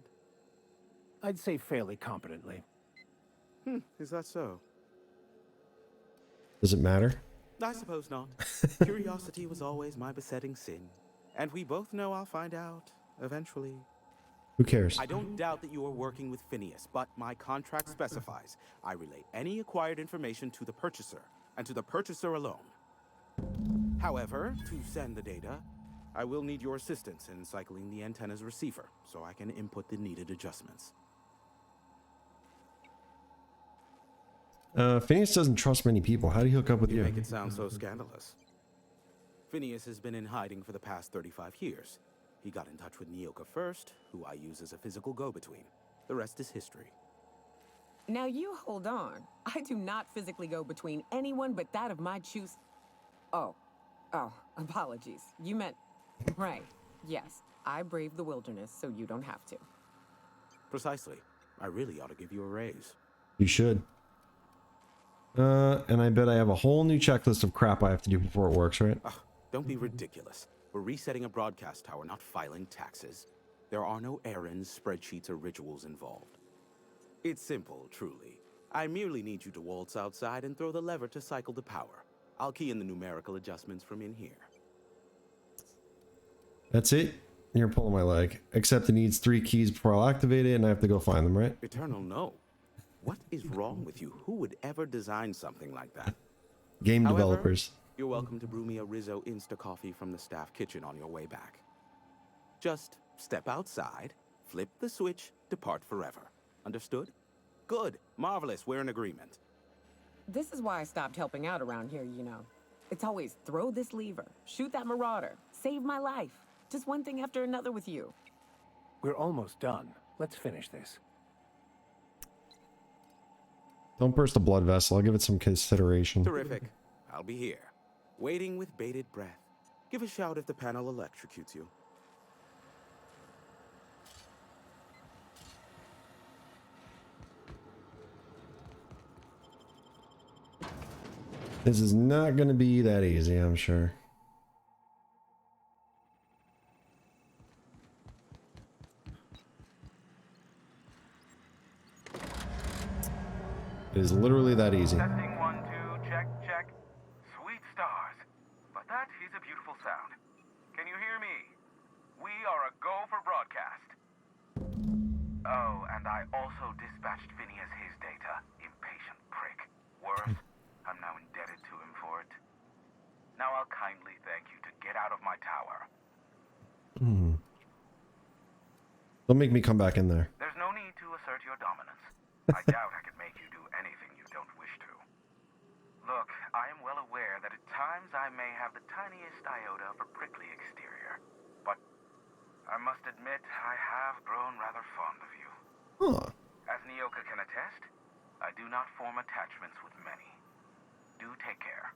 I'd say fairly competently. Is that so? Does it matter? I suppose not. Curiosity was always my besetting sin. And we both know I'll find out, eventually. Who cares? I don't doubt that you are working with Phineas, but my contract specifies I relay any acquired information to the purchaser, and to the purchaser alone. However, to send the data, I will need your assistance in cycling the antenna's receiver, so I can input the needed adjustments. Phineas doesn't trust many people. How do you hook up with you? You make it sound so scandalous. Phineas has been in hiding for the past 35 years. He got in touch with Nyoka first, who I use as a physical go-between. The rest is history. Now you hold on. I do not physically go between anyone but that of my choose. Oh, apologies. You meant, right. Yes, I braved the wilderness, so you don't have to. Precisely. I really ought to give you a raise. You should. And I bet I have a whole new checklist of crap I have to do before it works, right? Don't be ridiculous. We're resetting a broadcast tower, not filing taxes. There are no errands, spreadsheets, or rituals involved. It's simple, truly. I merely need you to waltz outside and throw the lever to cycle the power. I'll key in the numerical adjustments from in here. That's it? You're pulling my leg. Except it needs 3 keys before I'll activate it, and I have to go find them, right? Eternal, no. What is wrong with you? Who would ever design something like that? Game However, developers. You're welcome to brew me a Rizzo Insta-Coffee from the staff kitchen on your way back. Just step outside, flip the switch, depart forever. Understood? Good. Marvelous. We're in agreement. This is why I stopped helping out around here, you know. It's always throw this lever, shoot that marauder, save my life. Just one thing after another with you. We're almost done. Let's finish this. Don't burst a blood vessel. I'll give it some consideration. Terrific. I'll be here, waiting with bated breath. Give a shout if the panel electrocutes you. This is not going to be that easy, I'm sure. It is literally that easy. Testing 1, 2, check, check. Sweet stars. But that is a beautiful sound. Can you hear me? We are a go for broadcast. Oh, and I also dispatched Phineas his data. Impatient prick. Worse, I'm now indebted to him for it. Now I'll kindly thank you to get out of my tower. Don't make me come back in there. There's no need to assert your dominance. I doubt I could make you do anything you don't wish to. Look, I am well aware that at times I may have the tiniest iota of a prickly exterior, but I must admit I have grown rather fond of you. Huh. As Nyoka can attest, I do not form attachments with many. Do take care.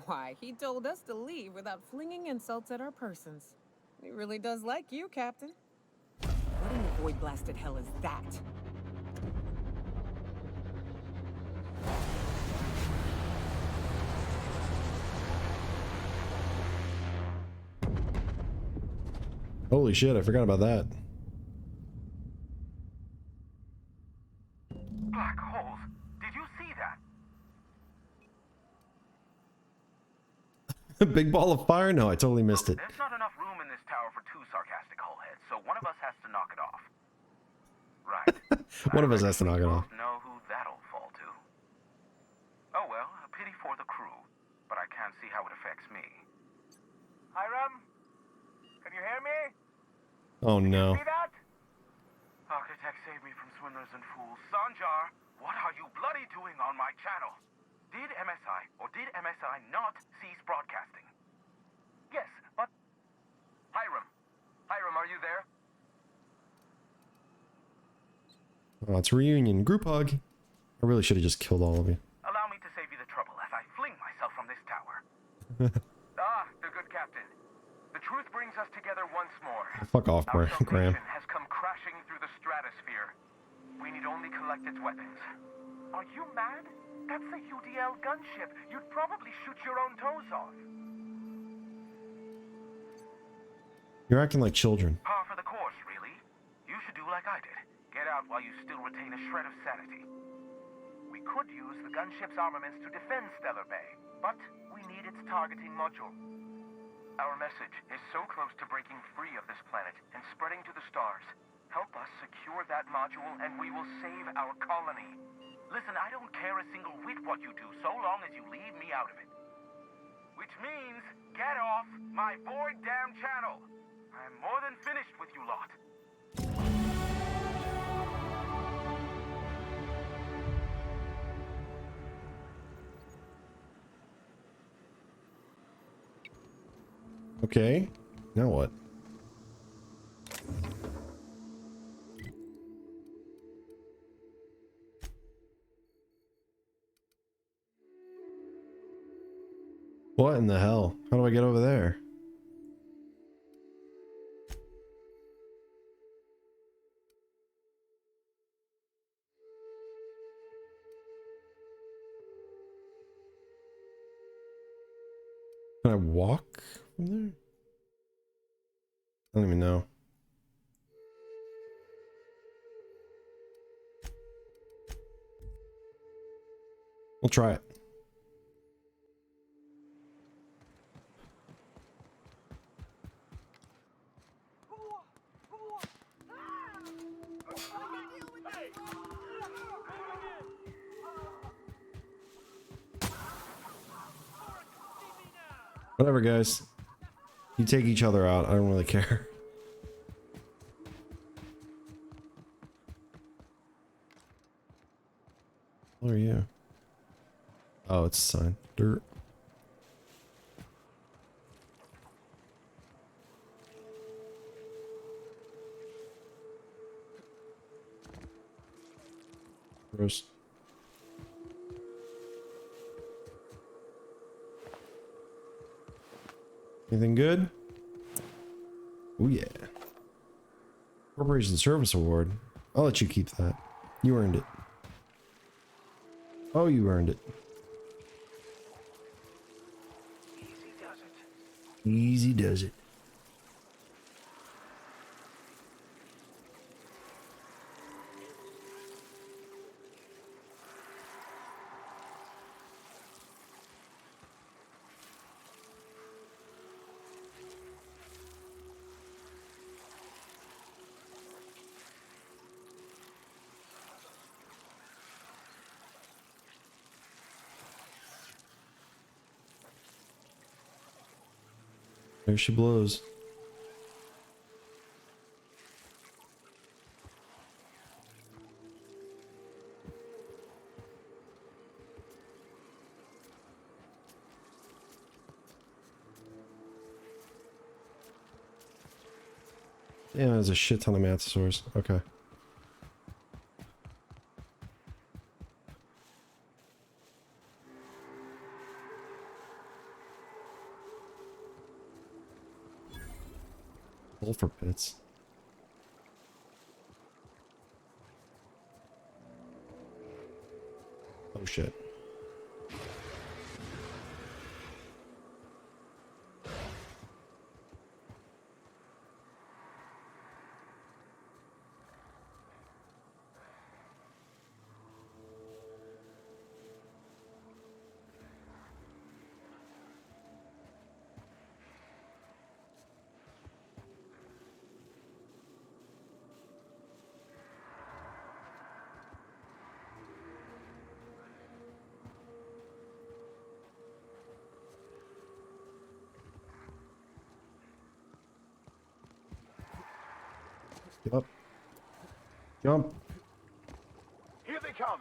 Why, he told us to leave without flinging insults at our persons. He really does like you, Captain. What in the void-blasted hell is that? Holy shit, I forgot about that. Black holes. Did you see that? Big ball of fire? No, I totally missed it. There's not enough room in this tower for two sarcastic hullheads, so one of us has to knock it off. Right. One of us has to knock it off. Know who that'll fall to. Oh well, a pity for the crew, but I can't see how it affects me. Hiram? Can you hear me? Oh no. See that? Architect saved me from swindlers and fools. Sanjar, what are you bloody doing on my channel? Did MSI or did MSI not cease broadcasting? Yes, but... Hiram. Hiram, are you there? Oh, it's reunion. Group hug. I really should have just killed all of you. Allow me to save you the trouble as I fling myself from this tower. The good captain. The truth brings us together once more. Fuck off, Our Graham. salvation has come crashing through the stratosphere. We need only collect its weapons. Are you mad? That's a UDL gunship. You'd probably shoot your own toes off. You're acting like children. Par for the course, really. You should do like I did. Get out while you still retain a shred of sanity. We could use the gunship's armaments to defend Stellar Bay, but we need its targeting module. Our message is so close to breaking free of this planet and spreading to the stars. Help us secure that module and we will save our colony. Listen, I don't care a single whit what you do so long as you leave me out of it. Which means, get off my void damn channel. I'm more than finished with you lot. Okay. Now what? What in the hell? How do I get over there? Can I walk from there? I don't even know. We'll try it. Whatever, guys. You take each other out. I don't really care. What are you? Oh, it's a sign. Dirt. Gross. Anything good? Oh yeah. Corporation Service Award. I'll let you keep that. You earned it. Oh, you earned it. Easy does it. Easy does it. There she blows. Yeah, there's a shit ton of Mantisaurs. Okay. Sulfur pits. Oh shit. Up. Jump. Here they come.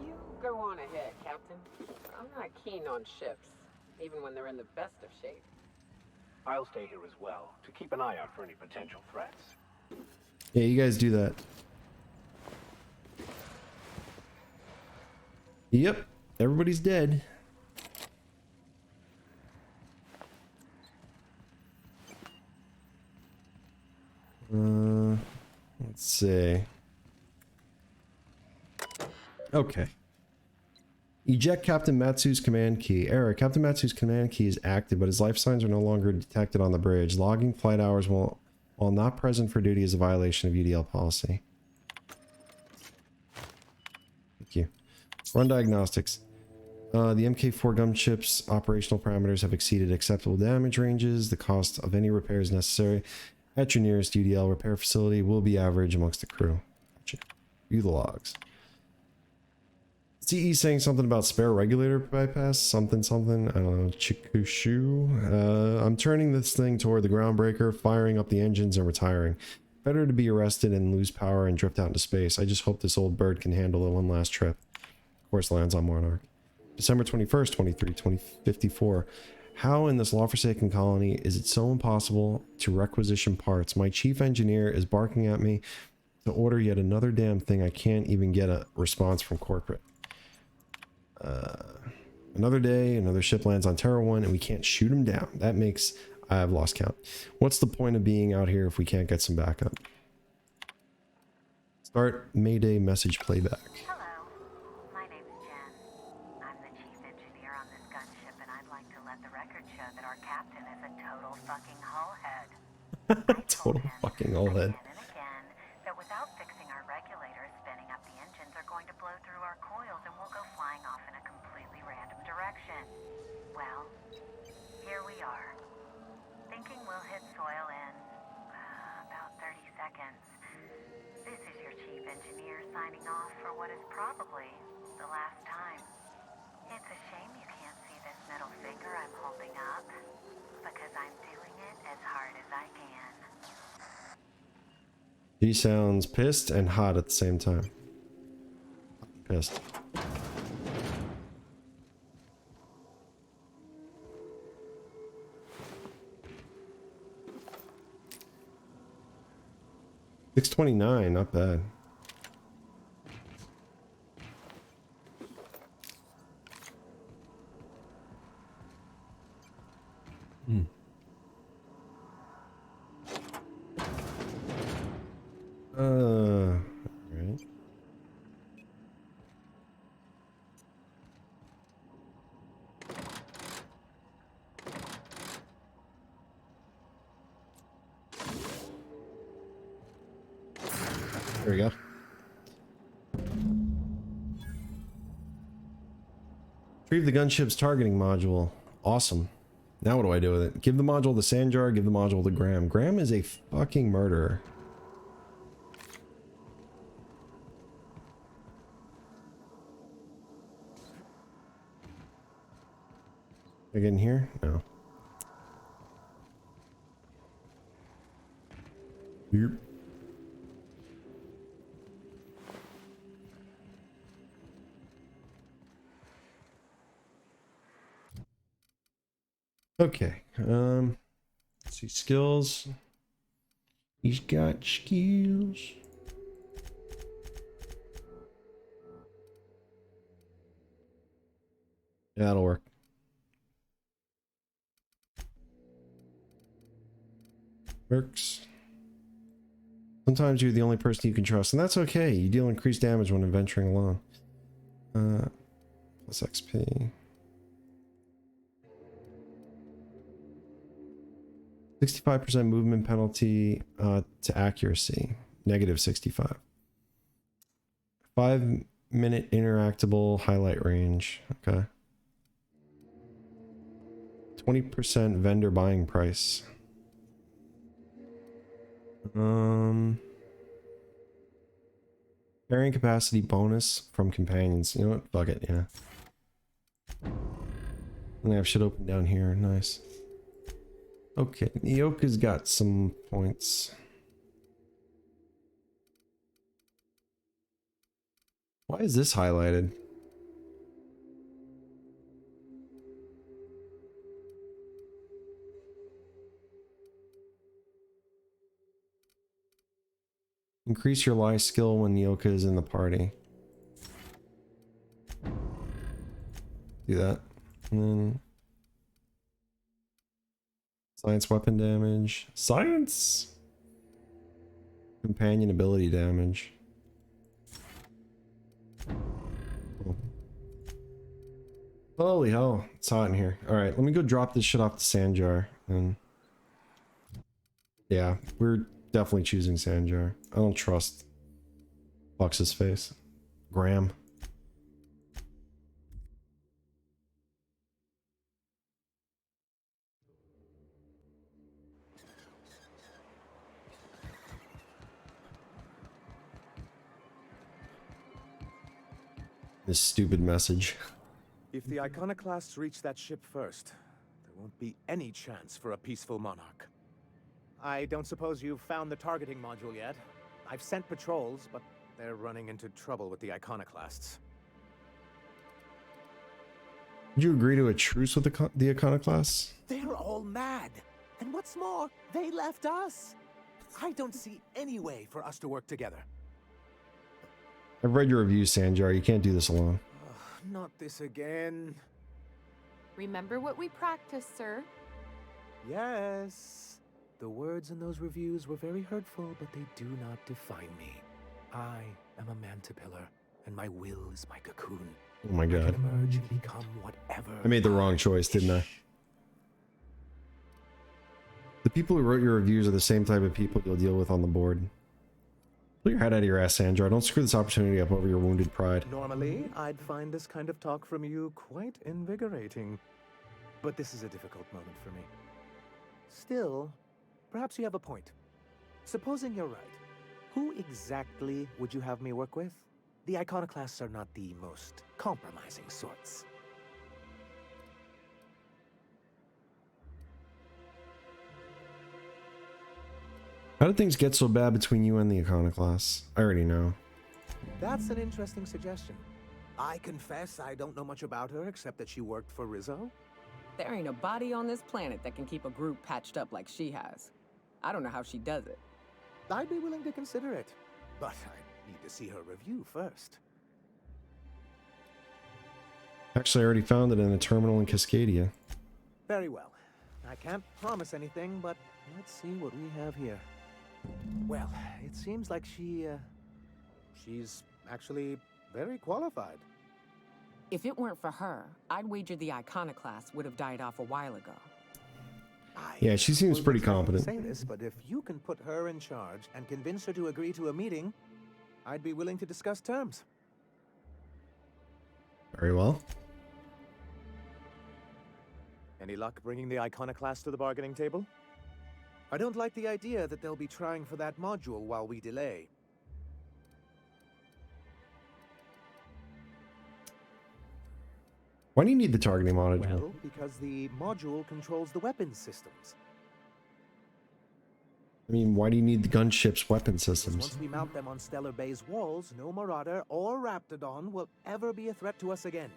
You go on ahead, Captain. I'm not keen on ships, even when they're in the best of shape. I'll stay here as well, to keep an eye out for any potential threats. Yeah, you guys do that. Yep. Everybody's dead. Let's see. Okay. Eject Captain Matsu's command key. Error. Captain Matsu's command key is active, but his life signs are no longer detected on the bridge. Logging flight hours while not present for duty is a violation of UDL policy. Thank you. Run diagnostics. The MK4 gunship's operational parameters have exceeded acceptable damage ranges. The cost of any repairs necessary at your nearest UDL repair facility will be average amongst the crew. Gotcha. View the logs. CE saying something about spare regulator bypass, something. I don't know, Chikushu. I'm turning this thing toward the groundbreaker, firing up the engines and retiring. Better to be arrested and lose power and drift out into space. I just hope this old bird can handle it one last trip. Of course, lands on Monarch. December 21st, 2054. How in this law-forsaken colony is it so impossible to requisition parts? My chief engineer is barking at me to order yet another damn thing. I can't even get a response from corporate. Another day, another ship lands on Terra 1 and we can't shoot him down. That makes... I've lost count. What's the point of being out here if we can't get some backup? Start Mayday message playback. Hello, my name's Jen. I'm the chief engineer on this gunship, and I'd like to let the record show that our captain is a total fucking hullhead. Total fucking hullhead. Again and again, that without fixing our regulators, spinning up the engines are going to blow through our coils and we'll go flying off in a completely random direction. Well, here we are. Thinking we'll hit soil in about 30 seconds. This is your chief engineer signing off for what is probably the last time. It's a shame you can't see this middle finger I'm holding up, because I'm doing it as hard as I can. She sounds pissed and hot at the same time. Pissed. $629, not bad. Right. There we go. Retrieve the gunship's targeting module. Awesome. Now what do I do with it? Give the module to Sanjar, give the module to Graham. Graham is a fucking murderer. Can I get in here? No. Yep. Okay. Let's see, skills. He's got skills. Yeah, that'll work. Works. Sometimes you're the only person you can trust, and that's okay. You deal increased damage when adventuring alone. Plus XP. 65% movement penalty to accuracy. Negative 65. 5-minute interactable highlight range. Okay. 20% vendor buying price. Carrying capacity bonus from companions. You know what? Fuck it, yeah. And I have shit open down here. Nice. Okay, Nyoka's got some points. Why is this highlighted? Increase your lie skill when Nyoka is in the party. Do that. And then science weapon damage. Science! Companion ability damage. Cool. Holy hell, it's hot in here. Alright, let me go drop this shit off the sand jar. And yeah, we're definitely choosing sand jar. I don't trust Fox's face. Graham. This stupid message. If the iconoclasts reach that ship first, there won't be any chance for a peaceful monarch. I don't suppose you've found the targeting module yet. I've sent patrols, but they're running into trouble with the iconoclasts. Did you agree to a truce with the iconoclasts? They're all mad. And what's more, they left us. I don't see any way for us to work together. I've read your review, Sanjar. You can't do this alone. Not this again. Remember what we practiced, sir? Yes. The words in those reviews were very hurtful, but they do not define me. I am a mantipillar, and my will is my cocoon. Oh my god. I can emerge and become whatever I made the wrong choice, didn't I? The people who wrote your reviews are the same type of people you'll deal with on the board. Pull your head out of your ass, Sandra. Don't screw this opportunity up over your wounded pride. Normally, I'd find this kind of talk from you quite invigorating. But this is a difficult moment for me. Still, perhaps you have a point. Supposing you're right, who exactly would you have me work with? The iconoclasts are not the most compromising sorts. How did things get so bad between you and the iconoclasts? I already know. That's an interesting suggestion. I confess I don't know much about her except that she worked for Rizzo. There ain't a body on this planet that can keep a group patched up like she has. I don't know how she does it. I'd be willing to consider it, but I need to see her review first. Actually, I already found it in a terminal in Cascadia. Very well. I can't promise anything, but let's see what we have here. Well, it seems like she's actually very qualified. If it weren't for her, I'd wager the iconoclast would have died off a while ago. Yeah, she seems pretty competent. Say this, but if you can put her in charge and convince her to agree to a meeting, I'd be willing to discuss terms. Very well. Any luck bringing the iconoclast to the bargaining table? I don't like the idea that they'll be trying for that module while we delay. Why do you need the targeting module? Well, because the module controls the weapons systems. I mean, why do you need the gunship's weapon systems? Once we mount them on Stellar Bay's walls, no Marauder or Raptidon will ever be a threat to us again.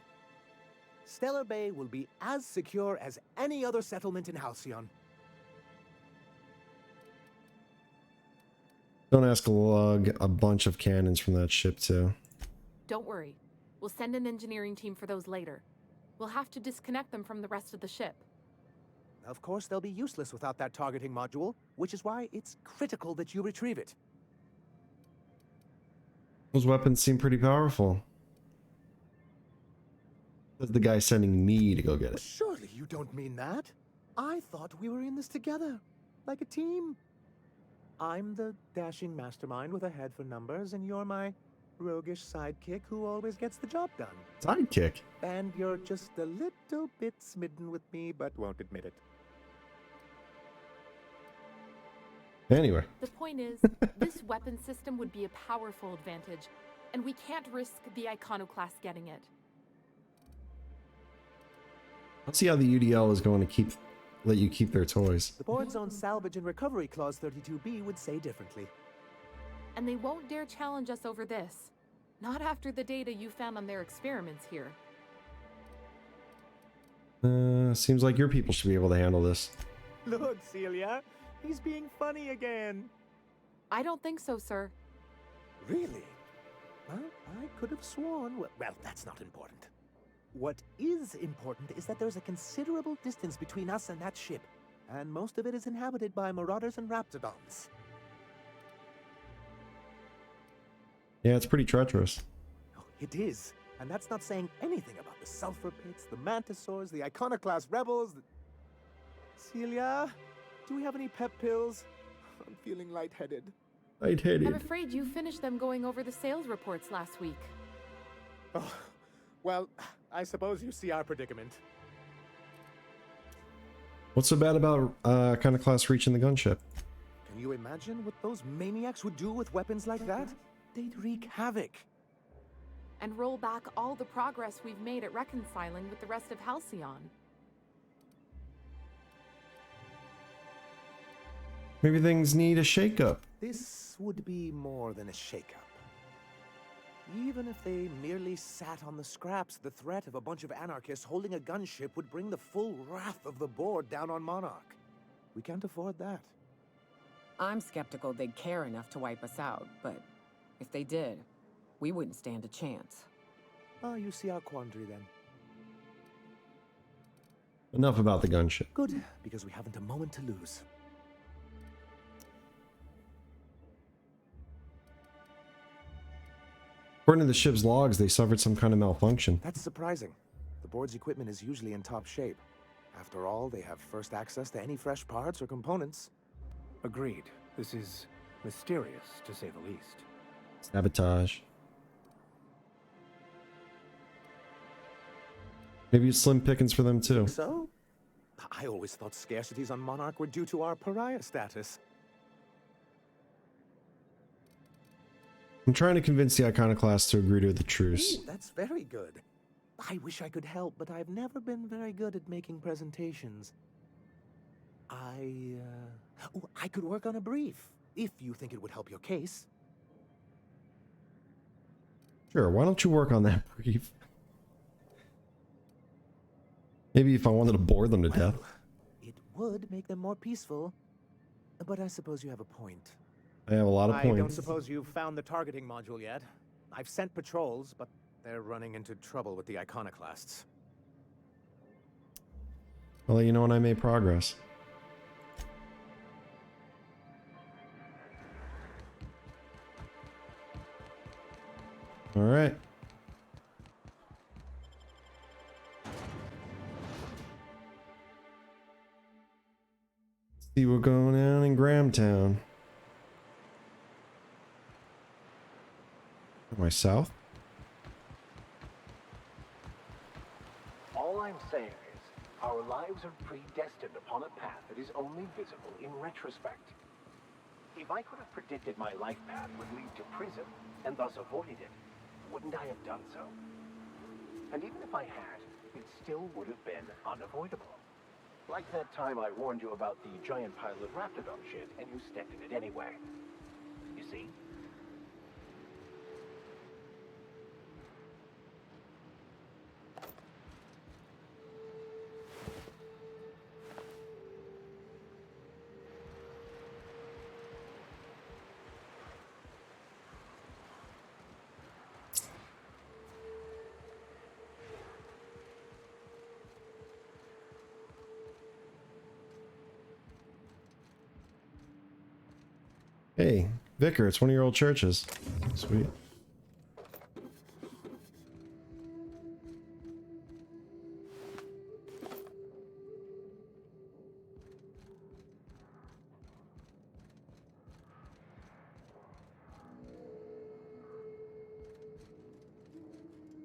Stellar Bay will be as secure as any other settlement in Halcyon. Don't ask to lug a bunch of cannons from that ship too. Don't worry. We'll send an engineering team for those later. We'll have to disconnect them from the rest of the ship. Of course, they'll be useless without that targeting module, which is why it's critical that you retrieve it. Those weapons seem pretty powerful. That's the guy sending me to go get it. Surely you don't mean that. I thought we were in this together, like a team. I'm the dashing mastermind with a head for numbers, and you're my roguish sidekick who always gets the job done. Sidekick? And you're just a little bit smitten with me, but won't admit it. Anyway. The point is, this weapon system would be a powerful advantage, and we can't risk the Iconoclast getting it. Let's see how the UDL is going to let you keep their toys. The board's own salvage and recovery clause 32B would say differently. And they won't dare challenge us over this. Not after the data you found on their experiments here. Seems like your people should be able to handle this. Look, Celia, he's being funny again. I don't think so, sir. Really? Well, I could have sworn... Well, that's not important. What is important is that there's a considerable distance between us and that ship, and most of it is inhabited by marauders and raptidons. Yeah, it's pretty treacherous. Oh, it is. And that's not saying anything about the sulfur pits, the mantisaurs, the Iconoclast rebels. Celia, do we have any pep pills? I'm feeling lightheaded. I'm afraid you finished them going over the sales reports last week. Oh, well, I suppose you see our predicament. What's so bad about Iconoclast reaching the gunship? Can you imagine what those maniacs would do with weapons like that? They'd wreak havoc. And roll back all the progress we've made at reconciling with the rest of Halcyon. Maybe things need a shakeup. This would be more than a shakeup. Even if they merely sat on the scraps, the threat of a bunch of anarchists holding a gunship would bring the full wrath of the board down on Monarch. We can't afford that. I'm skeptical they'd care enough to wipe us out, but if they did, we wouldn't stand a chance. Oh, you see our quandary then. Enough about the gunship. Good, because we haven't a moment to lose. According to the ship's logs, they suffered some kind of malfunction. That's surprising. The board's equipment is usually in top shape. After all, they have first access to any fresh parts or components. Agreed. This is mysterious, to say the least. Sabotage. Maybe it's slim pickings for them too. So? I always thought scarcities on Monarch were due to our pariah status. I'm trying to convince the Iconoclast to agree to the truce. Ooh, that's very good. I wish I could help, but I've never been very good at making presentations. I could work on a brief, if you think it would help your case. Sure, why don't you work on that brief? Maybe if I wanted to bore them to death. It would make them more peaceful, but I suppose you have a point. I have a lot of points. I don't suppose you've found the targeting module yet. I've sent patrols, but they're running into trouble with the Iconoclasts. I'll let you know when I made progress. All right. See what's going on in Grahamtown. Am I south? All I'm saying is, our lives are predestined upon a path that is only visible in retrospect. If I could have predicted my life path would lead to prison, and thus avoided it, wouldn't I have done so? And even if I had, it still would have been unavoidable. Like that time I warned you about the giant pile of raptidon shit, and you stepped in it anyway. You see? Hey, Vicar, it's one of your old churches. Sweet.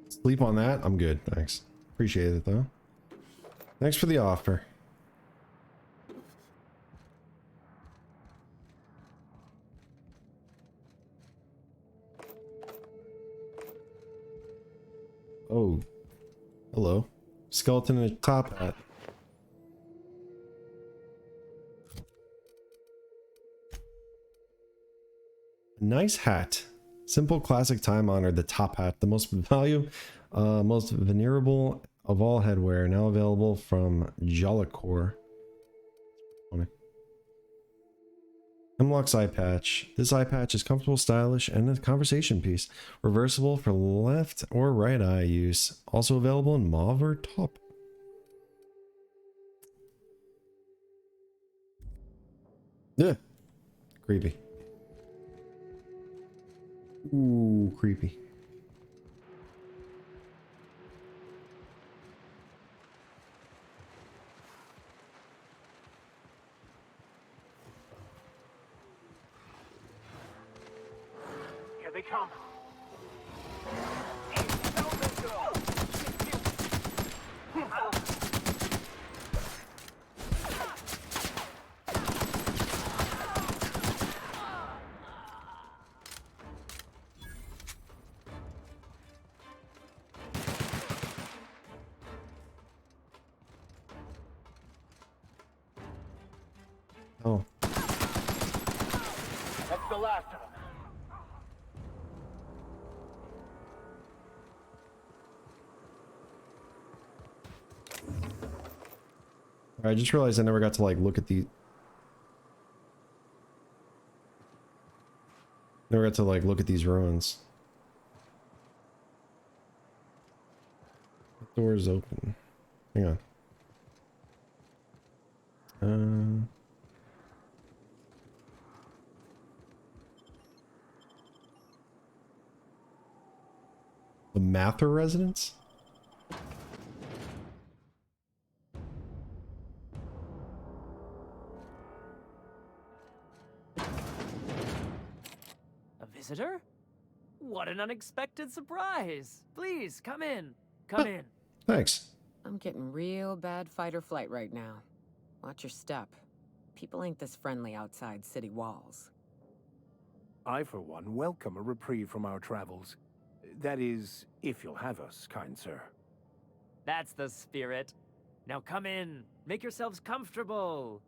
Sleep on that? I'm good, thanks. Appreciate it, though. Thanks for the offer. Oh. Hello. Skeleton in a top hat. Nice hat. Simple, classic, time-honored. The top hat. The most most venerable of all headwear. Now available from Jollicore. Funny. Hemlock's eye patch. This eye patch is comfortable, stylish, and a conversation piece. Reversible for left or right eye use. Also available in mauve or taupe. Yeah. Creepy. Ooh, creepy. Here they come. Oh. That's the last of them. I just realized I never got to like look at the these ruins. The door is open. Hang on. The Mather residence? A visitor? What an unexpected surprise! Please, come in. Come in. Thanks. I'm getting real bad fight or flight right now. Watch your step. People ain't this friendly outside city walls. I, for one, welcome a reprieve from our travels. That is, if you'll have us, kind sir. That's the spirit. Now come in. Make yourselves comfortable.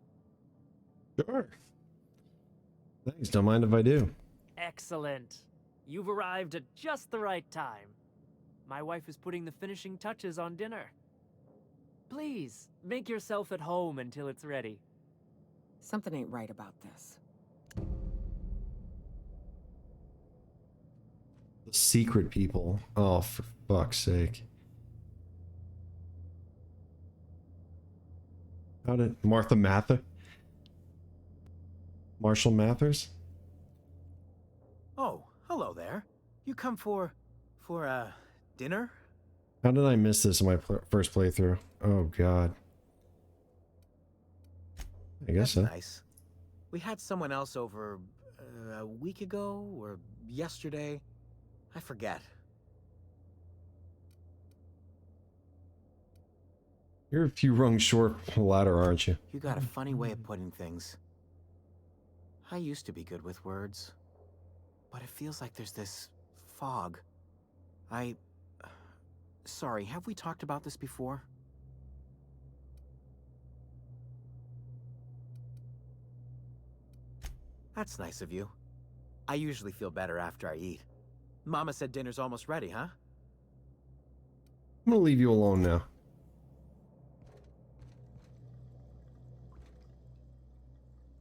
Sure. Thanks, don't mind if I do. Excellent. You've arrived at just the right time. My wife is putting the finishing touches on dinner. Please, make yourself at home until it's ready. Something ain't right about this. The secret people. Oh, for fuck's sake. How did Martha Mather? Marshall Mathers? Oh, hello there. You come for dinner? How did I miss this in my first playthrough? Oh, God. I guess so. That's nice. We had someone else over a week ago or yesterday. I forget. You're a few rungs short from the ladder, aren't you? You got a funny way of putting things. I used to be good with words, but it feels like there's this fog. Sorry, have we talked about this before? That's nice of you. I usually feel better after I eat. Mama said dinner's almost ready, huh? I'm gonna leave you alone now.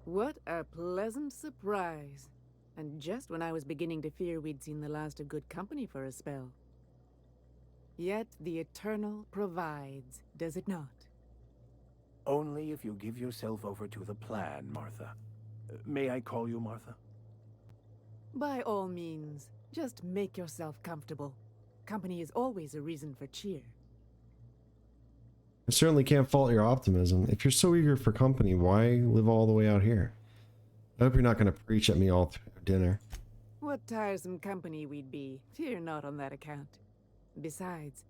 What a pleasant surprise. And just when I was beginning to fear we'd seen the last of good company for a spell. Yet the Eternal provides, does it not? Only if you give yourself over to the plan, Martha. May I call you Martha? By all means, just make yourself comfortable. Company is always a reason for cheer. I certainly can't fault your optimism. If you're so eager for company, why live all the way out here? I hope you're not going to preach at me all through dinner. What tiresome company we'd be. Fear not on that account. Besides,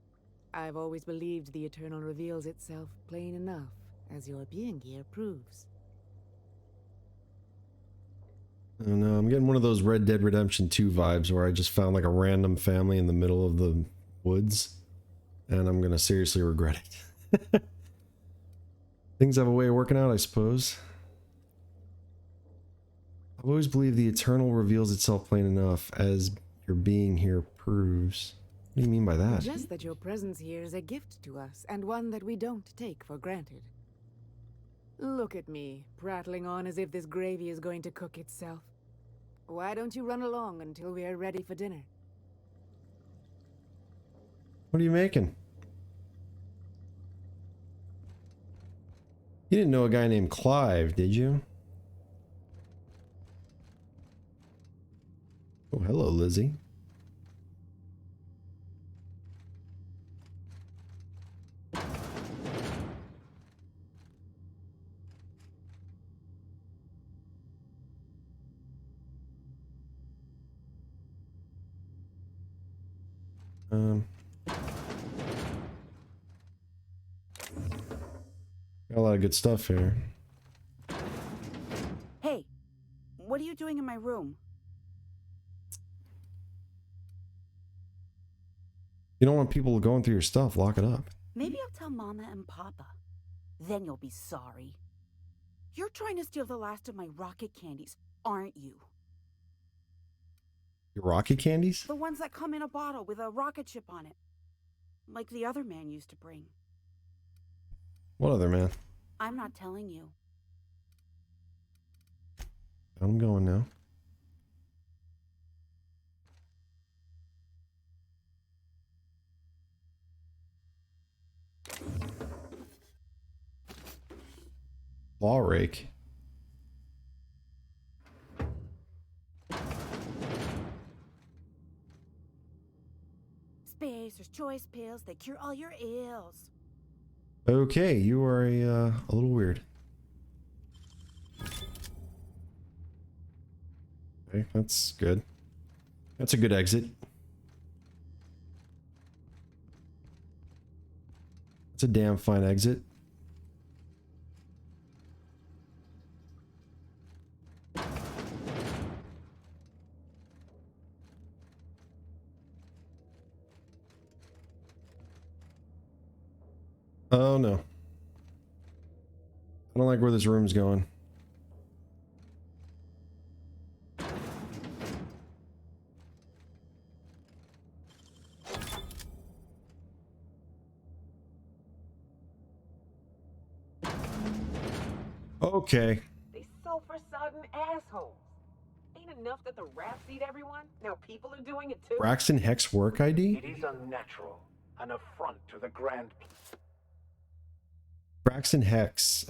I've always believed the Eternal reveals itself plain enough, as your being here proves. I don't know, I'm getting one of those Red Dead Redemption 2 vibes where I just found like a random family in the middle of the woods, and I'm gonna seriously regret it. Things have a way of working out, I suppose. I've always believed the Eternal reveals itself plain enough, as your being here proves. What do you mean by that? Just that your presence here is a gift to us, and one that we don't take for granted. Look at me, prattling on as if this gravy is going to cook itself. Why don't you run along until we are ready for dinner? What are you making? You didn't know a guy named Clive, did you? Oh, hello, Lizzie. Got a lot of good stuff here. Hey, what are you doing in my room? You don't want people going through your stuff, lock it up. Maybe I'll tell Mama and Papa. Then you'll be sorry. You're trying to steal the last of my rocket candies, aren't you? Your rocket candies? The ones that come in a bottle with a rocket ship on it. Like the other man used to bring. What other man? I'm not telling you. I'm going now. Law rake. Spacer's choice pills, they cure all your ills. Okay, you are a little weird. Okay, that's good. That's a good exit. That's a damn fine exit. Oh no. I don't like where this room's going. Okay. They sulfur-sodden assholes. Ain't enough that the rats eat everyone? Now people are doing it too? Braxton Hex work ID? It is unnatural, an affront to the grand... Braxton Hex,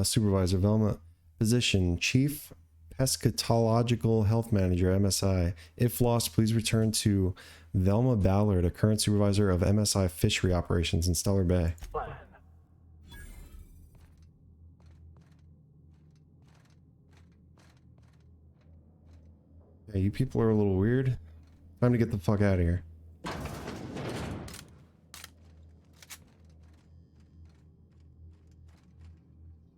supervisor, Velma. Position, Chief Pescatological Health Manager, MSI. If lost, please return to Velma Ballard, a current supervisor of MSI fishery operations in Stellar Bay. Plan. Yeah, you people are a little weird. Time to get the fuck out of here.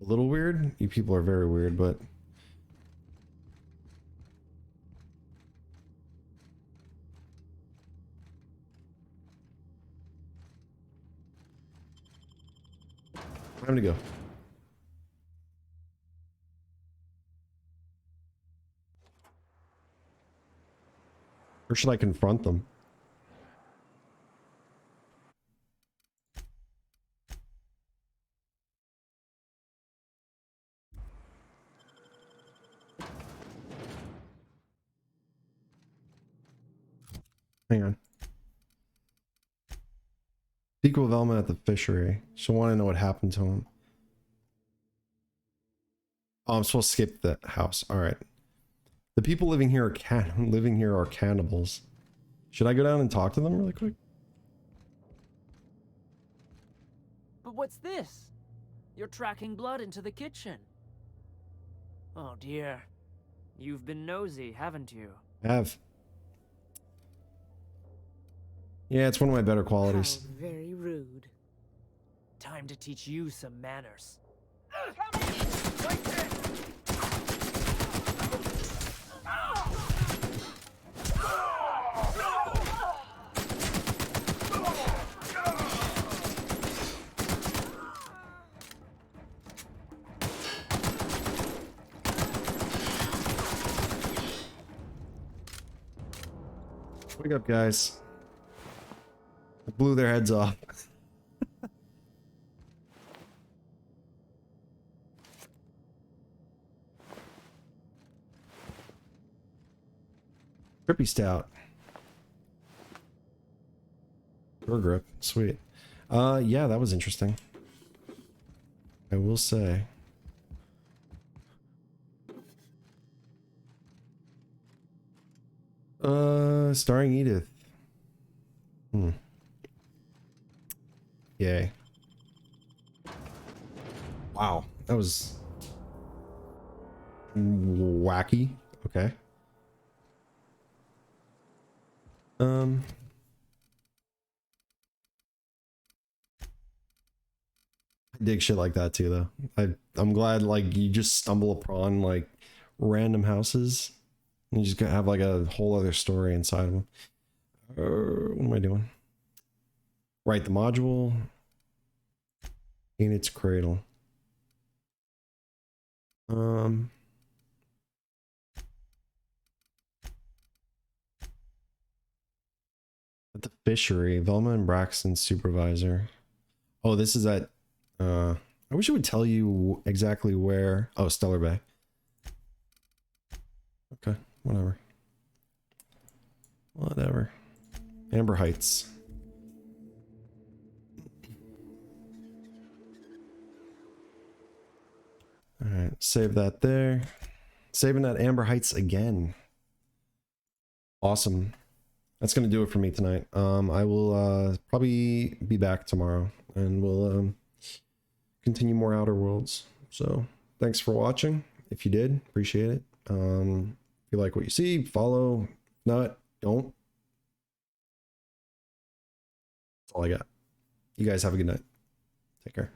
A little weird? You people are very weird, but... time to go. Or should I confront them? Hang on. Speak with Velma at the fishery. She'll want to know what happened to him. Oh, I'm supposed to skip the house. Alright. The people living here are cannibals. Should I go down and talk to them really quick? But what's this? You're tracking blood into the kitchen. Oh dear. You've been nosy, haven't you? Have. Yeah, it's one of my better qualities. How very rude. Time to teach you some manners. Wake up, guys. I blew their heads off. Trippy stout. Door grip. Sweet. Yeah, that was interesting. I will say. Starring Edith. Yay. Wow, that was wacky. Okay. I dig shit like that too, though. I'm glad like you just stumble upon like random houses and you just have like a whole other story inside of them. What am I doing? Right, the module in its cradle. At the fishery, Velma and Braxton supervisor. Oh, this is at I wish it would tell you exactly where. Oh, Stellar Bay. Okay, whatever. Whatever. Amber Heights. Alright, save that there. Saving that Amber Heights again. Awesome. That's gonna do it for me tonight. I will probably be back tomorrow and we'll continue more Outer Worlds. So thanks for watching. If you did, appreciate it. If you like what you see, follow. If not, don't. That's all I got. You guys have a good night. Take care.